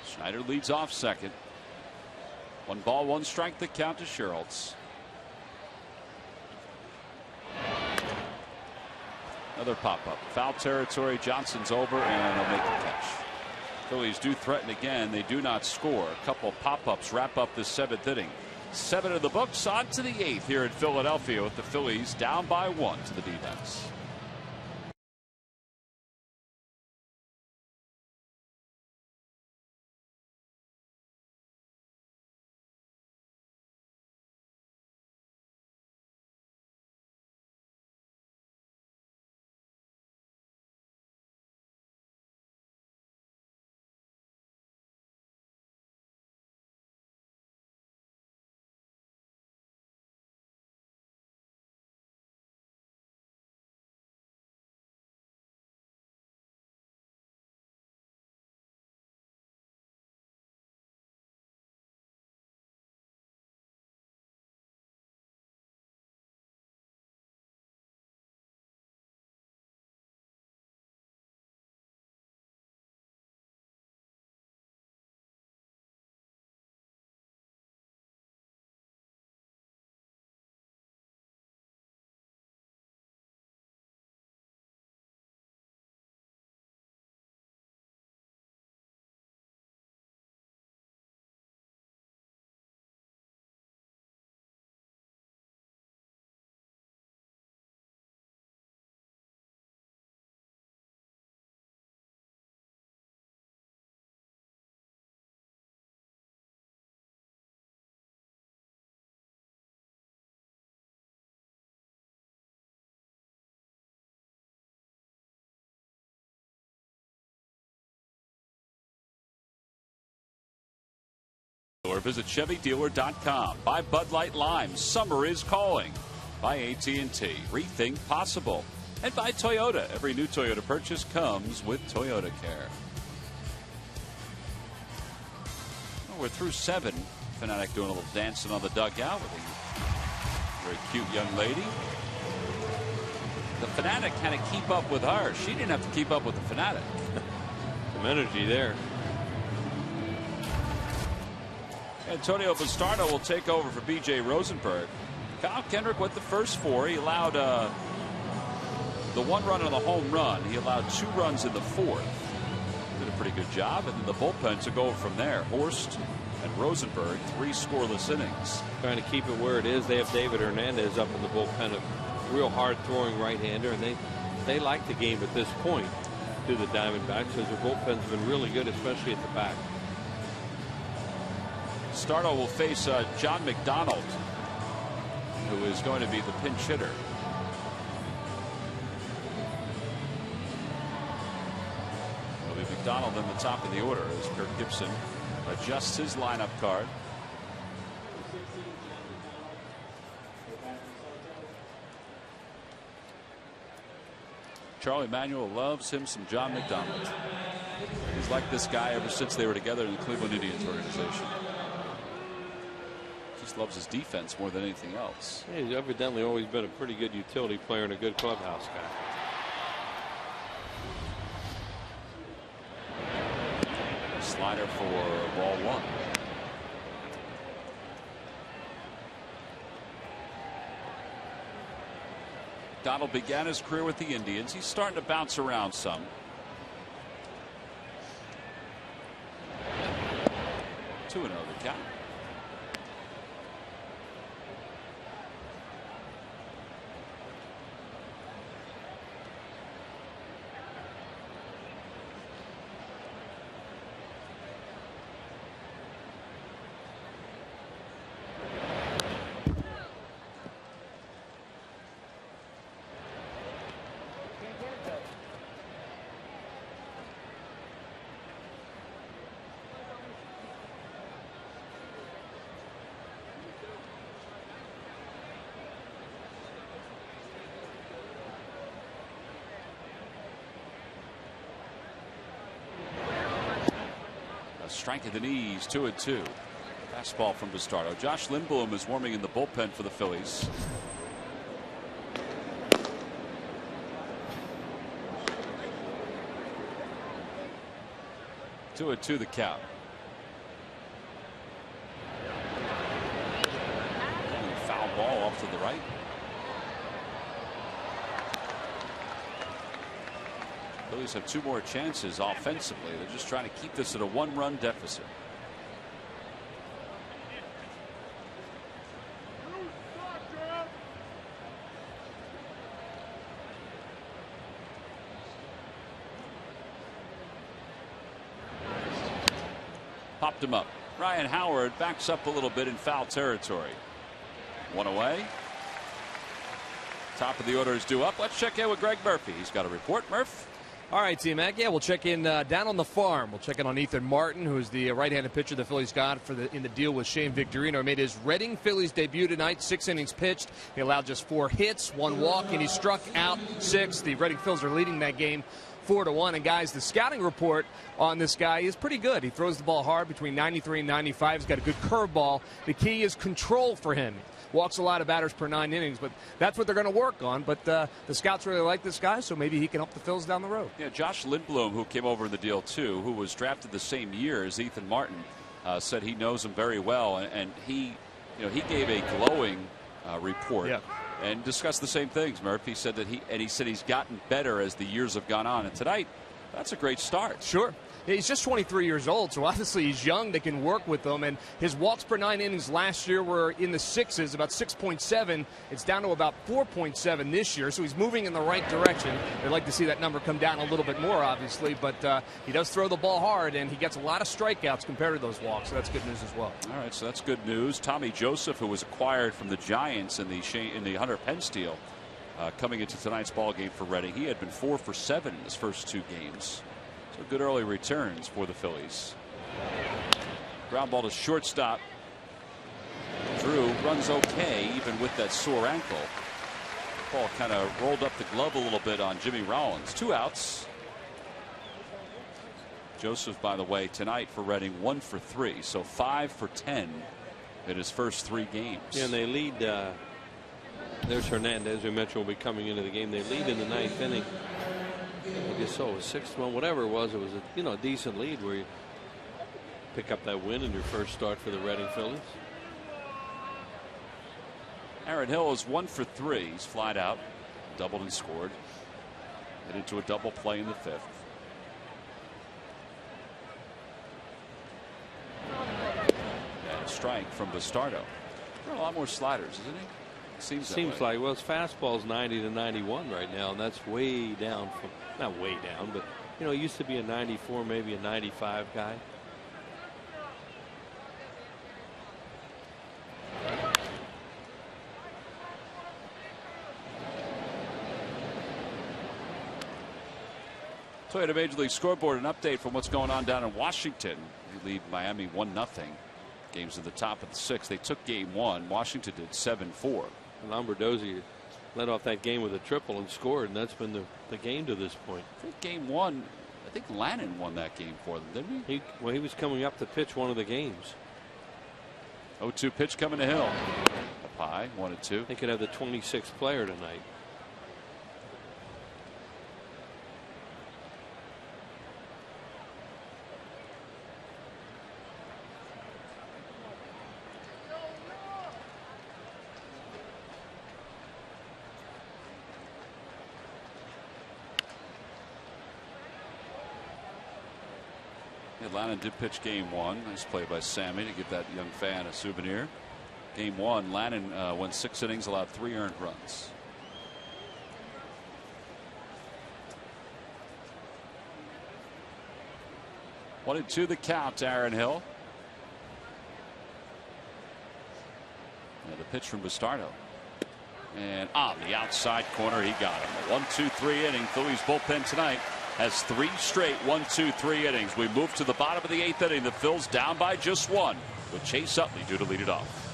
Schneider leads off second. 1 ball, 1 strike. The count to Sherholtz. Another pop up. Foul territory. Johnson's over, and he'll make the catch. Phillies do threaten again. They do not score. A couple pop ups wrap up the 7th inning. 7 in the books. On to the 8th here in Philadelphia with the Phillies down by 1 to the D-backs. Or visit ChevyDealer.com. Buy Bud Light Lime. Summer is calling. By AT&T. Rethink possible. And by Toyota. Every new Toyota purchase comes with Toyota Care. Well, we're through 7. Fanatic doing a little dancing on the dugout with a very cute young lady. The Fanatic had to keep up with her. She didn't have to keep up with the Fanatic. Some energy there. Antonio Bastardo will take over for B.J. Rosenberg. Kyle Kendrick with the first 4. He allowed the 1 run on the home run. He allowed 2 runs in the 4th. did a pretty good job, and then the bullpen took over from there. Horst and Rosenberg, 3 scoreless innings. Trying to keep it where it is. They have David Hernandez up in the bullpen, a real hard throwing right-hander, and they like the game at this point to the Diamondbacks because their bullpen's been really good, especially at the back. Stardo will face John McDonald, who is going to be the pinch hitter. It'll be McDonald in the top of the order as Kirk Gibson adjusts his lineup card. Charlie Manuel loves him some John McDonald. He's liked this guy ever since they were together in the Cleveland Indians organization. Just loves his defense more than anything else. Yeah, he's evidently always been a pretty good utility player and a good clubhouse guy. Slider for ball 1. Donald began his career with the Indians. He's starting to bounce around some. 2-0 the count. Strike at the knees, 2-2. Fastball from Bastardo. Josh Lindblom is warming in the bullpen for the Phillies. Two the count. Foul ball off to the right. Phillies have 2 more chances offensively. They're just trying to keep this at a 1-run deficit. Popped him up. Ryan Howard backs up a little bit in foul territory. 1 away. Top of the order is due up. Let's check in with Greg Murphy. He's got a report. Murph. All right, T-Mac. Yeah, we'll check in down on the farm. We'll check in on Ethan Martin, who's the right-handed pitcher the Phillies got in the deal with Shane Victorino. Made his Reading Phillies debut tonight. 6 innings pitched. He allowed just 4 hits, 1 walk, and he struck out 6. The Reading Phillies are leading that game 4-1. And guys, the scouting report on this guy is pretty good. He throws the ball hard between 93 and 95. He's got a good curveball. The key is control for him. Walks a lot of batters per 9 innings, but that's what they're going to work on. But the scouts really like this guy, so maybe he can help the Phils down the road. Yeah, Josh Lindblom, who came over in the deal too, who was drafted the same year as Ethan Martin, said he knows him very well, and he gave a glowing report. Yeah. And discussed the same things, Murph. He said that he's gotten better as the years have gone on. And tonight, that's a great start. Sure. Yeah, he's just 23 years old, so obviously he's young. They can work with him. And his walks per 9 innings last year were in the 6s, about 6.7. It's down to about 4.7 this year, so he's moving in the right direction. They'd like to see that number come down a little bit more, obviously, but he does throw the ball hard, and he gets a lot of strikeouts compared to those walks, so that's good news as well. All right, so that's good news. Tommy Joseph, who was acquired from the Giants in the Hunter Pence deal, coming into tonight's ball game for Reading. He had been 4 for 7 in his first 2 games. So good early returns for the Phillies. Ground ball to shortstop. Drew runs okay even with that sore ankle. Ball kind of rolled up the glove a little bit on Jimmy Rollins. 2 outs. Joseph, by the way, tonight for Reading 1 for 3, so 5 for 10 in his first 3 games. Yeah, and they lead. There's Hernandez, who mentioned will be coming into the game. They lead in the 9th inning. I guess so. 6th one, whatever it was a decent lead where you pick up that win in your first start for the Reading Phillies. Aaron Hill is 1 for 3. He's flied out, doubled and scored. Headed to a double play in the 5th. strike from Bastardo. A lot more sliders, isn't he? Seems like, well, his fastball's 90 to 91 right now, and that's way down from, not way down, but you know, he used to be a 94, maybe a 95 guy. Toyota Major League Scoreboard, an update from what's going on down in Washington. You lead Miami 1-0. Game's at the top of the 6th. They took game 1. Washington did 7-4. Lombardozzi led off that game with a triple and scored, and that's been the game to this point. I think game 1, I think Lannon won that game for them, didn't he? Well, he was coming up to pitch one of the games. 0-2 pitch coming to Hill. Up high, 1-2. They could have the 26th player tonight. Atlanta did pitch game 1. Nice play by Sammy to give that young fan a souvenir. Game 1, Lannon went 6 innings, allowed 3 earned runs. One and 2 the count to Aaron Hill. And the pitch from Bastardo. And on the outside corner, he got him. A 1-2-3 inning. Phillies bullpen tonight has 3 straight 1-2-3 innings. We move to the bottom of the 8th inning. The Phils down by just 1 with Chase Utley due to lead it off.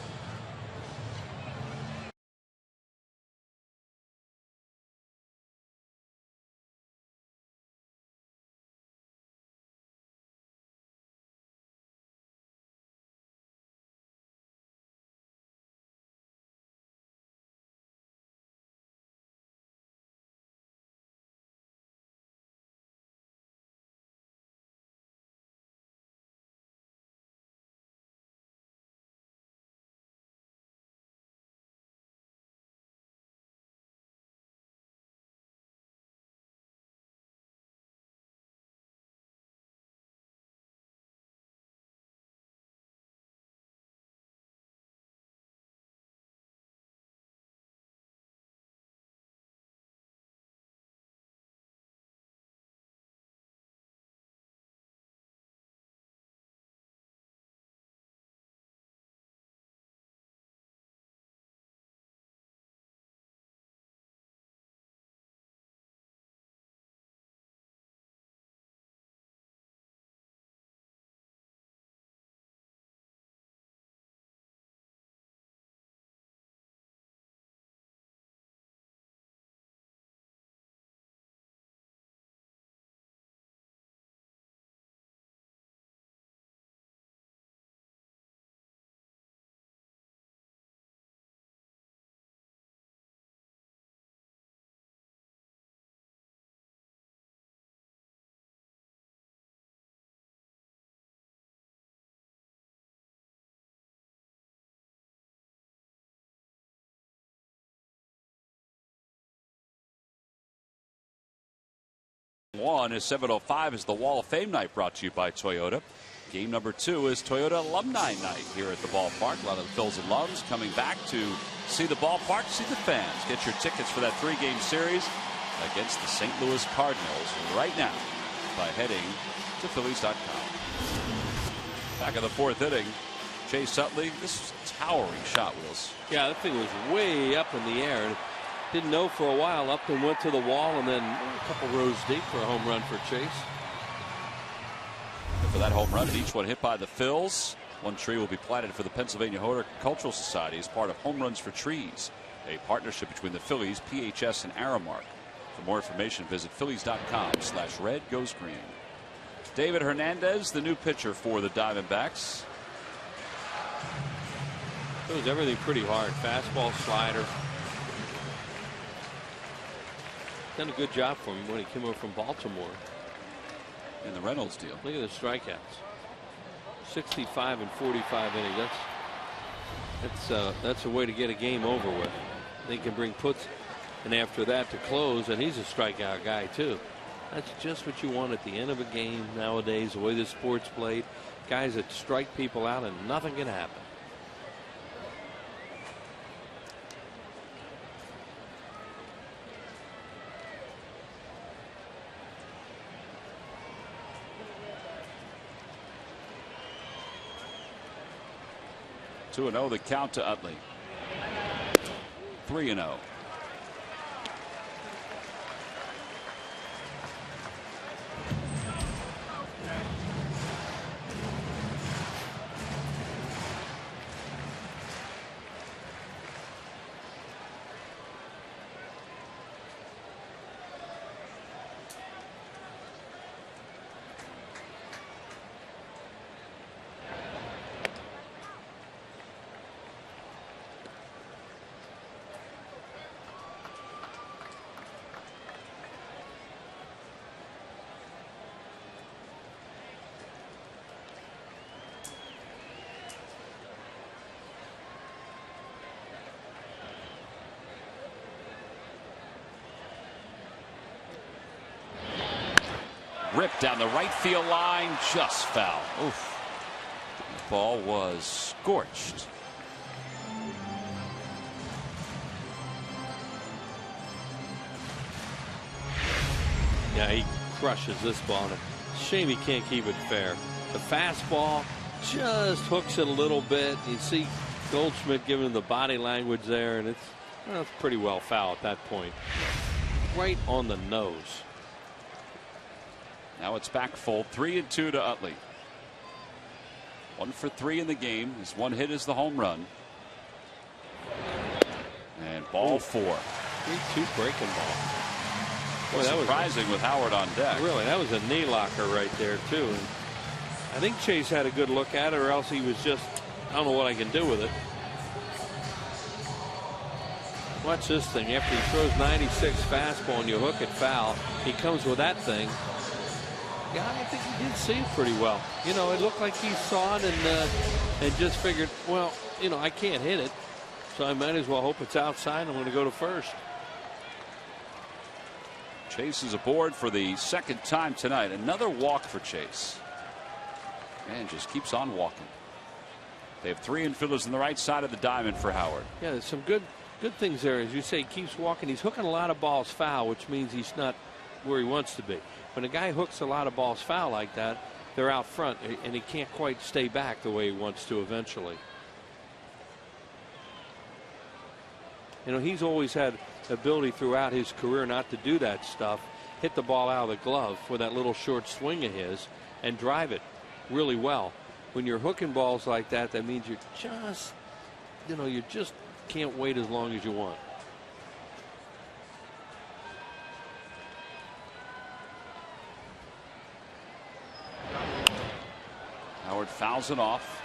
One is 7:05 is the Wall of Fame night brought to you by Toyota. Game number 2 is Toyota Alumni Night here at the ballpark. A lot of the Phils alums coming back to see the ballpark, see the fans. Get your tickets for that 3-game series against the St. Louis Cardinals right now by heading to Phillies.com. Back in the 4th inning, Chase Utley. This is a towering shot, Wills. Yeah, that thing was way up in the air. Didn't know for a while. Upton went to the wall and then a couple rows deep for a home run for Chase. And for that home run, each one hit by the Phils. One tree will be planted for the Pennsylvania Horticultural Society as part of Home Runs for Trees, a partnership between the Phillies, PHS, and Aramark. For more information, visit Phillies.com/red goes green. David Hernandez, the new pitcher for the Diamondbacks. Throws everything pretty hard. Fastball, slider. Done a good job for him when he came over from Baltimore. In the Reynolds deal. Look at the strikeouts. 65 and 45 innings. That's a way to get a game over with. They can bring puts, and after that to close, and he's a strikeout guy too. That's just what you want at the end of a game nowadays, the way the sport's played. Guys that strike people out and nothing can happen. 2-0 the count to Utley. 3-0. Ripped down the right field line, just foul. Oof. The ball was scorched. Yeah, he crushes this ball. Shame he can't keep it fair. The fastball just hooks it a little bit. You see Goldschmidt giving him the body language there, and it's pretty well foul at that point. Right on the nose. Now it's back full. 3-2 to Utley. 1 for 3 in the game. His one hit is the home run. And ball 4. 3-2 breaking ball. Boy, that was surprising with Howard on deck. Really, that was a knee locker right there too. And I think Chase had a good look at it, or else he was just, I don't know what I can do with it. Watch this thing. After he throws 96 fastball and you hook it foul, he comes with that thing. Yeah, I think he did see it pretty well. You know, it looked like he saw it and just figured, well, you know, I can't hit it, so I might as well hope it's outside. I'm going to go to first. Chase is aboard for the second time tonight. Another walk for Chase. And just keeps on walking. They have 3 infielders on the right side of the diamond for Howard. Yeah, there's some good things there. As you say, he keeps walking. He's hooking a lot of balls foul, which means he's not where he wants to be. When a guy hooks a lot of balls foul like that, they're out front, and he can't quite stay back the way he wants to eventually. You know, he's always had ability throughout his career not to do that stuff, hit the ball out of the glove with that little short swing of his and drive it really well. When you're hooking balls like that, that means you're just, you know, you just can't wait as long as you want. Howard fouls it off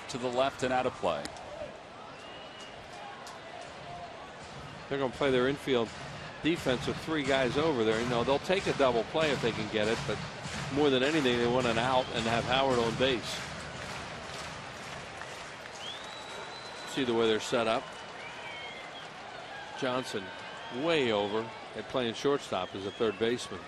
to the left and out of play. They're going to play their infield defense with 3 guys over there. You know, they'll take a double play if they can get it, but more than anything, they want an out and have Howard on base. See the way they're set up. Johnson way over at playing shortstop as a third baseman.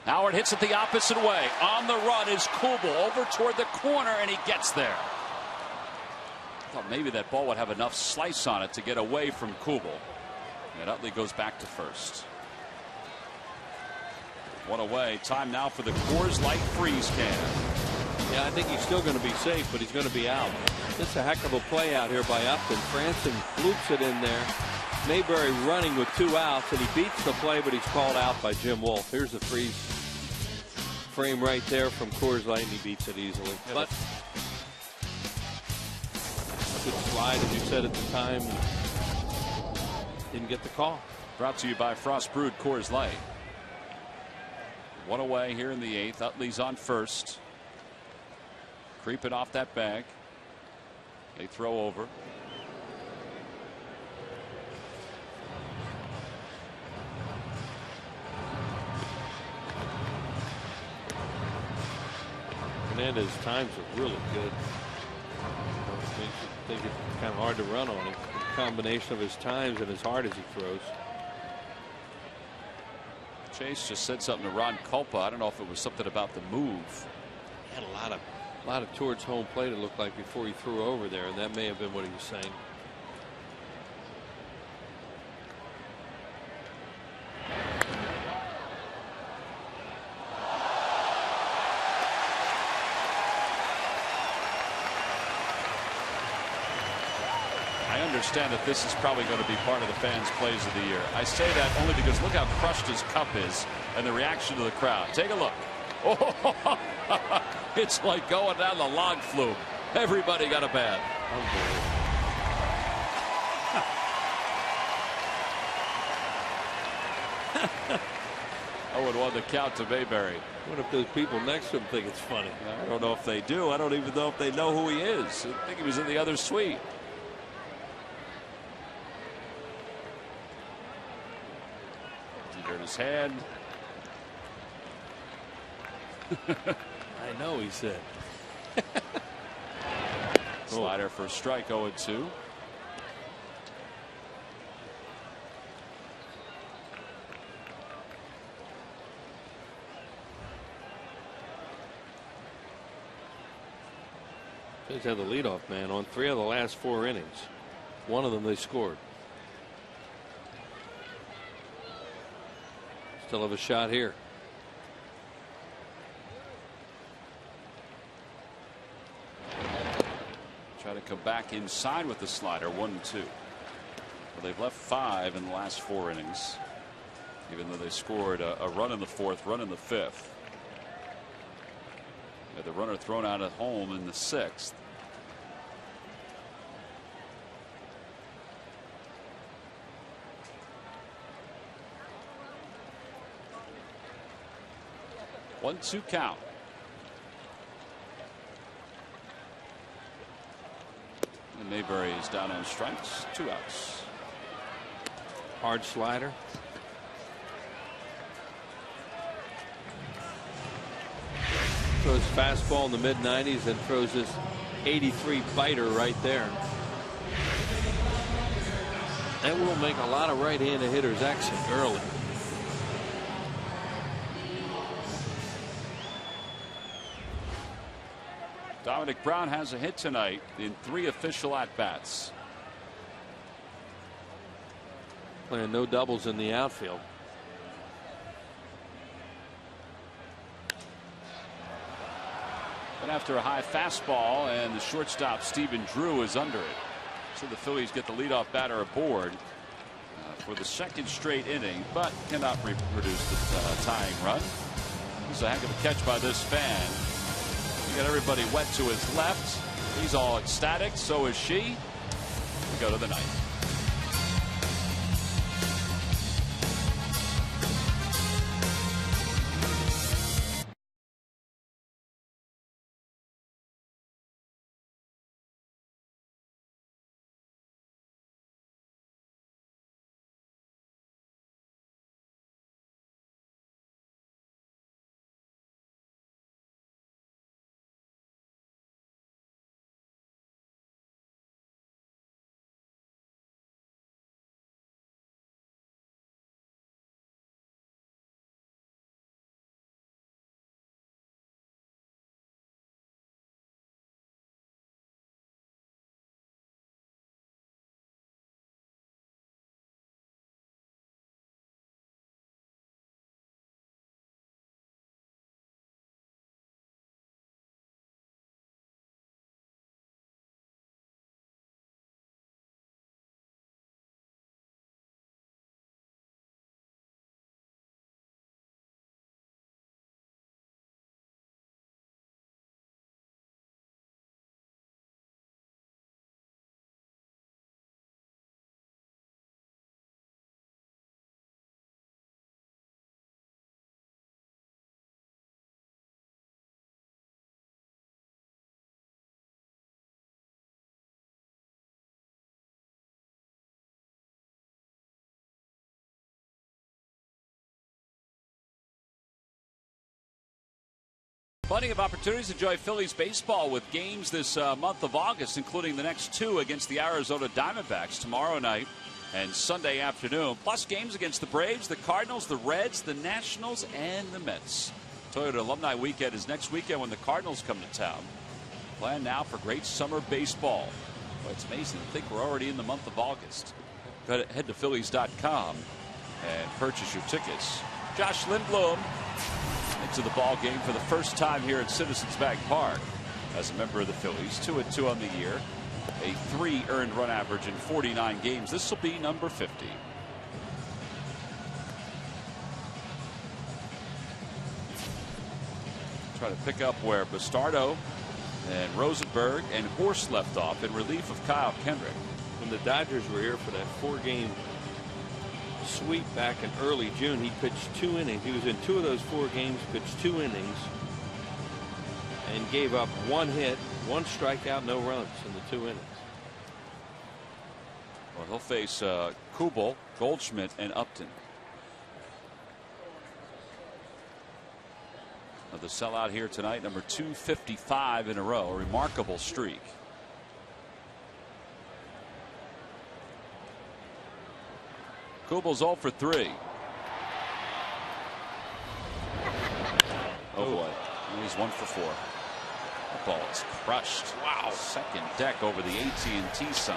Howard hits it the opposite way. On the run is Kubel over toward the corner, and he gets there. I thought maybe that ball would have enough slice on it to get away from Kubel. And Utley goes back to first. 1 away. Time now for the Coors Light freeze can. Yeah, I think he's still going to be safe, but he's going to be out. It's a heck of a play out here by Upton. Franson loops it in there. Mayberry running with 2 outs, and he beats the play, but he's called out by Jim Wolf. Here's the freeze frame right there from Coors Light, and he beats it easily. Yeah, but good slide, as you said at the time. Didn't get the call. Brought to you by Frost Brewed Coors Light. 1 away here in the 8th. Utley's on first. Creeping off that bag. They throw over. Hernandez's times are really good. I think it's kind of hard to run on him. A combination of his times and his heart as he throws. Chase just said something to Ron Culpa. I don't know if it was something about the move. He had a lot of towards home plate, it looked like, before he threw over there, and that may have been what he was saying. I understand that this is probably going to be part of the fans' plays of the year. I say that only because look how crushed his cup is and the reaction to the crowd. Take a look. Oh, it's like going down the log flume. Everybody got a bad. Oh, and 1 the count to Mayberry. What if those people next to him think it's funny? I don't know if they do. I don't even know if they know who he is. I think he was in the other suite. He hurt his hand. I know, he said. Slider for a strike, 0-2. Phillies had the leadoff man on 3 of the last 4 innings. 1 of them they scored. Still have a shot here. Try to come back inside with the slider. 1-2. Well, they've left 5 in the last 4 innings, even though they scored a run in the 4th, run in the 5th. Had the runner thrown out at home in the 6th. One-two count. And Mayberry is down on strikes. 2 outs. Hard slider. Throws fastball in the mid-90s and throws this 83 biter right there. That will make a lot of right-handed hitters exit early. Dominic Brown has a hit tonight in 3 official at-bats. Playing no doubles in the outfield. But after a high fastball, and the shortstop Stephen Drew is under it. So the Phillies get the leadoff batter aboard for the 2nd straight inning, but cannot reproduce the tying run. This is a heck of a catch by this fan. He got everybody wet to his left. He's all ecstatic. So is she. We go to the 9th. Plenty of opportunities to enjoy Phillies baseball with games this month of August, including the next 2 against the Arizona Diamondbacks tomorrow night and Sunday afternoon, plus games against the Braves, the Cardinals, the Reds, the Nationals, and the Mets. Toyota Alumni Weekend is next weekend when the Cardinals come to town. Plan now for great summer baseball. Well, it's amazing to think we're already in the month of August. Head to Phillies.com and purchase your tickets. Josh Lindblom into the ball game for the first time here at Citizens Bank Park as a member of the Phillies. 2-2 on the year. a 3 earned run average in 49 games. This will be number 50. Try to pick up where Bastardo and Rosenberg and Horst left off in relief of Kyle Kendrick. When the Dodgers were here for that 4-game sweep back in early June, he pitched 2 innings. He was in 2 of those 4 games, pitched 2 innings, and gave up 1 hit, 1 strikeout, no runs in the 2 innings. Well, he'll face Kubel, Goldschmidt, and Upton. Now the sellout here tonight, number 255 in a row, a remarkable streak. Kubel's 0 for 3. Oh boy, he's 1 for 4. That ball is crushed. Wow. Second deck over the AT&T sign.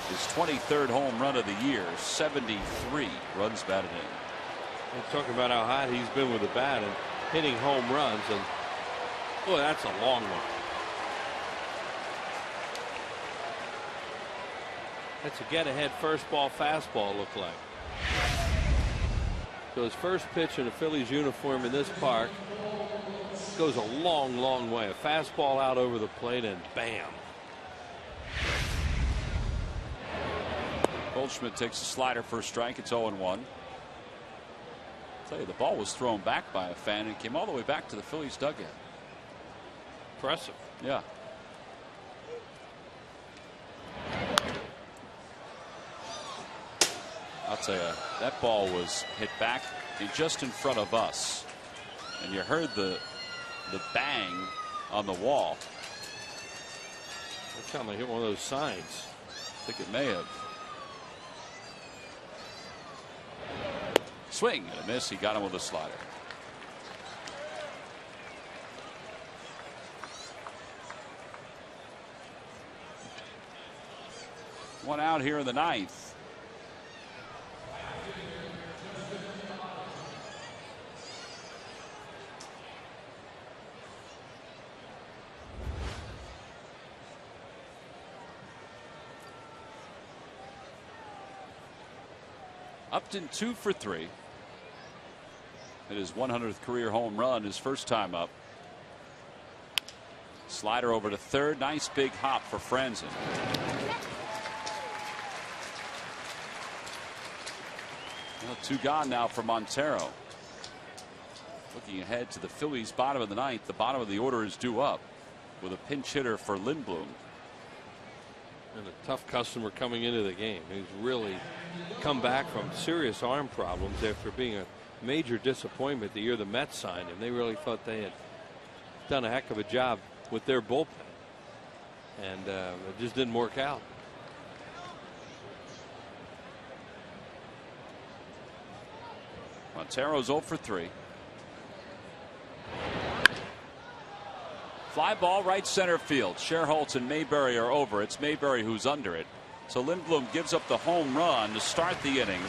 His 23rd home run of the year, 73 runs batted in. We're talking about how hot he's been with the bat and hitting home runs, and boy, that's a long one. That's a get-ahead first ball fastball, look like. So his first pitch in a Phillies uniform in this park goes a long, long way. A fastball out over the plate, and bam. Goldschmidt takes a slider for a strike. It's 0-1. I'll tell you, the ball was thrown back by a fan and came all the way back to the Phillies dugout. Impressive. Yeah. I'll tell you, that ball was hit back just in front of us, and you heard the bang on the wall. It sounded like hit one of those signs. I think it may have. Swing and a miss. He got him with a slider. One out here in the 9th. Upton 2 for 3. Hit his 100th career home run his first time up. Slider over to third. Nice big hop for Franzen. Well, 2 gone now for Montero. Looking ahead to the Phillies' bottom of the 9th. The bottom of the order is due up with a pinch hitter for Lindblom. And a tough customer coming into the game. He's really come back from serious arm problems after being a major disappointment the year the Mets signed him. They really thought they had done a heck of a job with their bullpen, and it just didn't work out. Montero's 0 for 3. Fly ball right center field. Sherholtz and Mayberry are over. It's Mayberry who's under it. So Lindblom gives up the home run to start the inning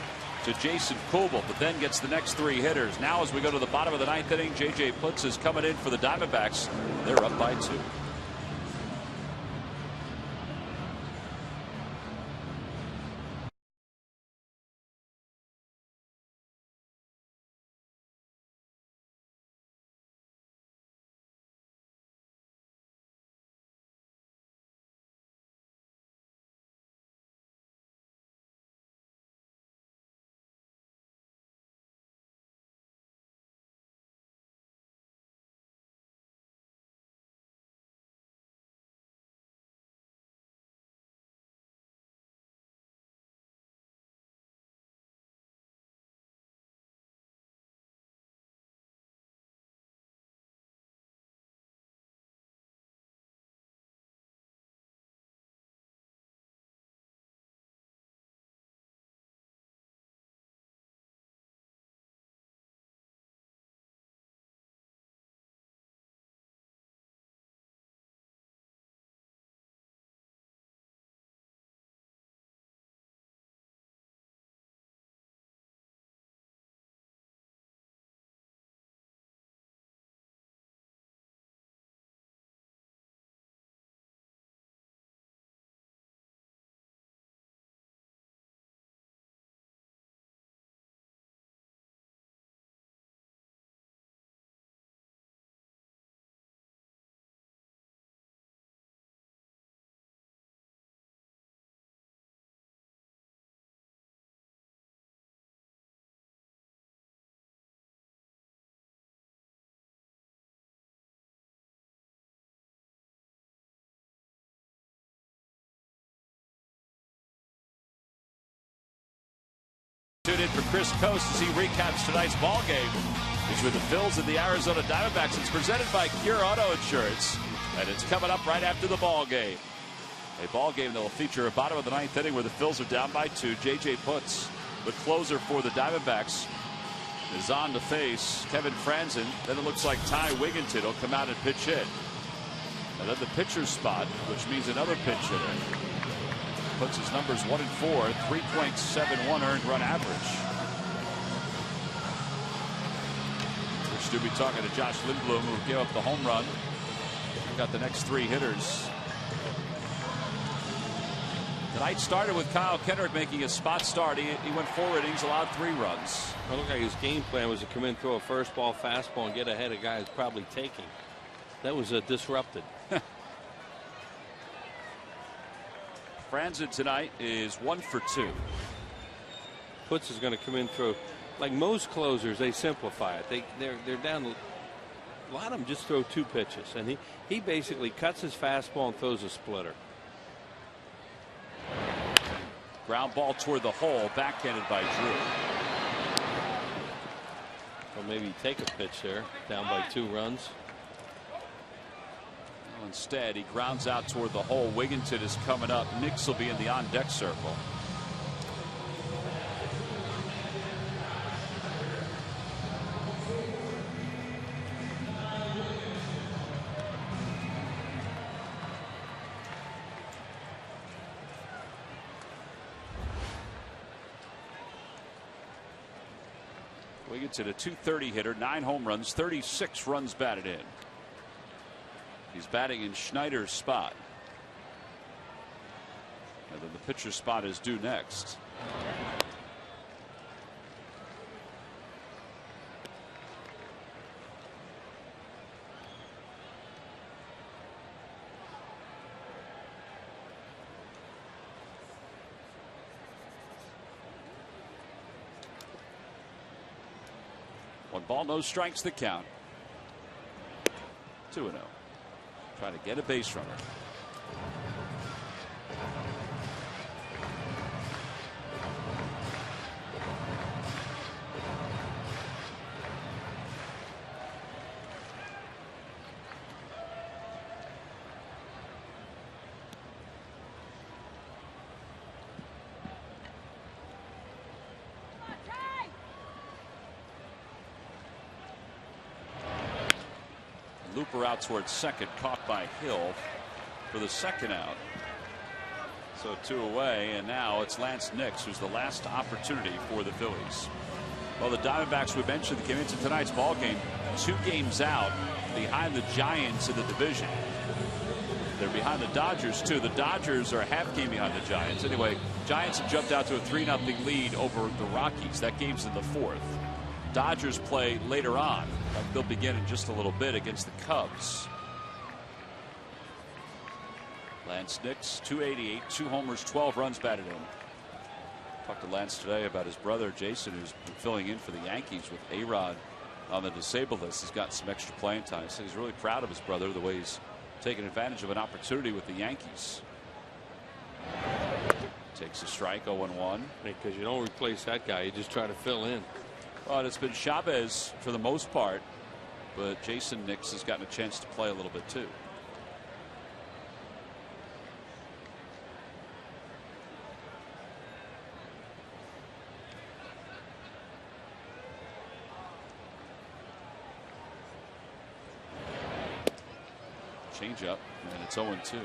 to Jason Kubel, but then gets the next 3 hitters. Now as we go to the bottom of the 9th inning, J.J. Putz is coming in for the Diamondbacks. They're up by 2. in for Chris Coast as he recaps tonight's ball game between the Phils and the Arizona Diamondbacks. It's presented by Cure Auto Insurance, and it's coming up right after the ball game. A ball game that will feature a bottom of the ninth inning where the Phils are down by 2. J.J. Putz, the closer for the Diamondbacks, is on to face Kevin Franzen. Then it looks like Ty Wigginton will come out and pitch hit. And then the pitcher's spot, which means another pinch hitter. Puts his numbers 1 and 4, 3.71 earned run average. Which do be talking to Josh Lindblom, who gave up the home run. Got the next 3 hitters. The night started with Kyle Kendrick making a spot start. He went 4 innings, allowed 3 runs. It looked like his game plan was to come in, throw a first ball fastball, and get ahead of guys probably taking. That was disrupted. Franzen tonight is 1 for 2. Putz is going to come in through. Like most closers, they simplify it. They're down. A lot of them just throw 2 pitches, and he basically cuts his fastball and throws a splitter. Ground ball toward the hole, backhanded by Drew. Or maybe take a pitch there, down by 2 runs. Well, instead, he grounds out toward the hole. Wigginton is coming up. Nix will be in the on-deck circle. Wigginton, a .230 hitter, 9 home runs, 36 runs batted in. He's batting in Schneider's spot. And then the pitcher's spot is due next. One ball, no strikes, the count. 2-0. Trying to get a base runner. Looper out towards second, caught by Hill for the second out. So 2 away, and now it's Lance Nix who's the last opportunity for the Phillies. Well, the Diamondbacks, we mentioned, came into tonight's ball game 2 games out behind the Giants in the division. They're behind the Dodgers too. The Dodgers are a half game behind the Giants. Anyway, Giants have jumped out to a 3-0 lead over the Rockies. That game's in the 4th. Dodgers play later on. They'll begin in just a little bit against the Cubs. Lance Nix, .288, 2 homers, 12 runs batted in. Talked to Lance today about his brother Jason, who's been filling in for the Yankees with A-Rod on the disabled list. He's gotten some extra playing time. So he's really proud of his brother, the way he's taken advantage of an opportunity with the Yankees. Takes a strike, 0-1. Because you don't replace that guy, you just try to fill in. Well, it's been Chavez for the most part, but Jason Nix has gotten a chance to play a little bit too. Change up, and it's 0-2.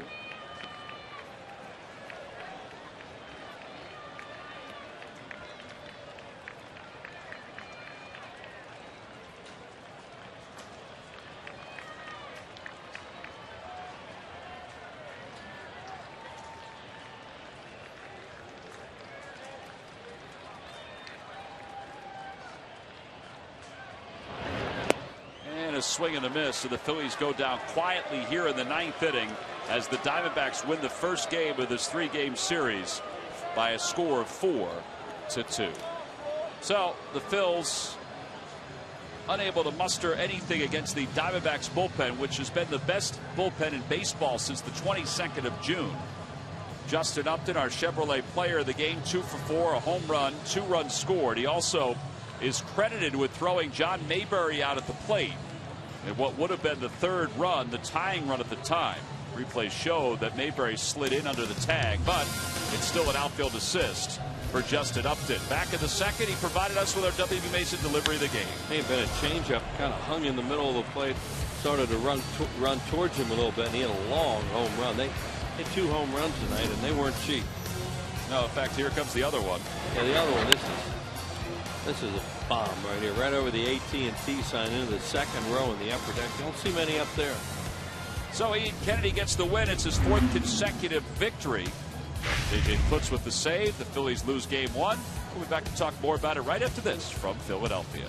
Swing and a miss, so the Phillies go down quietly here in the 9th inning as the Diamondbacks win the first game of this 3-game series by a score of 4-2. So the Phils unable to muster anything against the Diamondbacks bullpen, which has been the best bullpen in baseball since the 22nd of June. Justin Upton, our Chevrolet player of the game, 2 for 4, a home run, 2 runs scored. He also is credited with throwing John Mayberry out at the plate in what would have been the 3rd run, the tying run at the time. Replays show that Mayberry slid in under the tag, but it's still an outfield assist for Justin Upton. Back in the 2nd, he provided us with our W.B. Mason delivery of the game. May have been a changeup, kind of hung in the middle of the plate, started to run towards him a little bit, and he had a long home run. They hit 2 home runs tonight, and they weren't cheap. No, in fact, here comes the other one. Yeah, the other one. This is a bomb right here, right over the AT&T sign into the 2nd row in the upper deck. You don't see many up there. So Ian Kennedy gets the win. It's his 4th consecutive victory. J.J. Klutz with the save. The Phillies lose game 1. We'll be back to talk more about it right after this from Philadelphia.